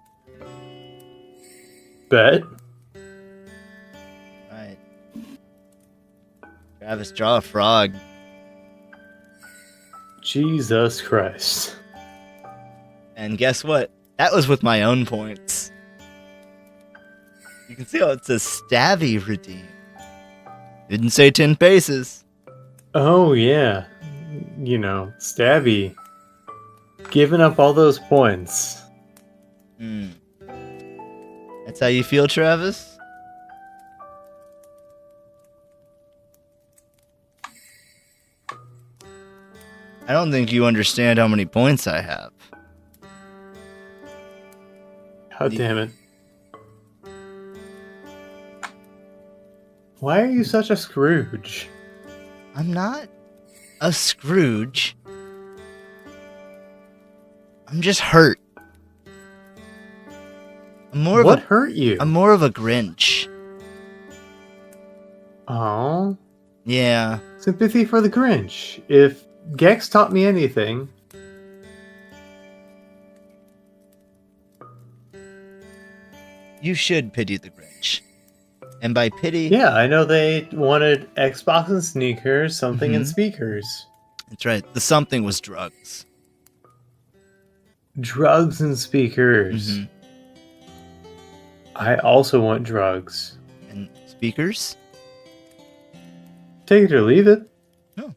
Speaker 1: Bet?
Speaker 2: Right. Travis, draw a frog.
Speaker 1: Jesus Christ.
Speaker 2: And guess what? That was with my own points. You can see how it says Stabby redeemed. Didn't say 10 paces.
Speaker 1: Oh, yeah. You know, Stabby. Giving up all those points.
Speaker 2: That's how you feel, Travis? I don't think you understand how many points I have.
Speaker 1: God damn it. Why are you such a Scrooge?
Speaker 2: I'm not a Scrooge. I'm just hurt.
Speaker 1: What hurt you?
Speaker 2: I'm more of a Grinch.
Speaker 1: Oh.
Speaker 2: Yeah.
Speaker 1: Sympathy for the Grinch. If Gex taught me anything...
Speaker 2: You should pity the Grinch. And by pity...
Speaker 1: Yeah, I know they wanted Xbox and sneakers, something and speakers.
Speaker 2: That's right. The something was drugs.
Speaker 1: Drugs and speakers. I also want drugs.
Speaker 2: And speakers?
Speaker 1: Take it or leave it.
Speaker 2: Oh.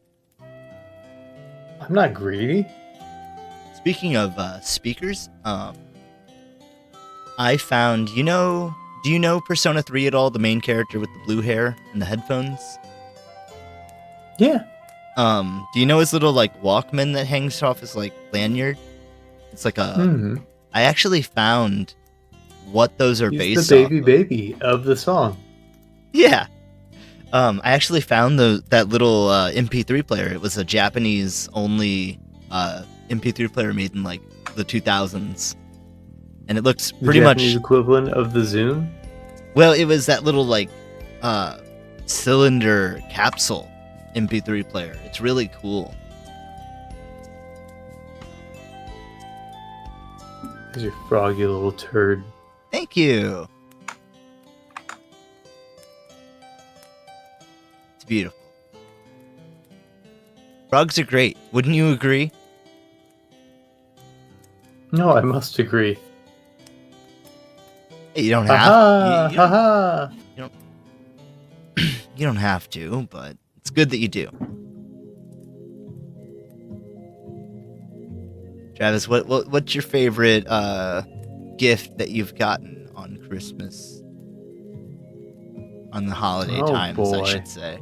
Speaker 1: I'm not greedy.
Speaker 2: Speaking of speakers, I found, do you know Persona 3 at all? The main character with the blue hair and the headphones?
Speaker 1: Yeah.
Speaker 2: Do you know his little, like, Walkman that hangs off his, like, lanyard? It's like a... I actually found what those are based on.
Speaker 1: The baby of the song.
Speaker 2: Yeah. I actually found that little MP3 player. It was a Japanese-only MP3 player made in, like, the 2000s. And it looks pretty much...
Speaker 1: The equivalent of the Zoom?
Speaker 2: Well, it was that little, like, cylinder capsule MP3 player. It's really cool.
Speaker 1: There's your froggy little turd.
Speaker 2: Thank you. It's beautiful. Frogs are great. Wouldn't you agree?
Speaker 1: No, I must agree.
Speaker 2: Hey, you don't have
Speaker 1: to.
Speaker 2: You don't have to, but it's good that you do. Travis, what's your favorite gift that you've gotten on Christmas? On the holiday times, I should say.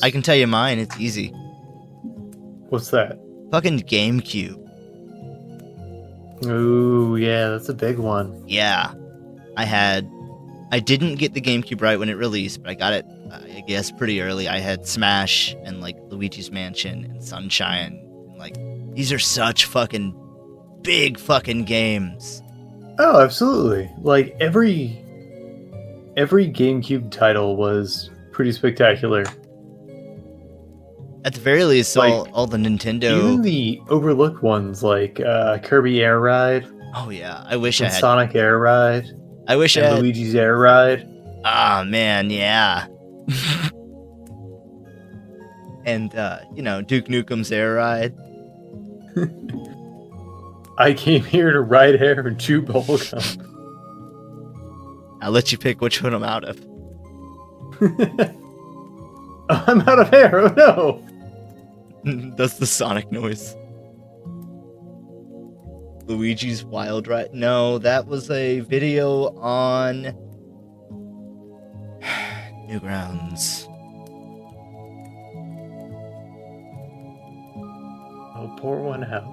Speaker 2: I can tell you mine. It's easy.
Speaker 1: What's that?
Speaker 2: Fucking GameCube.
Speaker 1: Ooh, yeah, that's a big one.
Speaker 2: Yeah. I didn't get the GameCube right when it released, but I got it, I guess, pretty early. I had Smash and, like, Luigi's Mansion and Sunshine. And, like, these are such fucking big fucking games.
Speaker 1: Oh, absolutely. Like, every every GameCube title was pretty spectacular.
Speaker 2: At the very least,
Speaker 1: Like,
Speaker 2: all the Nintendo.
Speaker 1: Even the overlooked ones like Kirby Air Ride
Speaker 2: Oh yeah, I wish I
Speaker 1: and
Speaker 2: had.
Speaker 1: Sonic Air Ride
Speaker 2: I wish I
Speaker 1: and
Speaker 2: had.
Speaker 1: Luigi's Air Ride.
Speaker 2: Ah man, yeah. And Duke Nukem's Air Ride.
Speaker 1: I came here to ride hair and chew bubblegum.
Speaker 2: I'll let you pick which one I'm out of.
Speaker 1: I'm out of hair, oh no!
Speaker 2: That's the Sonic noise. Luigi's Wild Ride. No, that was a video on Newgrounds.
Speaker 1: I'll pour one out.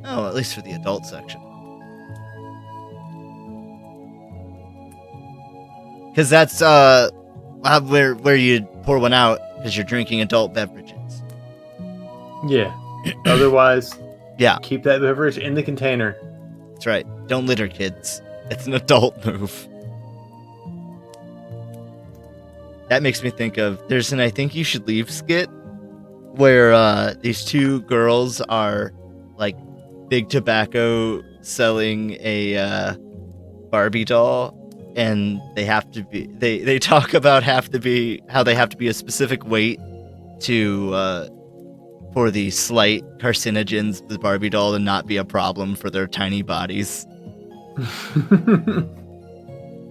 Speaker 2: Oh, at least for the adult section. Because that's where you pour one out because you're drinking adult beverages.
Speaker 1: Yeah. Otherwise,
Speaker 2: Yeah,
Speaker 1: keep that beverage in the container.
Speaker 2: that's right. Don't litter, kids. It's an adult move. That makes me think of there's an I Think You Should Leave skit where these two girls are like Big Tobacco selling a Barbie doll, and they have to be they talk about how they have to be a specific weight to for the slight carcinogens of the Barbie doll to not be a problem for their tiny bodies.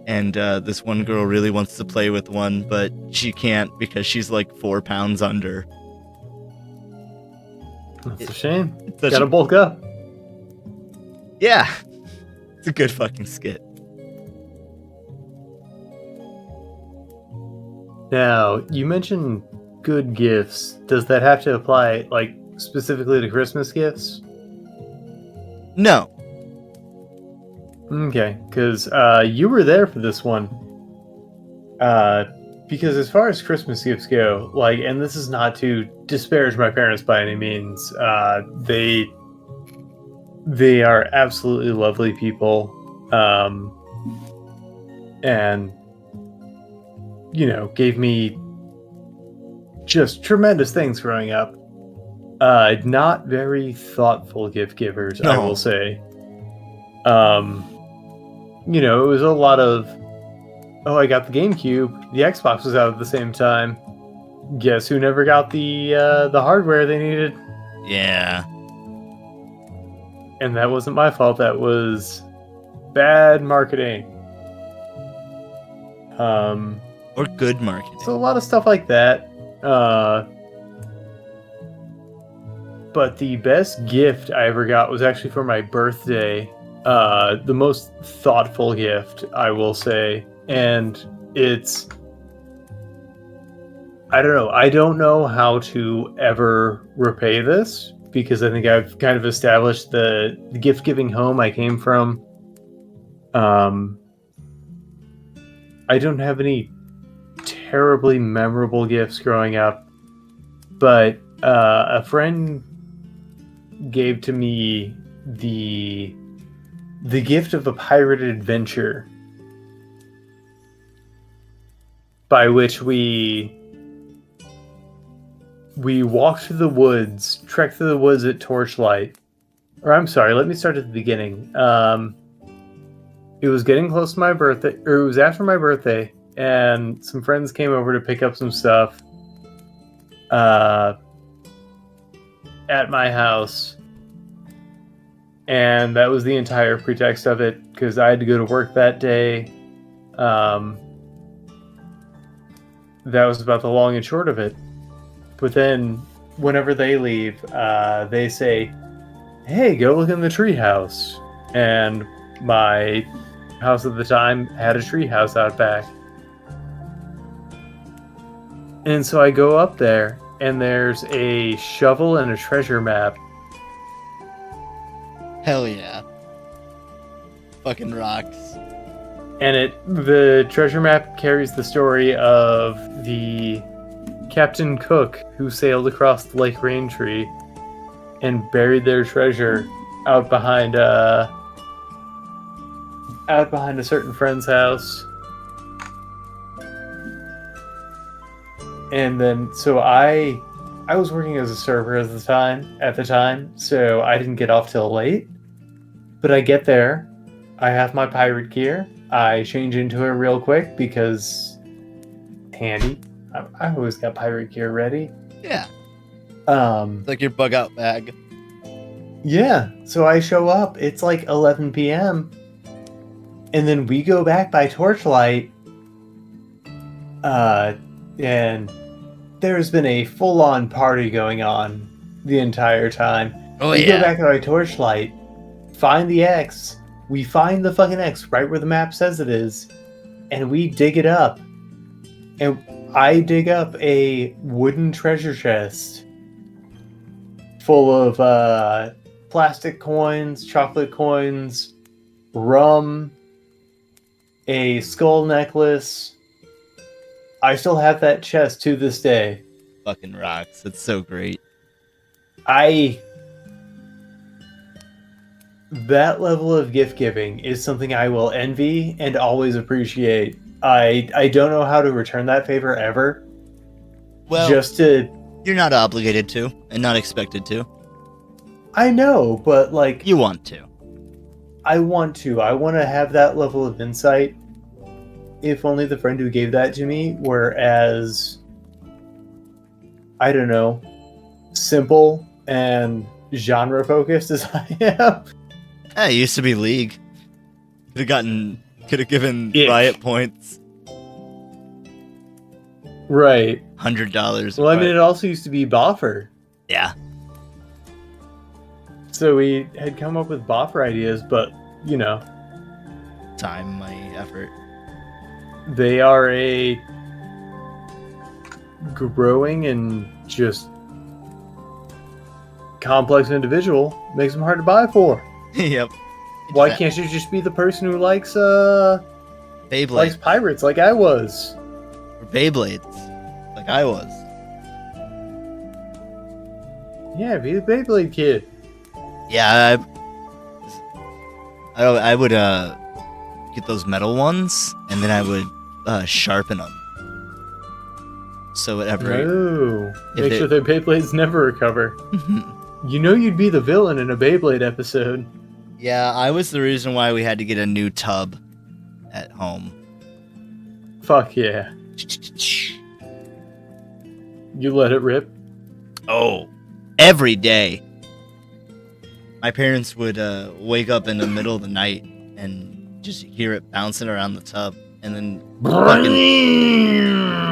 Speaker 2: And this one girl really wants to play with one, but she can't because she's like 4 pounds under.
Speaker 1: That's a shame.
Speaker 2: Such
Speaker 1: Gotta bulk up.
Speaker 2: Yeah, it's a good fucking skit.
Speaker 1: Now, you mentioned good gifts. Does that have to apply, like, specifically to Christmas gifts?
Speaker 2: No.
Speaker 1: Okay, because you were there for this one. Because as far as Christmas gifts go, like, and this is not to disparage my parents by any means, they are absolutely lovely people, and gave me just tremendous things growing up. Not very thoughtful gift givers, I
Speaker 2: No.
Speaker 1: will say. It was a lot of, oh, I got the GameCube. The Xbox was out at the same time. Guess who never got the hardware they needed?
Speaker 2: Yeah.
Speaker 1: And that wasn't my fault. That was bad marketing.
Speaker 2: Or good marketing.
Speaker 1: So a lot of stuff like that. But the best gift I ever got was actually for my birthday. The most thoughtful gift, I will say. And it's... I don't know. I don't know how to ever repay this, because I think I've kind of established the gift-giving home I came from. I don't have any terribly memorable gifts growing up, but a friend gave to me the gift of a pirated adventure, by which we walked through the woods, trekked through the woods at torchlight. Or I'm sorry, let me start at the beginning. It was getting close to my birthday, or it was after my birthday, and some friends came over to pick up some stuff at my house. And that was the entire pretext of it, because I had to go to work that day. That was about the long and short of it. But then, whenever they leave, they say, "Hey, go look in the treehouse." And my house at the time had a treehouse out back. And so I go up there, and there's a shovel and a treasure map.
Speaker 2: Hell yeah. Fucking rocks.
Speaker 1: And the treasure map carries the story of the Captain Cook who sailed across the Lake Raintree and buried their treasure out behind out behind a certain friend's house. And then, so I was working as a server at the time, so I didn't get off till late. But I get there, I have my pirate gear, I change into it real quick because handy. I always got pirate gear ready.
Speaker 2: Yeah.
Speaker 1: Um,
Speaker 2: Like your bug out bag.
Speaker 1: yeah, so I show up, it's like 11 p.m. And then we go back by torchlight, and there's been a full-on party going on the entire time.
Speaker 2: Oh,
Speaker 1: we
Speaker 2: yeah.
Speaker 1: go back by torchlight, find the X, we find the fucking X right where the map says it is, and we dig it up. And I dig up a wooden treasure chest full of plastic coins, chocolate coins, rum, a skull necklace. I still have that chest to this day.
Speaker 2: Fucking rocks. It's so great.
Speaker 1: That level of gift giving is something I will envy and always appreciate. I don't know how to return that favor ever.
Speaker 2: Well, you're not obligated to, and not expected to.
Speaker 1: I know, but like
Speaker 2: you want to.
Speaker 1: I want to have that level of insight. If only the friend who gave that to me were as, I don't know, simple and genre focused as I am.
Speaker 2: It used to be League. Could have given Riot points.
Speaker 1: Right.
Speaker 2: $100.
Speaker 1: Well, I mean, it also used to be Boffer.
Speaker 2: Yeah.
Speaker 1: So we had come up with Boffer ideas, but, you know.
Speaker 2: Time, money, effort.
Speaker 1: They are a growing and just complex individual. Makes them hard to buy for.
Speaker 2: Yep.
Speaker 1: Why can't you just be the person who likes
Speaker 2: Beyblade.
Speaker 1: Likes pirates like I was?
Speaker 2: Or Beyblades, like I was.
Speaker 1: Yeah, be the Beyblade kid.
Speaker 2: Yeah, I would get those metal ones, and then I would sharpen them. So whatever.
Speaker 1: Oh, make sure their Beyblades never recover. You know you'd be the villain in a Beyblade episode.
Speaker 2: Yeah, I was the reason why we had to get a new tub at home.
Speaker 1: Fuck yeah. You let it rip?
Speaker 2: Oh, every day. My parents would wake up in the middle of the night and just hear it bouncing around the tub, and then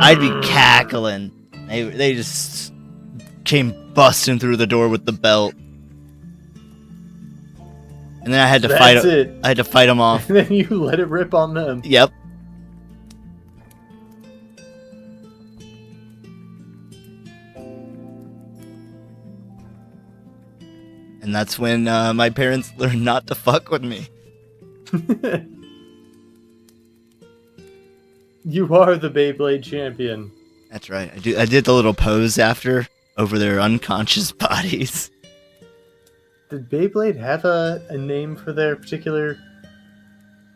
Speaker 2: I'd be cackling. They just came busting through the door with the belt, and then I had to fight it. I had to fight them off.
Speaker 1: And then you let it rip on them.
Speaker 2: Yep. And that's when my parents learned not to fuck with me.
Speaker 1: You are the Beyblade champion.
Speaker 2: That's right. I did the little pose over their unconscious bodies.
Speaker 1: Did Beyblade have a name for their particular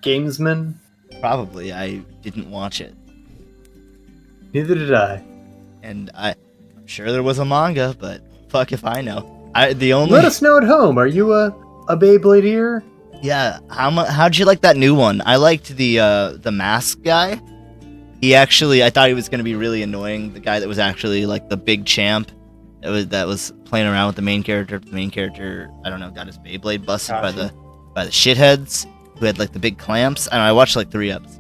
Speaker 1: gamesman?
Speaker 2: Probably. I didn't watch it.
Speaker 1: Neither did I.
Speaker 2: And I'm sure there was a manga, but fuck if I know.
Speaker 1: Let us know at home. Are you a Beybladeer?
Speaker 2: Yeah. How'd you like that new one? I liked the mask guy. I thought he was gonna be really annoying. The guy that was actually like the big champ that was playing around with the main character. The main character, I don't know, got his Beyblade busted by the shitheads who had like the big clamps. I watched like 3 episodes.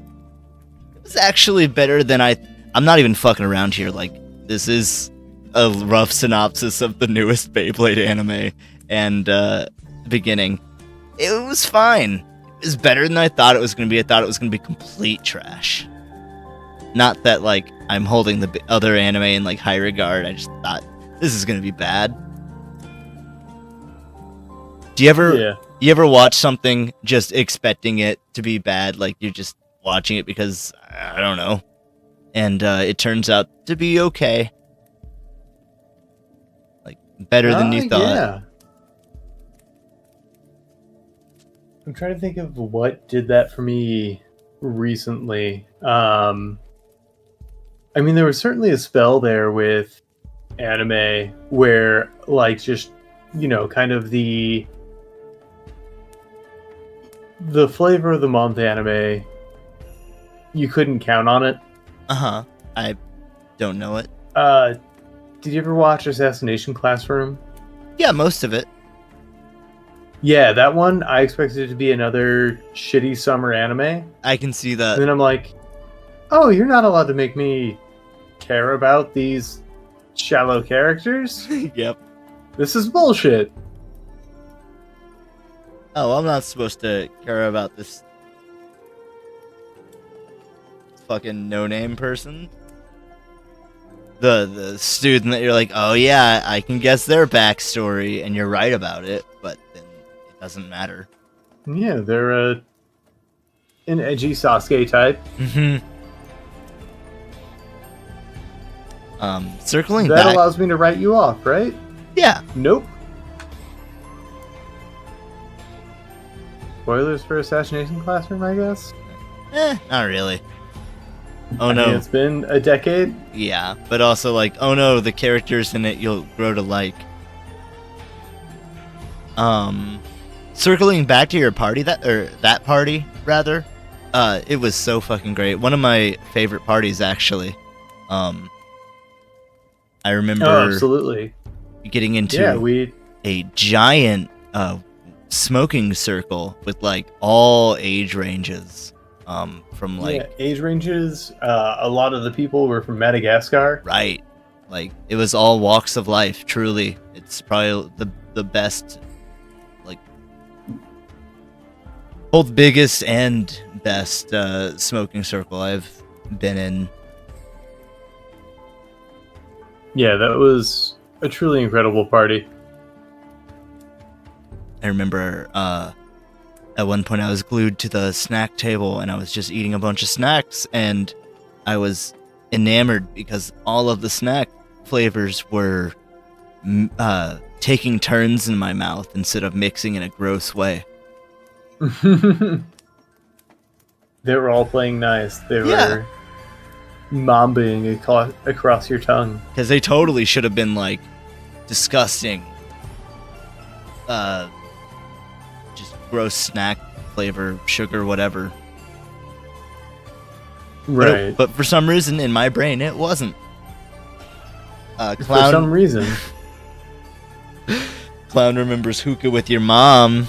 Speaker 2: It was actually better than I'm not even fucking around here. Like, this is a rough synopsis of the newest Beyblade anime and the beginning. It was fine. It was better than I thought it was going to be. I thought it was going to be complete trash. Not that, like, I'm holding the other anime in, like, high regard. I just thought, this is going to be bad. Do you ever watch something just expecting it to be bad? Like, you're just watching it because, I don't know. And it turns out to be okay. Like, better than you thought.
Speaker 1: Yeah. I'm trying to think of what did that for me recently. I mean, there was certainly a spell there with anime where, like, just, kind of the flavor of the month anime, you couldn't count on it.
Speaker 2: Uh-huh. I don't know it.
Speaker 1: Did you ever watch Assassination Classroom?
Speaker 2: Yeah, most of it.
Speaker 1: Yeah, that one, I expected it to be another shitty summer anime.
Speaker 2: I can see that.
Speaker 1: And then I'm like, oh, you're not allowed to make me care about these shallow characters?
Speaker 2: Yep.
Speaker 1: This is bullshit.
Speaker 2: Oh, I'm not supposed to care about this fucking no-name person. The student that you're like, oh yeah, I can guess their backstory, and you're right about it, but then it doesn't matter.
Speaker 1: Yeah, they're an edgy Sasuke type.
Speaker 2: Mm-hmm. Circling
Speaker 1: that
Speaker 2: back...
Speaker 1: allows me to write you off, right?
Speaker 2: Yeah.
Speaker 1: Nope. Spoilers for Assassination Classroom, I guess?
Speaker 2: Not really. Oh
Speaker 1: I
Speaker 2: no.
Speaker 1: mean, it's been a decade.
Speaker 2: Yeah, but also like, oh no, the characters in it you'll grow to like. Circling back to your party, that party rather, it was so fucking great. One of my favorite parties actually. I remember
Speaker 1: absolutely
Speaker 2: getting into a giant smoking circle with like all age ranges. From like
Speaker 1: age ranges, a lot of the people were from Madagascar.
Speaker 2: Right. Like it was all walks of life, truly. It's probably the best, like both biggest and best smoking circle I've been in.
Speaker 1: Yeah, that was a truly incredible party.
Speaker 2: I remember at one point I was glued to the snack table and I was just eating a bunch of snacks, and I was enamored because all of the snack flavors were taking turns in my mouth instead of mixing in a gross way.
Speaker 1: They were all playing nice. They were mambaing across your tongue.
Speaker 2: Because they totally should have been like disgusting, just gross snack flavor, sugar, whatever.
Speaker 1: Right.
Speaker 2: But for some reason in my brain it wasn't. Clown,
Speaker 1: for some reason.
Speaker 2: Clown remembers hookah with your mom.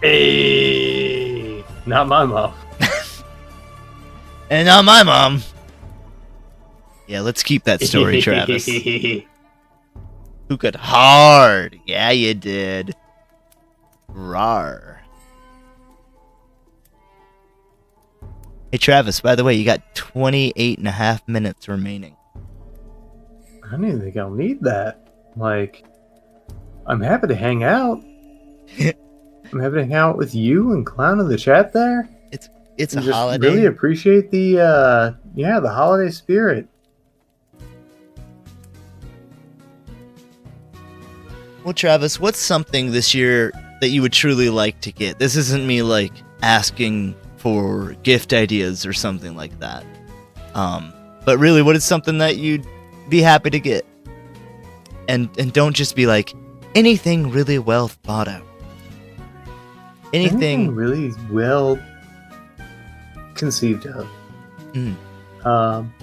Speaker 1: Hey, not my mom.
Speaker 2: And not my mom. Yeah, let's keep that story, Travis. Hookah hard. Yeah, you did. Rawr. Hey, Travis, by the way, you got 28 and a half minutes remaining.
Speaker 1: I don't even think I'll need that. Like, I'm happy to hang out. I'm happy to hang out with you and Clown in the chat there.
Speaker 2: It's
Speaker 1: and
Speaker 2: a
Speaker 1: just
Speaker 2: holiday.
Speaker 1: Really appreciate the holiday spirit.
Speaker 2: Well, Travis, what's something this year that you would truly like to get? This isn't me like asking for gift ideas or something like that. But really, what is something that you'd be happy to get? And don't just be like anything really well thought out. Anything
Speaker 1: really well conceived of.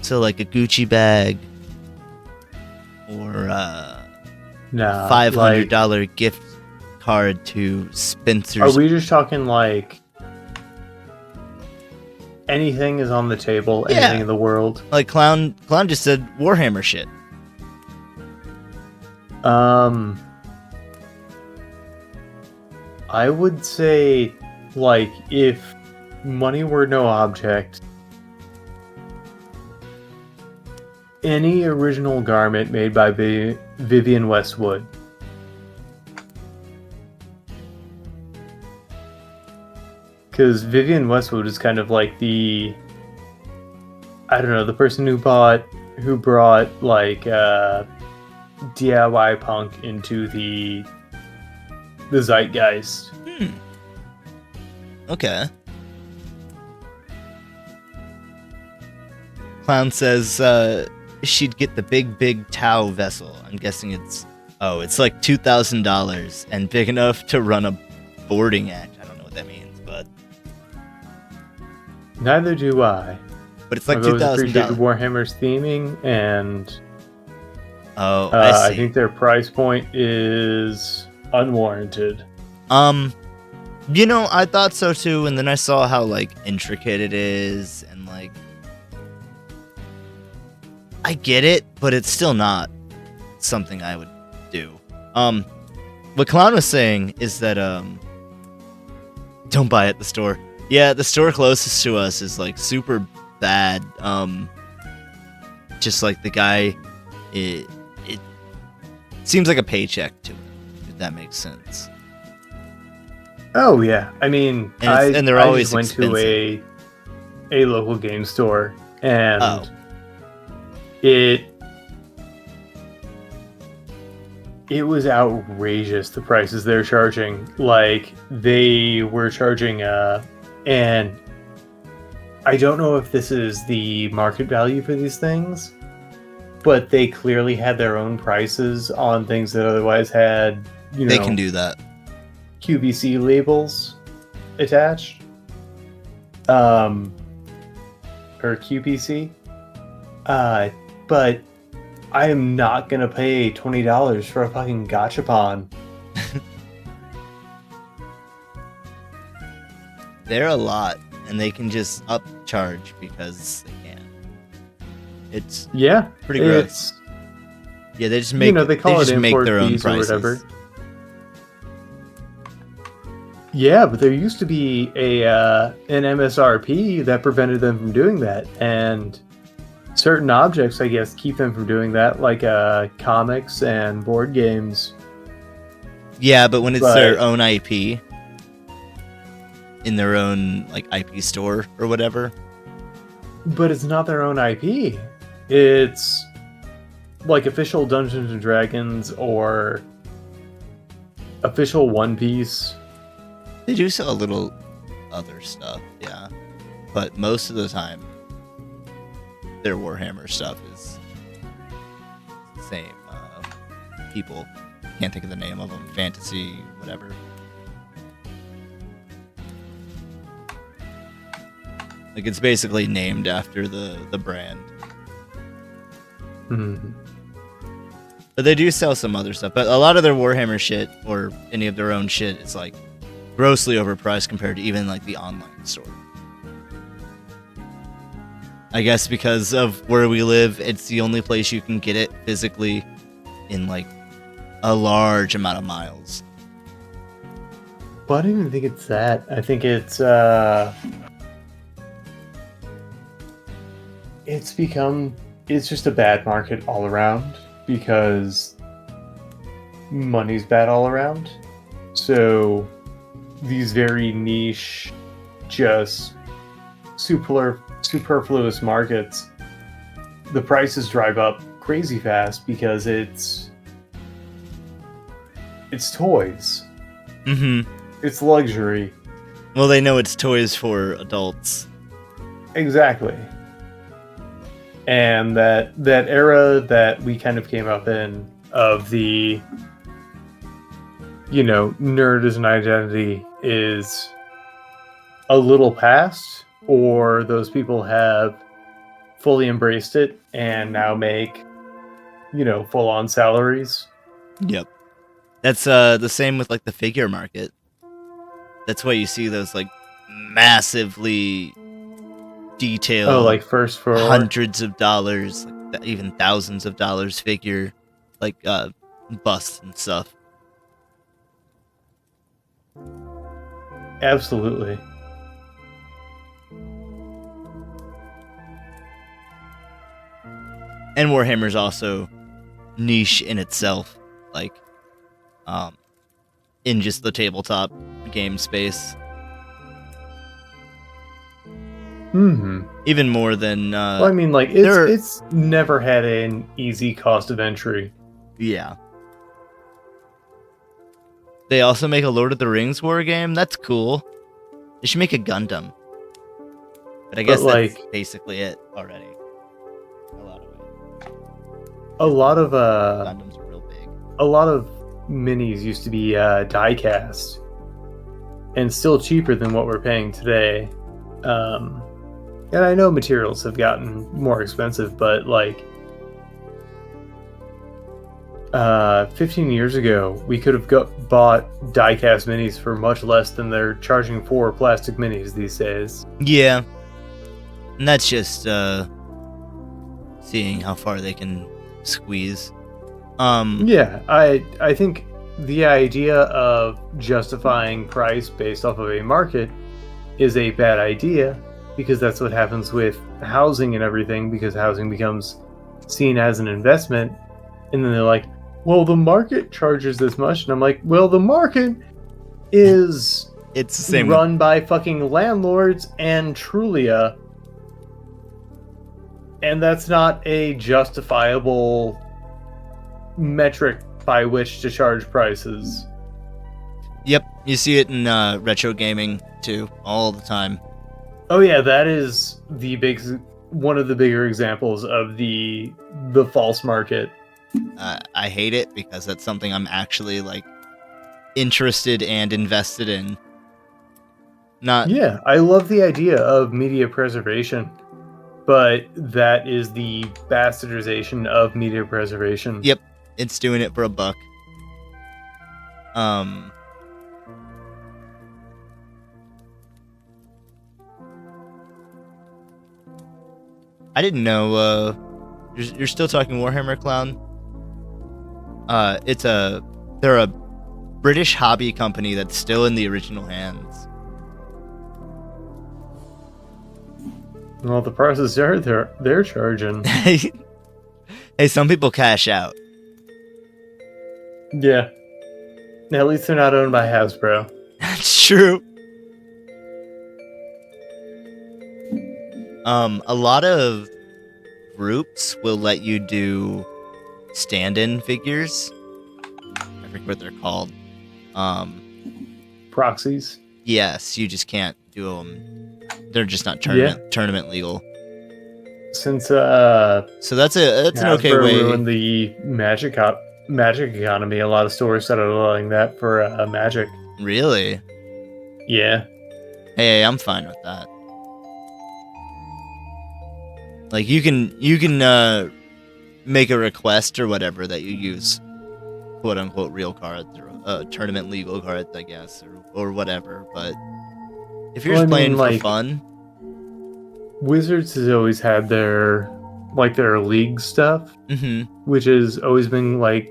Speaker 2: So like a Gucci bag or $500 gift card to Spencer's.
Speaker 1: Are we just talking like anything is on the table, anything in the world?
Speaker 2: Like Clown just said Warhammer shit.
Speaker 1: I would say, like, if money were no object, any original garment made by Vivienne Westwood. Because Vivienne Westwood is kind of like the person who brought like DIY punk into the zeitgeist.
Speaker 2: Okay. Clown says she'd get the big Tau vessel. I'm guessing it's like $2,000 and big enough to run a boarding act. I don't know what that means, but
Speaker 1: Neither do I.
Speaker 2: but it's like
Speaker 1: I've always appreciated
Speaker 2: $2,000.
Speaker 1: Warhammer's theming, and
Speaker 2: I see.
Speaker 1: I think their price point is unwarranted.
Speaker 2: I thought so too, and then I saw how like intricate it is, and like I get it, but it's still not something I would do. What Clown was saying is that don't buy at the store. Yeah, the store closest to us is like super bad. Just like the guy, it seems like a paycheck to him, if that makes sense.
Speaker 1: Oh yeah, I mean,
Speaker 2: And they're
Speaker 1: I
Speaker 2: always
Speaker 1: just went
Speaker 2: expensive.
Speaker 1: to a local game store, and
Speaker 2: Oh.
Speaker 1: it was outrageous, the prices they're charging. Like, they were charging and I don't know if this is the market value for these things, but they clearly had their own prices on things that otherwise had,
Speaker 2: They can do that.
Speaker 1: QVC labels attached. Or QPC. But I am not gonna pay $20 for a fucking gachapon.
Speaker 2: They're a lot, and they can just upcharge because they can. It's
Speaker 1: Yeah,
Speaker 2: pretty gross. Yeah, they just make
Speaker 1: they call
Speaker 2: they
Speaker 1: it
Speaker 2: just make
Speaker 1: import
Speaker 2: their own
Speaker 1: fees or
Speaker 2: prices.
Speaker 1: whatever. Yeah, but there used to be an MSRP that prevented them from doing that, and certain objects, I guess, keep them from doing that, like comics and board games.
Speaker 2: Yeah, but when it's
Speaker 1: But-
Speaker 2: their own IP in their own like IP store or whatever.
Speaker 1: But it's not their own IP. It's like official Dungeons and Dragons or official One Piece.
Speaker 2: They do sell a little other stuff, yeah. But most of the time their Warhammer stuff is the same. People can't think of the name of them. Fantasy, whatever. Like it's basically named after the brand.
Speaker 1: Mhm.
Speaker 2: But they do sell some other stuff. But a lot of their Warhammer shit or any of their own shit is like grossly overpriced compared to even like the online store. I guess because of where we live, it's the only place you can get it physically in like a large amount of miles.
Speaker 1: But I don't even think it's that. I think it's just a bad market all around because money's bad all around. So these very niche, just superfluous markets, the prices drive up crazy fast because it's toys.
Speaker 2: Mm-hmm.
Speaker 1: It's luxury.
Speaker 2: Well, they know it's toys for adults.
Speaker 1: Exactly. And that era that we kind of came up in of the, nerd as an identity is a little past, or those people have fully embraced it and now make, full-on salaries.
Speaker 2: Yep. That's the same with like the figure market. That's why you see those like massively detailed,
Speaker 1: Oh, like first for
Speaker 2: hundreds of dollars, like even thousands of dollars figure, like busts and stuff.
Speaker 1: Absolutely.
Speaker 2: And Warhammer's also niche in itself, like in just the tabletop game space.
Speaker 1: Mm-hmm.
Speaker 2: Even more than
Speaker 1: Well, I mean, like, it's never had an easy cost of entry.
Speaker 2: yeah. They also make a Lord of the Rings war game. That's cool. They should make a Gundam. But I
Speaker 1: But,
Speaker 2: guess
Speaker 1: like,
Speaker 2: that's basically it already. A lot of it.
Speaker 1: a lot of
Speaker 2: Gundams are real big.
Speaker 1: a lot of minis used to be die cast, and still cheaper than what we're paying today. And I know materials have gotten more expensive, but like 15 years ago, we could have bought die-cast minis for much less than they're charging for plastic minis these days.
Speaker 2: Yeah. And that's just seeing how far they can squeeze.
Speaker 1: Yeah, I think the idea of justifying price based off of a market is a bad idea, because that's what happens with housing and everything, because housing becomes seen as an investment, and then they're like, well, the market charges this much, and I'm like, well, the market is
Speaker 2: it's the same
Speaker 1: run by fucking landlords and Trulia, and that's not a justifiable metric by which to charge prices.
Speaker 2: Yep, you see it in retro gaming too, all the time.
Speaker 1: Oh yeah, that is one of the bigger examples of the false market.
Speaker 2: I hate it because that's something I'm actually like interested and invested in.
Speaker 1: Yeah, I love the idea of media preservation, but that is the bastardization of media preservation.
Speaker 2: Yep, it's doing it for a buck. I didn't know. You're still talking Warhammer, Clown? They're a British hobby company that's still in the original hands.
Speaker 1: Well, the prices they're charging.
Speaker 2: Hey, some people cash out.
Speaker 1: Yeah. At least they're not owned by Hasbro.
Speaker 2: That's true. A lot of groups will let you do stand-in figures. I forget what they're called.
Speaker 1: Proxies.
Speaker 2: Yes, you just can't do them. They're just not tournament legal.
Speaker 1: Since
Speaker 2: so that's an okay way.
Speaker 1: Ruined the magic economy. A lot of stores started allowing that for Magic.
Speaker 2: Really?
Speaker 1: Yeah.
Speaker 2: Hey, I'm fine with that. Like you can make a request or whatever that you use quote unquote real cards or tournament legal cards, I guess, or whatever. But if you're just playing for fun,
Speaker 1: Wizards has always had their league stuff, which has always been like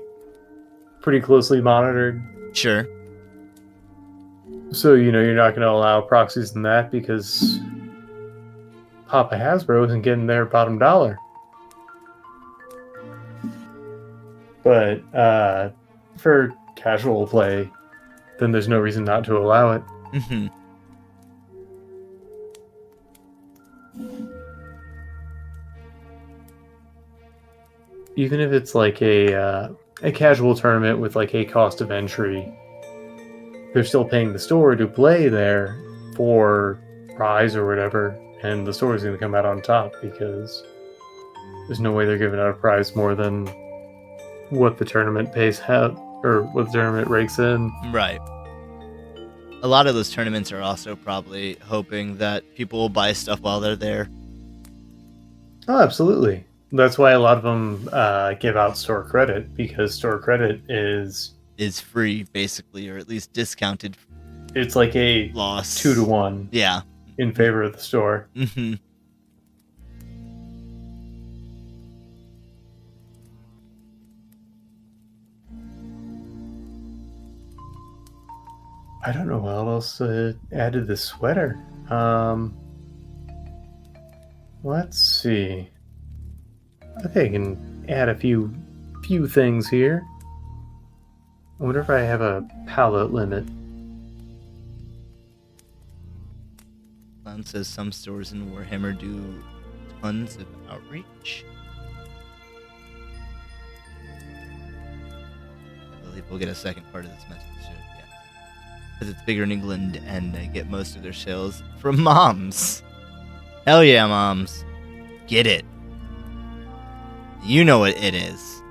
Speaker 1: pretty closely monitored.
Speaker 2: Sure.
Speaker 1: So you're not going to allow proxies in that because Papa Hasbro isn't getting their bottom dollar. But for casual play, then there's no reason not to allow it. Even if it's like a casual tournament with like a cost of entry, they're still paying the store to play there for prize or whatever, and the store is going to come out on top because there's no way they're giving out a prize more than what the tournament pays out or what the tournament rakes in.
Speaker 2: Right. A lot of those tournaments are also probably hoping that people will buy stuff while they're there.
Speaker 1: Oh, absolutely. That's why a lot of them give out store credit, because store credit is
Speaker 2: free, basically, or at least discounted.
Speaker 1: It's like a
Speaker 2: loss
Speaker 1: 2-to-1.
Speaker 2: Yeah.
Speaker 1: In favor of the store. I don't know what else added the sweater. Let's see. I think I can add a few things here. I wonder if I have a palette limit.
Speaker 2: Clown says some stores in Warhammer do tons of outreach. I believe we'll get a second part of this message soon. Yeah. because it's bigger in England, and they get most of their sales from moms. Hell yeah, moms. Get it. You know what it is.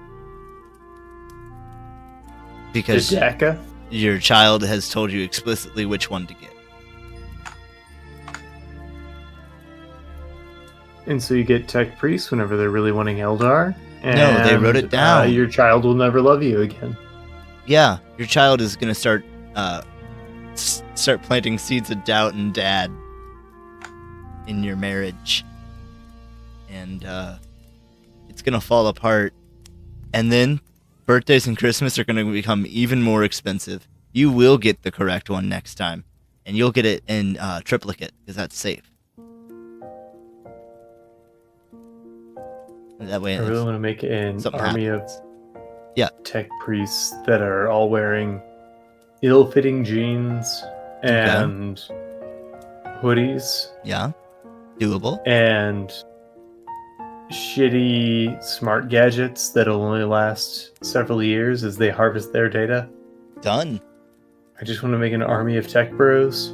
Speaker 2: Because
Speaker 1: The Dakota?
Speaker 2: your child has told you explicitly which one to get.
Speaker 1: And so you get tech priests whenever they're really wanting Eldar. And,
Speaker 2: No, they wrote it down.
Speaker 1: Your child will never love you again.
Speaker 2: Yeah, your child is gonna start planting seeds of doubt and dad in your marriage, and it's gonna fall apart. And then birthdays and Christmas are gonna become even more expensive. You will get the correct one next time, and you'll get it in triplicate because that's safe. That way,
Speaker 1: I really want to make an
Speaker 2: something
Speaker 1: army
Speaker 2: happens.
Speaker 1: of tech priests that are all wearing ill-fitting jeans and hoodies
Speaker 2: Yeah, doable.
Speaker 1: and shitty smart gadgets that'll only last several years as they harvest their data.
Speaker 2: Done.
Speaker 1: I just want to make an army of tech bros.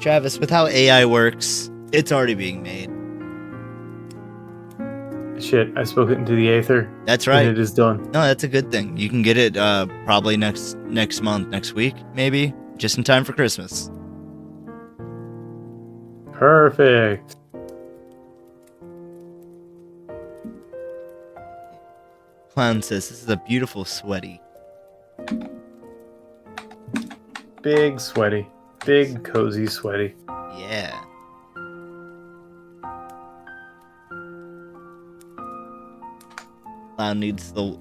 Speaker 2: Travis, with how AI works, it's already being made.
Speaker 1: Shit, I spoke it into the aether.
Speaker 2: That's right.
Speaker 1: And it is done.
Speaker 2: No, that's a good thing. You can get it probably next month, next week, maybe, just in time for Christmas.
Speaker 1: Perfect.
Speaker 2: Clown says this is a beautiful sweaty.
Speaker 1: Big sweaty. Big cozy sweaty.
Speaker 2: Yeah. Clown needs the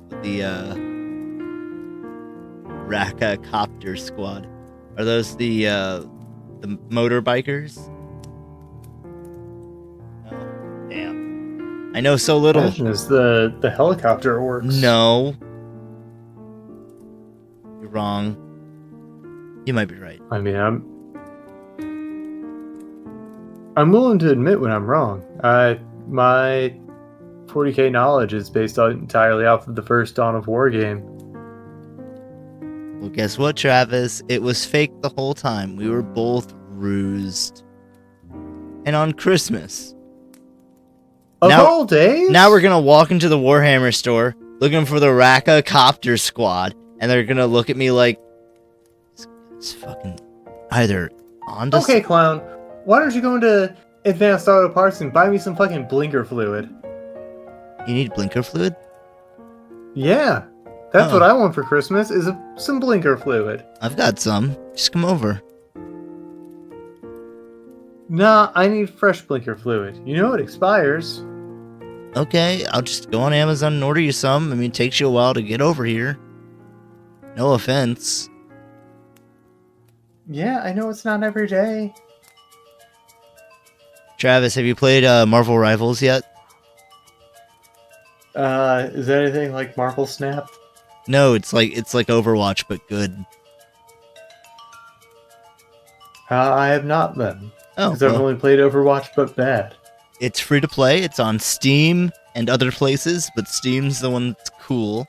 Speaker 2: Raka Copter Squad. Are those the motorbikers? Oh, damn. I know so little.
Speaker 1: Imagine as the helicopter works.
Speaker 2: No. You're wrong. You might be right.
Speaker 1: I mean, I'm willing to admit when I'm wrong. My 40k knowledge is based entirely off of the first Dawn of War game.
Speaker 2: Well, guess what, Travis? It was fake the whole time. We were both rused. And on Christmas.
Speaker 1: Of all days?
Speaker 2: Now we're going to walk into the Warhammer store looking for the Raka Copter Squad, and they're going to look at me like, it's fucking either on to
Speaker 1: Okay, Clown. Why don't you go into Advanced Auto Parts and buy me some fucking blinker fluid?
Speaker 2: You need blinker fluid?
Speaker 1: Yeah. That's
Speaker 2: Oh.
Speaker 1: what I want for Christmas, is some blinker fluid.
Speaker 2: I've got some. Just come over.
Speaker 1: Nah, I need fresh blinker fluid. You know it expires.
Speaker 2: Okay, I'll just go on Amazon and order you some. I mean, it takes you a while to get over here. No offense.
Speaker 1: Yeah, I know it's not every day.
Speaker 2: Travis, have you played Marvel Rivals yet?
Speaker 1: Is that anything like Marble Snap?
Speaker 2: No, it's like Overwatch, but good.
Speaker 1: I have not then.
Speaker 2: Oh,
Speaker 1: Because I've
Speaker 2: well,
Speaker 1: only played Overwatch but bad.
Speaker 2: it's free to play. It's on Steam and other places, but Steam's the one that's cool.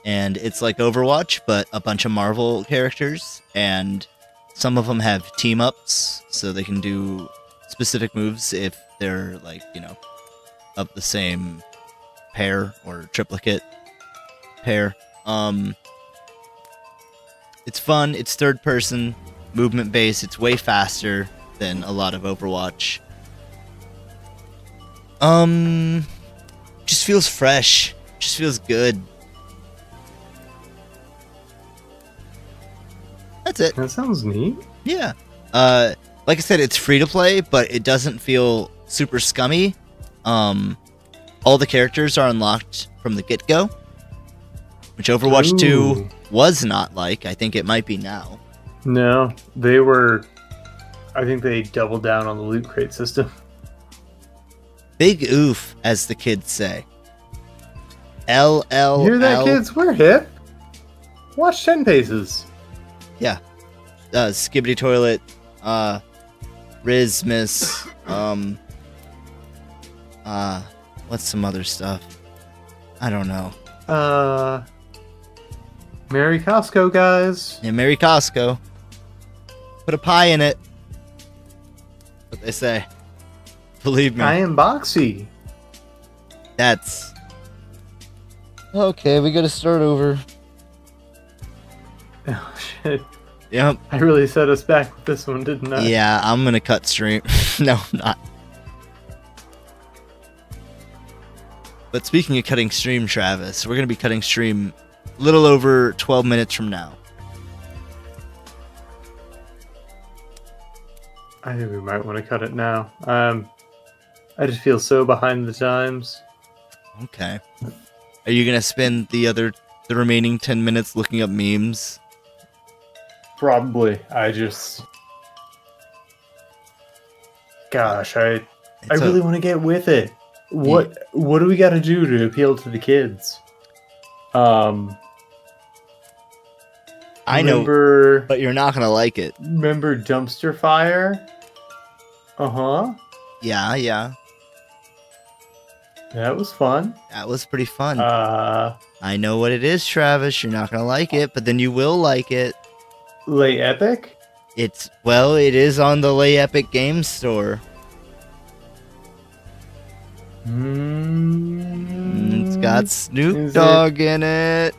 Speaker 2: And it's like Overwatch, but a bunch of Marvel characters, and some of them have team ups, so they can do specific moves if they're like, of the same pair or triplicate pair. It's fun. It's third person, movement based. It's way faster than a lot of Overwatch. Just feels fresh. Just feels good. That's it.
Speaker 1: That sounds neat.
Speaker 2: Yeah. Like I said, it's free to play, but it doesn't feel super scummy. All the characters are unlocked from the get-go, which Overwatch 2
Speaker 1: Ooh.
Speaker 2: was not like. I think it might be now.
Speaker 1: No, they were... I think they doubled down on the loot crate system.
Speaker 2: Big oof, as the kids say. LL.
Speaker 1: You hear that, kids? We're hip. Watch 10 Paces.
Speaker 2: Yeah. Skibbity Toilet. Rizmas. What's some other stuff? I don't know.
Speaker 1: Merry Costco, guys.
Speaker 2: Yeah, Merry Costco. Put a pie in it. What they say. Believe me.
Speaker 1: I am Boxy.
Speaker 2: That's... Okay, we gotta start over.
Speaker 1: Oh, shit.
Speaker 2: Yep.
Speaker 1: I really set us back with this one, didn't I?
Speaker 2: Yeah, I'm gonna cut stream. No, I'm not. But speaking of cutting stream, Travis, we're gonna be cutting stream a little over 12 minutes from now.
Speaker 1: I think we might want to cut it now. I just feel so behind the times.
Speaker 2: Okay. Are you gonna spend the remaining 10 minutes looking up memes?
Speaker 1: Probably. Gosh, I really want to get with it. What do we got to do to appeal to the kids?
Speaker 2: I know, but you're not gonna like it.
Speaker 1: Remember Dumpster Fire? Uh-huh.
Speaker 2: Yeah.
Speaker 1: That was fun.
Speaker 2: That was pretty fun.
Speaker 1: I
Speaker 2: know what it is, Travis. You're not gonna like it, but then you will like it.
Speaker 1: Lay Epic?
Speaker 2: It is on the Lay Epic Games Store. It's got Snoop Dogg in it.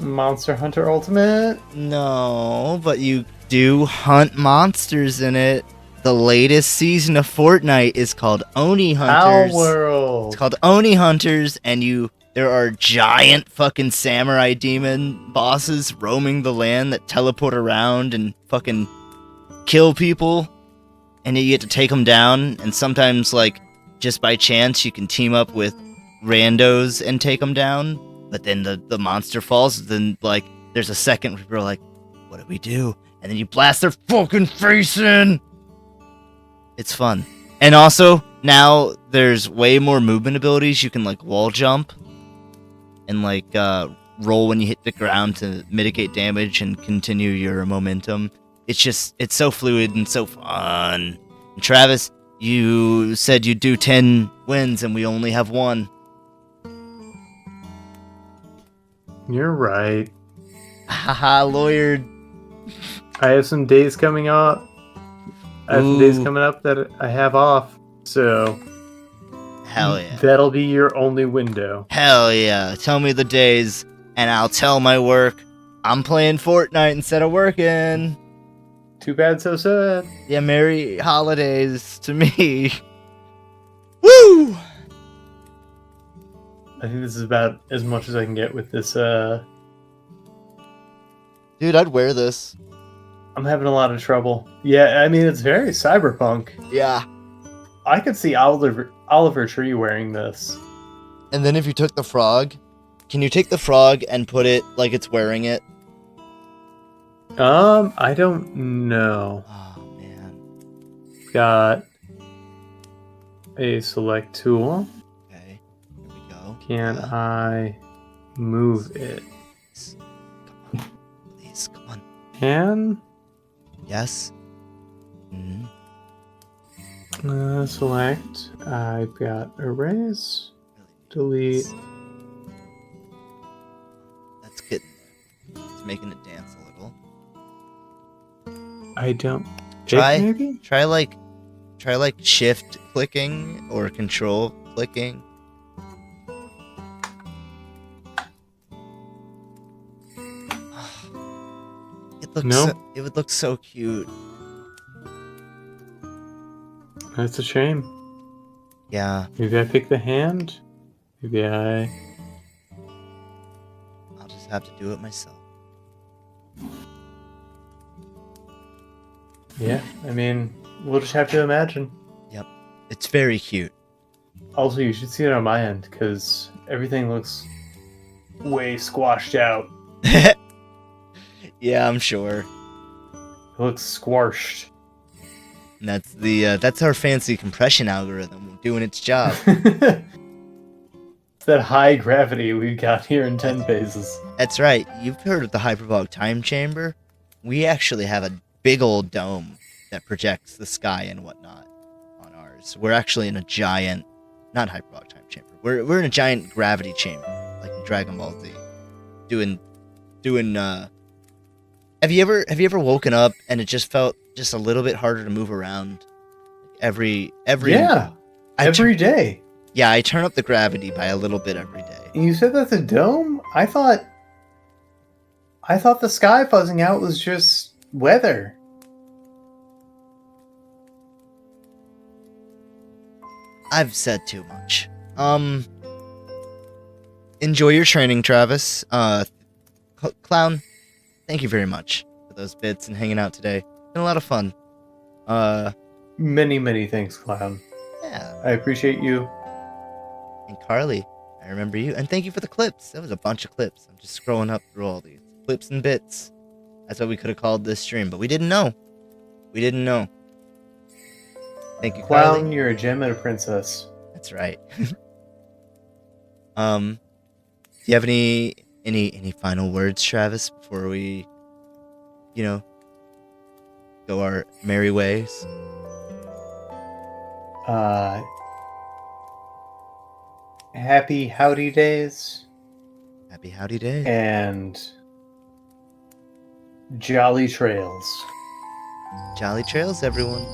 Speaker 1: Monster Hunter Ultimate?
Speaker 2: No, but you do hunt monsters in it. The latest season of Fortnite is called Oni Hunters.
Speaker 1: Our World.
Speaker 2: It's called Oni Hunters, and there are giant fucking samurai demon bosses roaming the land that teleport around and fucking kill people. And you get to take them down, and sometimes, like, just by chance, you can team up with randos and take them down. But then the monster falls, then, like, there's a second where people are like, what do we do? And then you blast their fucking face in! It's fun. And also, now there's way more movement abilities. You can, like, wall jump and, like, roll when you hit the ground to mitigate damage and continue your momentum. It's so fluid and so fun. And Travis, you said you'd do 10 wins and we only have one.
Speaker 1: You're right.
Speaker 2: Haha, lawyered.
Speaker 1: I have some days coming up. I have some days coming up that I have off, so
Speaker 2: hell yeah.
Speaker 1: That'll be your only window.
Speaker 2: Hell yeah. Tell me the days, and I'll tell my work I'm playing Fortnite instead of working.
Speaker 1: Too bad, so sad.
Speaker 2: Yeah, merry holidays to me. Woo!
Speaker 1: I think this is about as much as I can get with this,
Speaker 2: Dude, I'd wear this.
Speaker 1: I'm having a lot of trouble. Yeah, I mean, it's very cyberpunk.
Speaker 2: Yeah.
Speaker 1: I could see Oliver Tree wearing this.
Speaker 2: And then if you took the frog, can you take the frog and put it like it's wearing it?
Speaker 1: I don't know.
Speaker 2: Oh, man.
Speaker 1: Got a select tool.
Speaker 2: Okay, here we go.
Speaker 1: Can I move it?
Speaker 2: Come on. Please, come on.
Speaker 1: Can?
Speaker 2: Yes. Mm-hmm.
Speaker 1: Select. I've got erase. Delete.
Speaker 2: That's good. It's making it dance a little.
Speaker 1: I don't.
Speaker 2: Maybe? Try like shift clicking or control clicking. It would look so cute.
Speaker 1: That's a shame.
Speaker 2: Yeah.
Speaker 1: Maybe I pick the hand. Maybe I'll
Speaker 2: just have to do it myself.
Speaker 1: Yeah, I mean, we'll just have to imagine.
Speaker 2: Yep. It's very cute.
Speaker 1: Also, you should see it on my end, because everything looks way squashed out.
Speaker 2: Yeah, I'm sure.
Speaker 1: It looks squashed.
Speaker 2: And that's our fancy compression algorithm doing its job.
Speaker 1: It's that high gravity we've got here in 10 phases.
Speaker 2: That's right. You've heard of the hyperbolic time chamber? We actually have a big old dome that projects the sky and whatnot on ours. We're actually in a giant, not hyperbolic time chamber. We're in a giant gravity chamber, like in Dragon Ball Z, doing doing. Have you ever woken up and it just felt just a little bit harder to move around? Every
Speaker 1: Yeah, every day.
Speaker 2: Yeah, I turn up the gravity by a little bit every day.
Speaker 1: You said that's a dome? I thought the sky fuzzing out was just weather.
Speaker 2: I've said too much. Enjoy your training, Travis. Clown, thank you very much for those bits and hanging out today. Been a lot of fun.
Speaker 1: Many thanks, Clown.
Speaker 2: Yeah.
Speaker 1: I appreciate you.
Speaker 2: And Carly, I remember you. And thank you for the clips. That was a bunch of clips. I'm just scrolling up through all these clips and bits. That's what we could have called this stream, but we didn't know. We didn't know. Thank you,
Speaker 1: Clown,
Speaker 2: Carly.
Speaker 1: you're a gem and a princess.
Speaker 2: That's right. Do you have any final words, Travis, before we, go our merry ways?
Speaker 1: Happy howdy days.
Speaker 2: Happy howdy days.
Speaker 1: And jolly trails.
Speaker 2: Jolly trails, everyone.